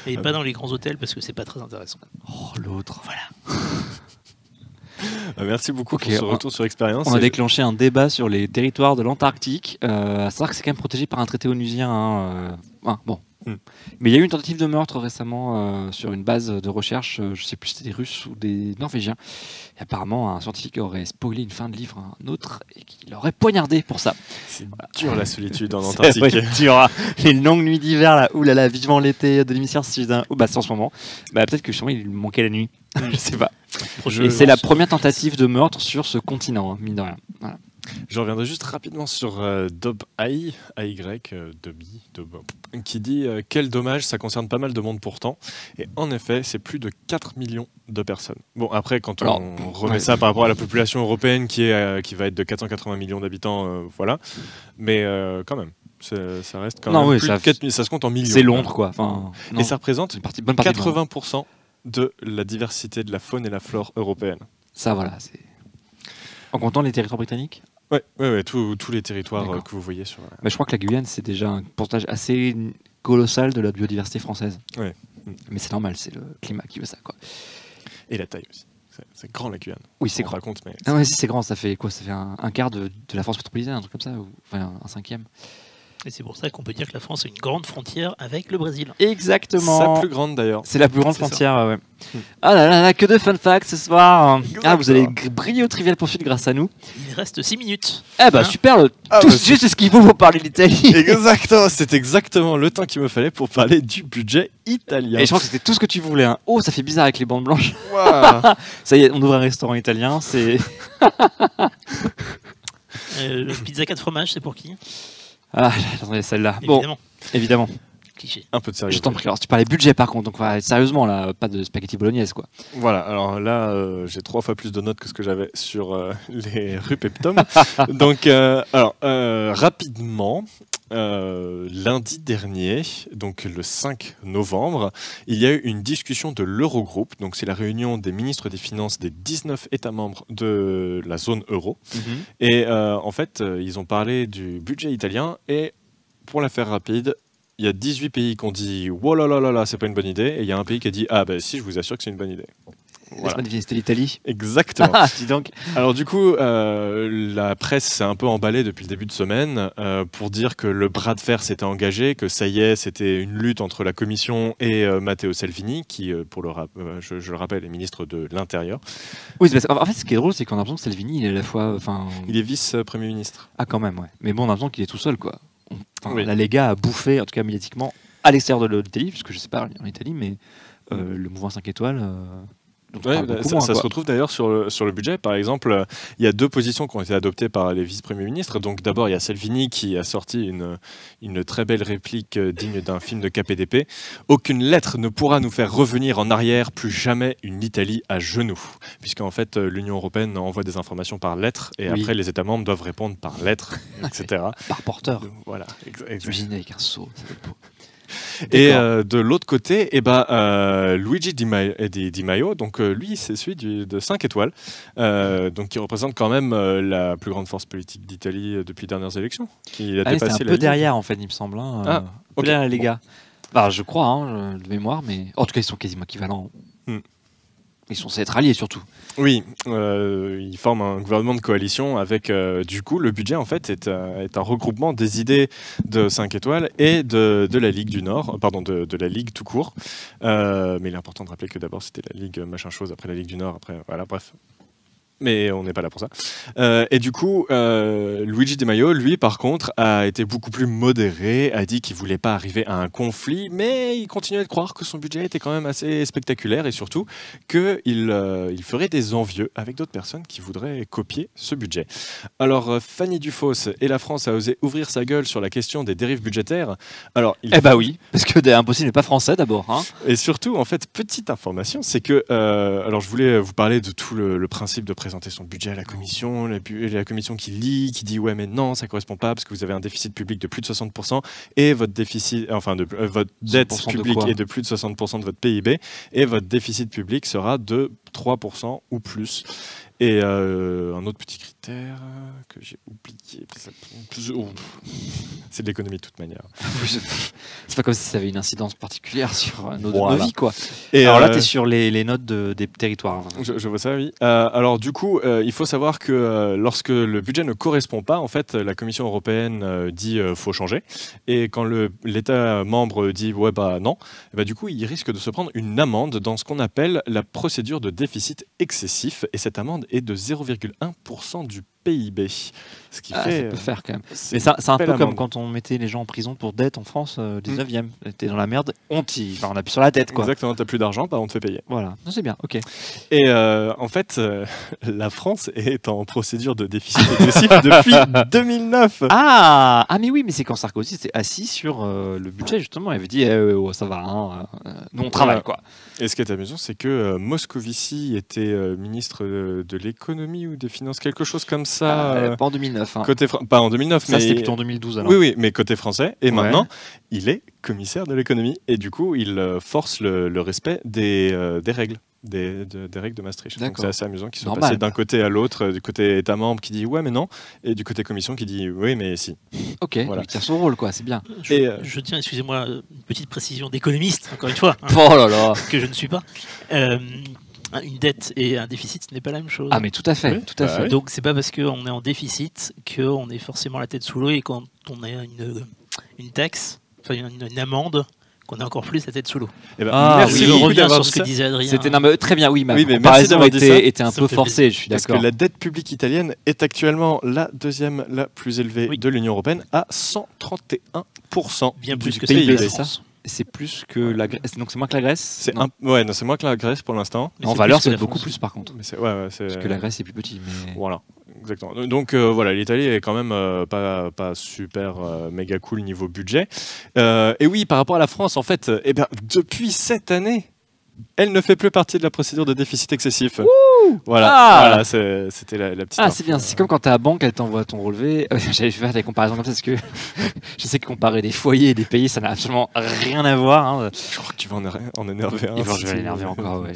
[SPEAKER 1] Et pas dans les grands hôtels parce que c'est pas très intéressant.
[SPEAKER 2] Oh, l'autre.
[SPEAKER 1] Voilà.
[SPEAKER 3] Merci beaucoup pour ce retour sur expérience.
[SPEAKER 2] On a déclenché un débat sur les territoires de l'Antarctique. À savoir que c'est quand même protégé par un traité onusien. Hein, bon. Mais il y a eu une tentative de meurtre récemment sur une base de recherche, je ne sais plus si c'était des Russes ou des Norvégiens. Et apparemment, un scientifique aurait spoilé une fin de livre à un autre et qu'il l'aurait poignardé pour ça.
[SPEAKER 3] C'est dur la solitude en Antarctique.
[SPEAKER 2] C'est dur, hein. Les longues nuits d'hiver, là, oulala, vivement l'été de l'hémisphère sud. C'est en ce moment. Peut-être que justement, il lui manquait la nuit. Je sais pas. Et c'est la première tentative de meurtre sur ce continent, hein, mine de rien. Voilà.
[SPEAKER 3] Je reviendrai juste rapidement sur Dob AY, qui dit quel dommage, ça concerne pas mal de monde pourtant. Et en effet, c'est plus de 4 millions de personnes. Bon, après, quand on remet ça par rapport à la population européenne qui va être de 480 millions d'habitants, voilà. Mais quand même, ça reste quand même plus de 4 000, ça se compte en millions.
[SPEAKER 2] C'est Londres, quoi. Enfin,
[SPEAKER 3] et ça représente 80% de la diversité de la faune et la flore européenne.
[SPEAKER 2] Ça, voilà. En comptant les territoires britanniques ?
[SPEAKER 3] Ouais, tous les territoires que vous voyez sur.
[SPEAKER 2] Mais je crois que la Guyane, c'est déjà un pourcentage assez colossal de la biodiversité française.
[SPEAKER 3] Ouais.
[SPEAKER 2] Mais c'est normal, c'est le climat qui veut ça, quoi.
[SPEAKER 3] Et la taille aussi. C'est grand la Guyane.
[SPEAKER 2] Oui, c'est grand.
[SPEAKER 3] Raconte, mais
[SPEAKER 2] ouais, si c'est grand, ça fait quoi ? Ça fait un quart de la France métropolitaine, un truc comme ça, ou enfin un cinquième.
[SPEAKER 1] Et c'est pour ça qu'on peut dire que la France a une grande frontière avec le Brésil.
[SPEAKER 2] Exactement.
[SPEAKER 3] Sa plus grande d'ailleurs.
[SPEAKER 2] C'est la plus grande frontière, ouais. Ah là là, que de fun facts ce soir. Ah, vous allez briller au Trivial Poursuite grâce à nous.
[SPEAKER 1] Il reste 6 minutes.
[SPEAKER 2] Eh bah super, juste ce qu'il faut pour parler d'Italie.
[SPEAKER 3] Exactement, c'est exactement le temps qu'il me fallait pour parler du budget italien.
[SPEAKER 2] Et je pense que c'était tout ce que tu voulais. Hein. Oh, ça fait bizarre avec les bandes blanches.
[SPEAKER 3] Wow.
[SPEAKER 2] Ça y est, on ouvre un restaurant italien, c'est...
[SPEAKER 1] Pizza 4 fromages, c'est pour qui?
[SPEAKER 2] Ah, j'attendais celle-là.
[SPEAKER 1] Évidemment.
[SPEAKER 2] Bon, évidemment.
[SPEAKER 1] Cliché.
[SPEAKER 3] Un peu de sérieux.
[SPEAKER 2] Je t'en prie. Alors, tu parlais budget par contre, donc sérieusement là, pas de spaghetti bolognaise quoi.
[SPEAKER 3] Voilà, alors là, j'ai 3 fois plus de notes que ce que j'avais sur les Rupeptom. Donc, rapidement, lundi dernier, donc le 5 novembre, il y a eu une discussion de l'Eurogroupe. Donc, c'est la réunion des ministres des Finances des 19 États membres de la zone euro. Et en fait, ils ont parlé du budget italien et, pour la faire rapide, il y a 18 pays qui ont dit « Oh là là là là, c'est pas une bonne idée », et il y a un pays qui a dit « Ah ben si, je vous assure que c'est une bonne idée ».
[SPEAKER 2] Voilà. C'était l'Italie.
[SPEAKER 3] Exactement.
[SPEAKER 2] Dis donc.
[SPEAKER 3] Alors du coup, la presse s'est un peu emballée depuis le début de semaine pour dire que le bras de fer s'était engagé, que ça y est, c'était une lutte entre la Commission et Matteo Salvini, qui, je le rappelle, est ministre de l'Intérieur.
[SPEAKER 2] Oui, en fait, ce qui est drôle, c'est qu'on a l'impression que Salvini, il est à la fois...
[SPEAKER 3] Il est vice-premier ministre.
[SPEAKER 2] Ah quand même, ouais. Mais bon, on a l'impression qu'il est tout seul, quoi.
[SPEAKER 3] Oui.
[SPEAKER 2] La Lega a bouffé, en tout cas médiatiquement, à l'extérieur de l'Italie, puisque je sais pas en Italie, mais le mouvement 5 étoiles...
[SPEAKER 3] Ouais, ça se retrouve d'ailleurs sur le budget. Par exemple, il y a 2 positions qui ont été adoptées par les vice-premiers ministres. Donc d'abord, il y a Salvini qui a sorti une très belle réplique digne d'un film de KPDP. « Aucune lettre ne pourra nous faire revenir en arrière, plus jamais une Italie à genoux. » Puisqu'en fait, l'Union européenne envoie des informations par lettre et après, les États membres doivent répondre par lettre, etc.
[SPEAKER 2] Par porteur.
[SPEAKER 3] Donc, voilà.
[SPEAKER 2] Imagine avec un seau, ça va être beau.
[SPEAKER 3] Et de l'autre côté, Luigi Di Maio, donc lui, c'est celui de 5 étoiles, donc qui représente quand même la plus grande force politique d'Italie depuis les dernières élections. Qui a dépassé
[SPEAKER 2] c'est un peu derrière, en fait, il me semble. Hein,
[SPEAKER 3] okay.
[SPEAKER 2] Derrière les gars. Bah, je crois, hein, de mémoire, mais en tout cas, ils sont quasiment équivalents. Ils sont censés être alliés surtout.
[SPEAKER 3] Oui, ils forment un gouvernement de coalition avec, du coup, le budget en fait est un regroupement des idées de 5 étoiles et de la Ligue du Nord, pardon, de la Ligue tout court. Mais il est important de rappeler que d'abord c'était la Ligue machin chose, après la Ligue du Nord, après voilà, bref. Mais on n'est pas là pour ça. Et du coup, Luigi Di Maio, lui, par contre, a été beaucoup plus modéré, a dit qu'il ne voulait pas arriver à un conflit, mais il continuait de croire que son budget était quand même assez spectaculaire et surtout qu'il ferait des envieux avec d'autres personnes qui voudraient copier ce budget. Alors, Fanny Dufos et la France a osé ouvrir sa gueule sur la question des dérives budgétaires. Alors,
[SPEAKER 2] oui, parce que Impossible n'est pas français d'abord. Hein.
[SPEAKER 3] Et surtout, en fait, petite information, c'est que, alors je voulais vous parler de tout le principe de présenter son budget à la commission, la commission qui lit, qui dit ouais mais non ça correspond pas parce que vous avez un déficit public de plus de 60% et votre déficit, votre dette publique est de plus de 60% de votre PIB et votre déficit public sera de 3% ou plus. Et un autre petit critère que j'ai oublié, c'est de l'économie de toute manière.
[SPEAKER 2] C'est pas comme si ça avait une incidence particulière sur nos vies, quoi.
[SPEAKER 3] Et
[SPEAKER 2] alors là, tu es sur les notes des territoires.
[SPEAKER 3] Je vois ça, oui. Alors du coup, il faut savoir que lorsque le budget ne correspond pas, en fait, la Commission européenne dit faut changer. Et quand l'État membre dit ouais bah non, du coup, il risque de se prendre une amende dans ce qu'on appelle la procédure de déficit excessif. Et cette amende est de 0,1% du PIB. Ce qui fait,
[SPEAKER 2] ça peut faire quand même. Mais c'est un peu comme quand on mettait les gens en prison pour dette en France, 19e. T'es dans la merde, on appuie sur la tête, quoi.
[SPEAKER 3] Exactement, t'as plus d'argent, on te fait payer.
[SPEAKER 2] Voilà, c'est bien, ok.
[SPEAKER 3] Et en fait, la France est en procédure de déficit excessif depuis 2009.
[SPEAKER 2] Ah mais oui, mais c'est quand Sarkozy s'est assis sur le budget, justement. Il avait dit ça va, hein, nous on travaille, quoi.
[SPEAKER 3] Et ce qui est amusant, c'est que Moscovici était ministre de l'économie ou des finances, quelque chose comme ça.
[SPEAKER 2] Pas en 2009. Hein.
[SPEAKER 3] Pas en 2009,
[SPEAKER 2] ça, mais c'était plutôt en 2012. Alors.
[SPEAKER 3] Oui, mais côté français. Et maintenant, il est commissaire de l'économie. Et du coup, il force le respect des règles. Des règles de Maastricht. Donc c'est assez amusant qu'ils soient passés d'un côté à l'autre, du côté État membre qui dit ouais mais non, et du côté Commission qui dit oui mais si.
[SPEAKER 2] Ok, voilà. Il tient son rôle, quoi, c'est bien.
[SPEAKER 1] Je tiens, excusez-moi, une petite précision d'économiste, encore une fois. Hein,
[SPEAKER 2] oh là là.
[SPEAKER 1] Que je ne suis pas. Une dette et un déficit, ce n'est pas la même chose.
[SPEAKER 2] Ah mais tout à fait, tout à fait.
[SPEAKER 1] Donc c'est pas parce qu'on est en déficit qu'on est forcément la tête sous l'eau et quand on a une taxe, enfin une amende, qu'on a encore plus la tête sous l'eau.
[SPEAKER 3] Merci
[SPEAKER 1] je
[SPEAKER 3] beaucoup
[SPEAKER 1] reviens
[SPEAKER 3] d'avoir
[SPEAKER 1] sur ce que disait Adrien.
[SPEAKER 2] Très bien, oui, ma
[SPEAKER 3] comparaison
[SPEAKER 2] était un peu forcée, je suis d'accord.
[SPEAKER 3] Parce que la dette publique italienne est actuellement la deuxième la plus élevée de l'Union européenne à 131%.
[SPEAKER 1] Bien plus que
[SPEAKER 3] PIB,
[SPEAKER 1] ça.
[SPEAKER 2] C'est plus que la Grèce. Donc c'est moins que la Grèce.
[SPEAKER 3] C'est moins que la Grèce pour l'instant.
[SPEAKER 2] En valeur, c'est beaucoup plus par contre.
[SPEAKER 3] Parce
[SPEAKER 2] que la Grèce est plus petit. Mais...
[SPEAKER 3] Voilà. Exactement. Donc voilà, l'Italie est quand même pas super méga cool niveau budget. Et oui, par rapport à la France, en fait, depuis cette année, elle ne fait plus partie de la procédure de déficit excessif. Voilà, c'était la petite.
[SPEAKER 2] Ah, c'est bien. C'est comme quand tu es à la banque, elle t'envoie ton relevé. J'allais faire des comparaisons comme ça parce que je sais que comparer des foyers et des pays, ça n'a absolument rien à voir. Hein.
[SPEAKER 3] Je crois que tu vas en énerver un.
[SPEAKER 2] Je vais l'énerver encore, ouais.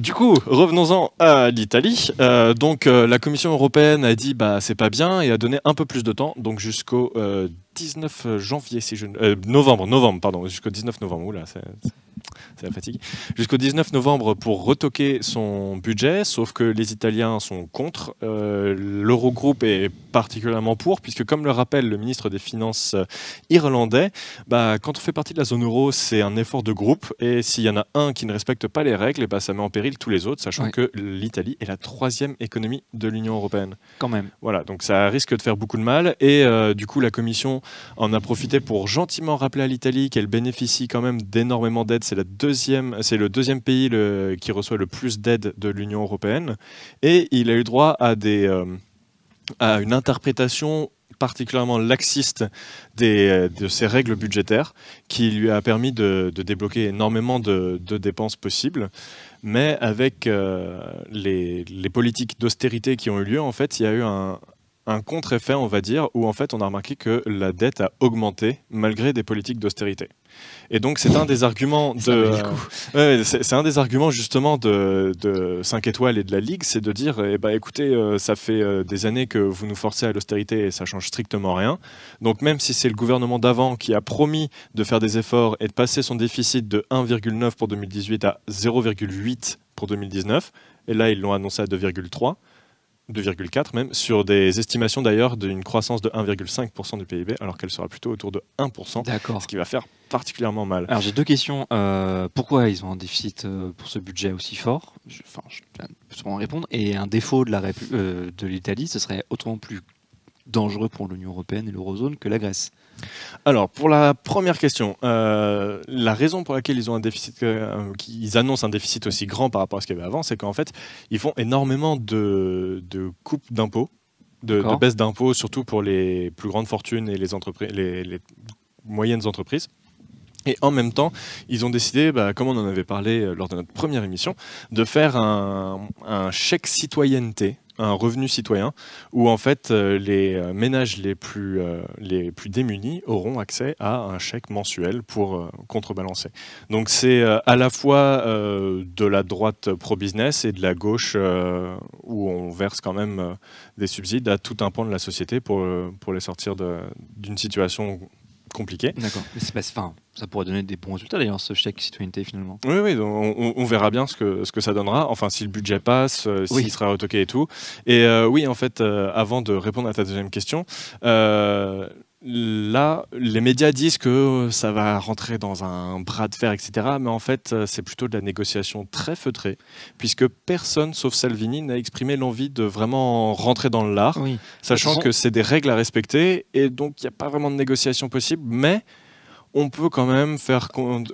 [SPEAKER 3] Du coup, revenons-en à l'Italie. Donc, la Commission européenne a dit c'est pas bien et a donné un peu plus de temps, donc jusqu'au 19 janvier, novembre, jusqu'au 19 novembre. Oula, c'est la fatigue. Jusqu'au 19 novembre pour retoquer son budget, sauf que les Italiens sont contre. L'Eurogroupe est particulièrement pour, puisque comme le rappelle le ministre des Finances irlandais, quand on fait partie de la zone euro, c'est un effort de groupe, et s'il y en a un qui ne respecte pas les règles, ça met en péril tous les autres, sachant que l'Italie est la 3e économie de l'Union européenne.
[SPEAKER 2] Quand même.
[SPEAKER 3] Voilà, donc ça risque de faire beaucoup de mal, et du coup la Commission en a profité pour gentiment rappeler à l'Italie qu'elle bénéficie quand même d'énormément d'aides. C'est le deuxième pays qui reçoit le plus d'aides de l'Union européenne, et il a eu droit à une interprétation particulièrement laxiste de ces règles budgétaires qui lui a permis de débloquer énormément de dépenses possibles. Mais avec les politiques d'austérité qui ont eu lieu, en fait, il y a eu un contre-effet, on va dire, où en fait on a remarqué que la dette a augmenté malgré des politiques d'austérité. Et donc c'est un des arguments c'est un des arguments justement de 5 étoiles et de la Ligue, c'est de dire écoutez, ça fait des années que vous nous forcez à l'austérité et ça change strictement rien. Donc même si c'est le gouvernement d'avant qui a promis de faire des efforts et de passer son déficit de 1,9 pour 2018 à 0,8 pour 2019, et là ils l'ont annoncé à 2,3. 2,4 même, sur des estimations d'ailleurs d'une croissance de 1,5% du PIB, alors qu'elle sera plutôt autour de 1%, ce qui va faire particulièrement mal.
[SPEAKER 2] Alors j'ai deux questions. Pourquoi ils ont un déficit pour ce budget aussi fort? Je peux sûrement répondre. Et un défaut de l'Italie, ce serait autrement plus dangereux pour l'Union européenne et l'eurozone que la Grèce.
[SPEAKER 3] Alors, pour la première question, la raison pour laquelle ils ont un déficit, qu'ils annoncent un déficit aussi grand par rapport à ce qu'il y avait avant, c'est qu'en fait, ils font énormément de coupes d'impôts, de baisse d'impôts, surtout pour les plus grandes fortunes et les moyennes entreprises. Et en même temps, ils ont décidé, comme on en avait parlé lors de notre première émission, de faire un chèque citoyenneté, un revenu citoyen, où en fait les ménages les plus démunis auront accès à un chèque mensuel pour contrebalancer. Donc c'est à la fois de la droite pro-business et de la gauche où on verse quand même des subsides à tout un pan de la société pour les sortir d'une situation compliqué.
[SPEAKER 2] D'accord. Mais ça pourrait donner des bons résultats d'ailleurs, ce chèque citoyenneté finalement.
[SPEAKER 3] Oui, on verra bien ce que ça donnera. Enfin, si le budget passe, s'il sera retoqué et tout. Et oui, en fait, avant de répondre à ta deuxième question, là, les médias disent que ça va rentrer dans un bras de fer, etc. Mais en fait, c'est plutôt de la négociation très feutrée, puisque personne, sauf Salvini, n'a exprimé l'envie de vraiment rentrer dans le lard, sachant que c'est des règles à respecter, et donc il n'y a pas vraiment de négociation possible, mais on peut quand même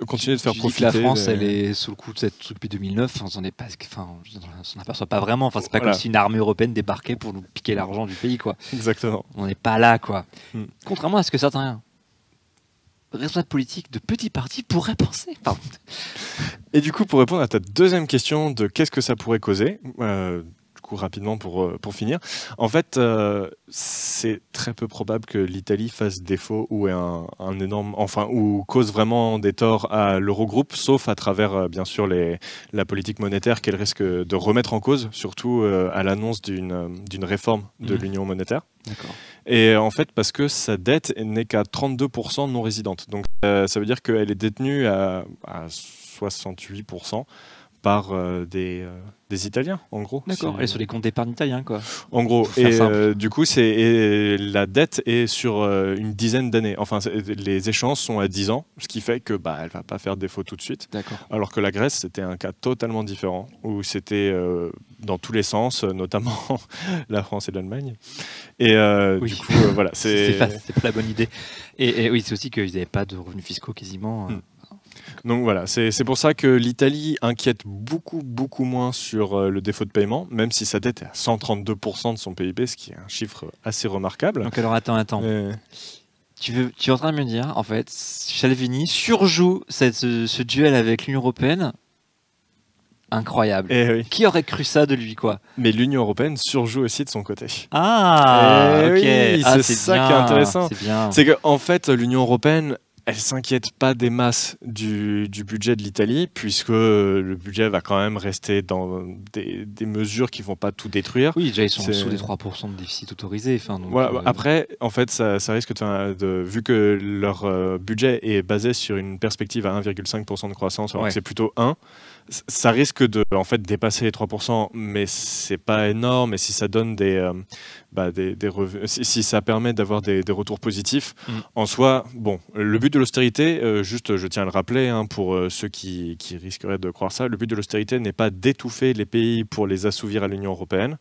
[SPEAKER 3] continuer de faire profiter.
[SPEAKER 2] La France, elle est sous le coup de cette truc depuis 2009. On s'en aperçoit pas vraiment. Enfin, c'est pas comme si une armée européenne débarquait pour nous piquer l'argent du pays, quoi.
[SPEAKER 3] Exactement.
[SPEAKER 2] On n'est pas là, quoi. Contrairement à ce que certains responsables politiques de petits partis pourraient penser. Pardon.
[SPEAKER 3] Et du coup, pour répondre à ta deuxième question de qu'est-ce que ça pourrait causer, rapidement pour finir. En fait, c'est très peu probable que l'Italie fasse défaut ou ou cause vraiment des torts à l'Eurogroupe, sauf à travers bien sûr la politique monétaire qu'elle risque de remettre en cause, surtout à l'annonce d'une réforme de l'union monétaire.
[SPEAKER 2] D'accord.
[SPEAKER 3] Et en fait, parce que sa dette n'est qu'à 32% non résidente. Donc ça veut dire qu'elle est détenue à 68% par des Italiens, en gros.
[SPEAKER 2] D'accord, et sur les comptes d'épargne italiens, quoi.
[SPEAKER 3] En gros, et du coup, la dette est sur une dizaine d'années. Enfin, les échéances sont à 10 ans, ce qui fait que elle va pas faire défaut tout de suite. Alors que la Grèce, c'était un cas totalement différent, où c'était dans tous les sens, notamment la France et l'Allemagne. Et du coup, voilà.
[SPEAKER 2] C'est pas la bonne idée. Et oui, c'est aussi qu'ils n'avaient pas de revenus fiscaux quasiment.
[SPEAKER 3] Donc voilà, c'est pour ça que l'Italie inquiète beaucoup moins sur le défaut de paiement, même si sa dette est à 132% de son PIB, ce qui est un chiffre assez remarquable.
[SPEAKER 2] Donc alors attends. Tu es en train de me dire, en fait, Salvini surjoue ce duel avec l'Union européenne. Incroyable.
[SPEAKER 3] Oui.
[SPEAKER 2] Qui aurait cru ça de lui, quoi?
[SPEAKER 3] Mais l'Union européenne surjoue aussi de son côté.
[SPEAKER 2] Ah, ok.
[SPEAKER 3] Oui, c'est ça qui est intéressant.
[SPEAKER 2] C'est
[SPEAKER 3] qu'en fait, l'Union européenne, elle s'inquiète pas des masses du budget de l'Italie, puisque le budget va quand même rester dans des mesures qui vont pas tout détruire.
[SPEAKER 2] Oui, déjà ils sont sous les 3% de déficit autorisé. Donc,
[SPEAKER 3] voilà, après, en fait, ça risque vu que leur budget est basé sur une perspective à 1,5% de croissance, alors que c'est plutôt 1%. Ça risque de dépasser les 3%, mais c'est pas énorme. Et si ça donne des revenus, si ça permet d'avoir des retours positifs, en soi, bon, le but de l'austérité, je tiens à le rappeler pour ceux qui risqueraient de croire ça, le but de l'austérité n'est pas d'étouffer les pays pour les assouvir à l'Union européenne.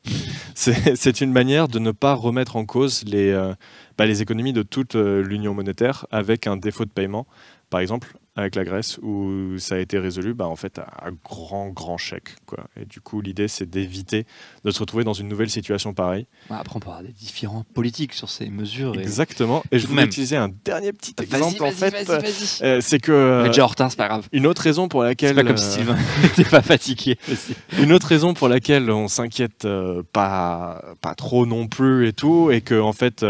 [SPEAKER 3] C'est une manière de ne pas remettre en cause les économies de toute l'Union monétaire avec un défaut de paiement. Par exemple, avec la Grèce, où ça a été résolu à grand chèque, quoi. Et du coup, l'idée, c'est d'éviter de se retrouver dans une nouvelle situation pareille.
[SPEAKER 2] Après, on peut avoir des différents politiques sur ces mesures.
[SPEAKER 3] Exactement. Et je voulais utiliser un dernier petit exemple,
[SPEAKER 2] vas-y.
[SPEAKER 3] C'est que...
[SPEAKER 2] On est déjà en retard, c'est pas grave.
[SPEAKER 3] Une autre raison pour laquelle...
[SPEAKER 2] C'est pas comme si Sylvain n'était pas fatigué.
[SPEAKER 3] Une autre raison pour laquelle on s'inquiète pas trop non plus et tout, et que, en fait,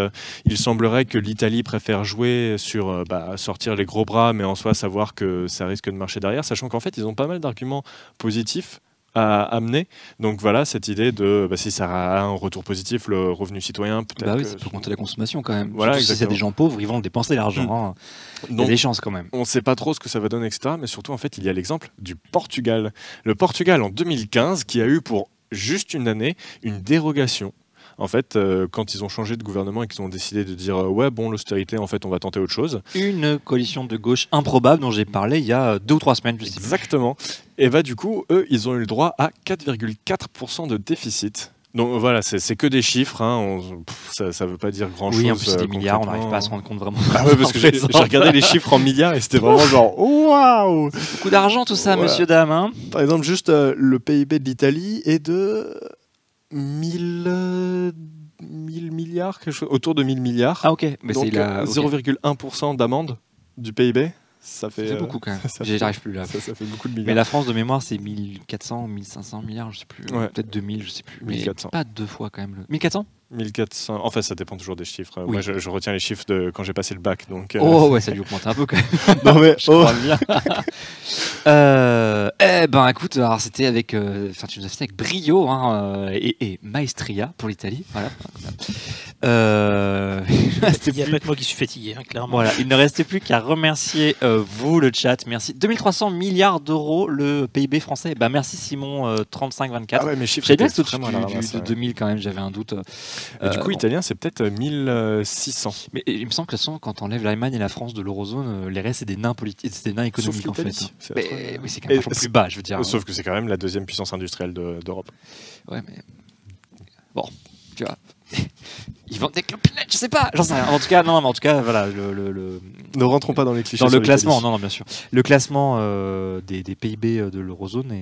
[SPEAKER 3] il semblerait que l'Italie préfère jouer sur sortir les gros bras, mais en soi, savoir que ça risque de marcher derrière, sachant qu'en fait, ils ont pas mal d'arguments positifs à amener. Donc voilà, cette idée de si ça a un retour positif, le revenu citoyen, peut-être.
[SPEAKER 2] Oui, ça peut compter la consommation quand même.
[SPEAKER 3] Voilà,
[SPEAKER 2] si c'est des gens pauvres, ils vont dépenser l'argent. Il y a des chances quand même.
[SPEAKER 3] On ne sait pas trop ce que ça va donner, etc. Mais surtout, en fait, il y a l'exemple du Portugal. Le Portugal, en 2015, qui a eu pour juste une année une dérogation. En fait, quand ils ont changé de gouvernement et qu'ils ont décidé de dire l'austérité, en fait, on va tenter autre chose.
[SPEAKER 2] Une coalition de gauche improbable dont j'ai parlé il y a 2 ou 3 semaines.
[SPEAKER 3] Exactement. Et du coup, eux, ils ont eu le droit à 4,4% de déficit. Donc voilà, c'est que des chiffres, ça ne veut pas dire grand-chose.
[SPEAKER 2] Oui, en plus c'est des milliards, on n'arrive pas à se rendre compte vraiment.
[SPEAKER 3] Ah ouais, parce que j'ai regardé les chiffres en milliards et c'était vraiment genre waouh.
[SPEAKER 2] Beaucoup d'argent tout ça, monsieur, dame.
[SPEAKER 3] Par exemple, juste le PIB de l'Italie est de 1000 milliards, quelque chose, autour de 1000 milliards.
[SPEAKER 2] Ah ok, mais
[SPEAKER 3] donc 0,1% d'amende du PIB. Ça fait
[SPEAKER 2] beaucoup quand même. J'arrive plus là.
[SPEAKER 3] Ça fait beaucoup de milliards.
[SPEAKER 2] Mais la France, de mémoire, c'est 1400 ou 1500 milliards, je sais plus. Peut-être 2000, je sais plus.
[SPEAKER 3] 1400.
[SPEAKER 2] Mais pas 2 fois quand même. 1400
[SPEAKER 3] 1400. En fait, ça dépend toujours des chiffres. Oui. Moi, je retiens les chiffres de quand j'ai passé le bac. Donc,
[SPEAKER 2] ouais, ça lui augmente un peu quand même.
[SPEAKER 3] Non, mais
[SPEAKER 2] je crois bien. Écoute, alors c'était avec. Tu nous as fait avec brio et maestria pour l'Italie. Voilà.
[SPEAKER 1] Il n'y a pas que moi qui suis fatigué, clairement.
[SPEAKER 2] Voilà, il ne restait plus qu'à remercier vous, le chat. Merci. 2300 milliards d'euros le PIB français. Merci Simon, 35-24.
[SPEAKER 3] Ah ouais, mes chiffres
[SPEAKER 2] étaient vraiment de 2000 quand même, j'avais un doute.
[SPEAKER 3] Et du coup, italien, c'est peut-être 1600.
[SPEAKER 2] Mais il me semble que quand on enlève l'Allemagne et la France de l'eurozone, les restes, c'est des nains politiques, c'est des nains économiques en fait. Mais c'est quand même plus bas, je veux dire.
[SPEAKER 3] Sauf que c'est quand même la deuxième puissance industrielle d'Europe.
[SPEAKER 2] Ouais, mais bon, tu vois. Ils vendent des clopinettes, je sais pas, j'en sais rien. En tout cas, voilà.
[SPEAKER 3] Ne rentrons pas dans les clichés.
[SPEAKER 2] Dans le classement, non, bien sûr. Le classement des PIB de l'eurozone,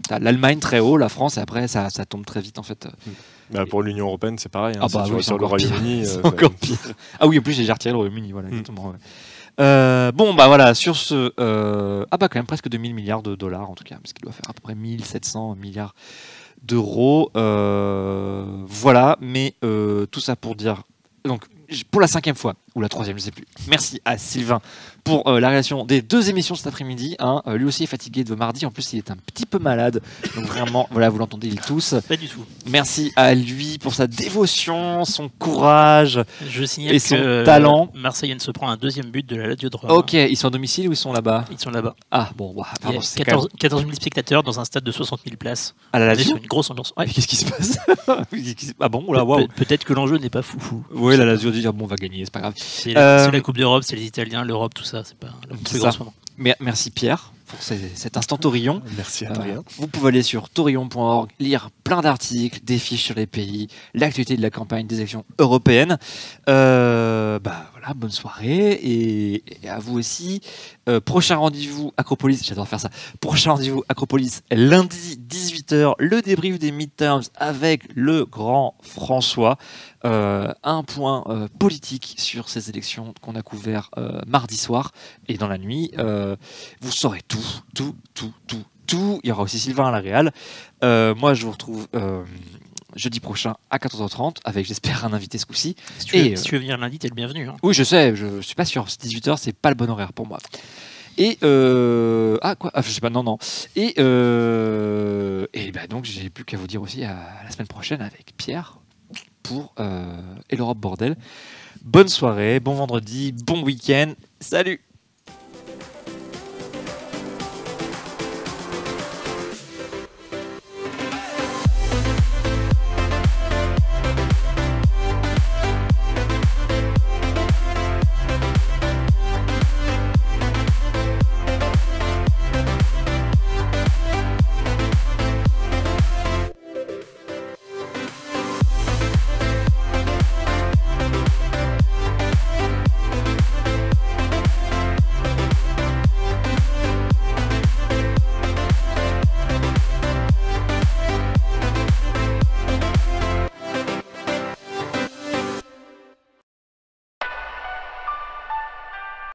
[SPEAKER 2] t'as l'Allemagne très haut, la France, et après ça tombe très vite en fait.
[SPEAKER 3] Pour l'Union européenne, c'est pareil.
[SPEAKER 2] Sur
[SPEAKER 3] le Royaume-Uni,
[SPEAKER 2] c'est encore pire. Ah oui, en plus j'ai déjà retiré le Royaume-Uni, voilà, exactement. Ouais. Voilà, sur ce... quand même presque 2000 milliards de dollars en tout cas, parce qu'il doit faire à peu près 1700 milliards d'euros. Voilà, mais tout ça pour dire... Donc, pour la 5e fois, ou la 3e, je ne sais plus. Merci à Sylvain pour la réalisation des 2 émissions cet après-midi. Hein. Lui aussi est fatigué de mardi. En plus, il est un petit peu malade. Donc vraiment, voilà, vous l'entendez, il tousse.
[SPEAKER 1] Pas du tout.
[SPEAKER 2] Merci à lui pour sa dévotion, son courage
[SPEAKER 1] et
[SPEAKER 2] son talent.
[SPEAKER 1] Marseille se prend un 2e but de la Lazio de Rome.
[SPEAKER 2] Ok, ils sont à domicile ou ils sont là-bas?
[SPEAKER 1] Ils sont là-bas.
[SPEAKER 2] Ah bon, pardon,
[SPEAKER 1] il y a 14 000 spectateurs dans un stade de 60 000 places.
[SPEAKER 2] À la Lazio,
[SPEAKER 1] c'est une grosse ambiance. Ouais.
[SPEAKER 2] Qu'est-ce qui se passe? Ah bon, là, waouh.
[SPEAKER 1] Peut-être que l'enjeu n'est pas fou.
[SPEAKER 2] Oui, la Lazio dit bon, on va gagner, c'est pas grave.
[SPEAKER 1] C'est la Coupe d'Europe, c'est les Italiens, l'Europe, tout ça, c'est pas le plus grand moment.
[SPEAKER 2] Merci Pierre pour cet instant Torillon.
[SPEAKER 3] Merci à Torillon.
[SPEAKER 2] Vous pouvez aller sur torillon.org, lire plein d'articles, des fiches sur les pays, l'actualité de la campagne des élections européennes. Voilà, bonne soirée et à vous aussi. Prochain rendez-vous Acropolis, j'adore faire ça. Prochain rendez-vous Acropolis lundi 18h, le débrief des midterms avec le grand François. Un point politique sur ces élections qu'on a couvert mardi soir et dans la nuit. Vous saurez tout. Il y aura aussi Sylvain à la Réal. Moi, je vous retrouve jeudi prochain à 14h30 avec, j'espère, un invité ce coup-ci.
[SPEAKER 1] Si tu veux venir lundi, t'es le bienvenu. Hein.
[SPEAKER 2] Oui, je sais, je suis pas sûr. 18h, c'est pas le bon horaire pour moi. Et je sais pas, non. Et donc, j'ai plus qu'à vous dire aussi à la semaine prochaine avec Pierre pour Et l'Europe Bordel. Bonne soirée, bon vendredi, bon week-end. Salut!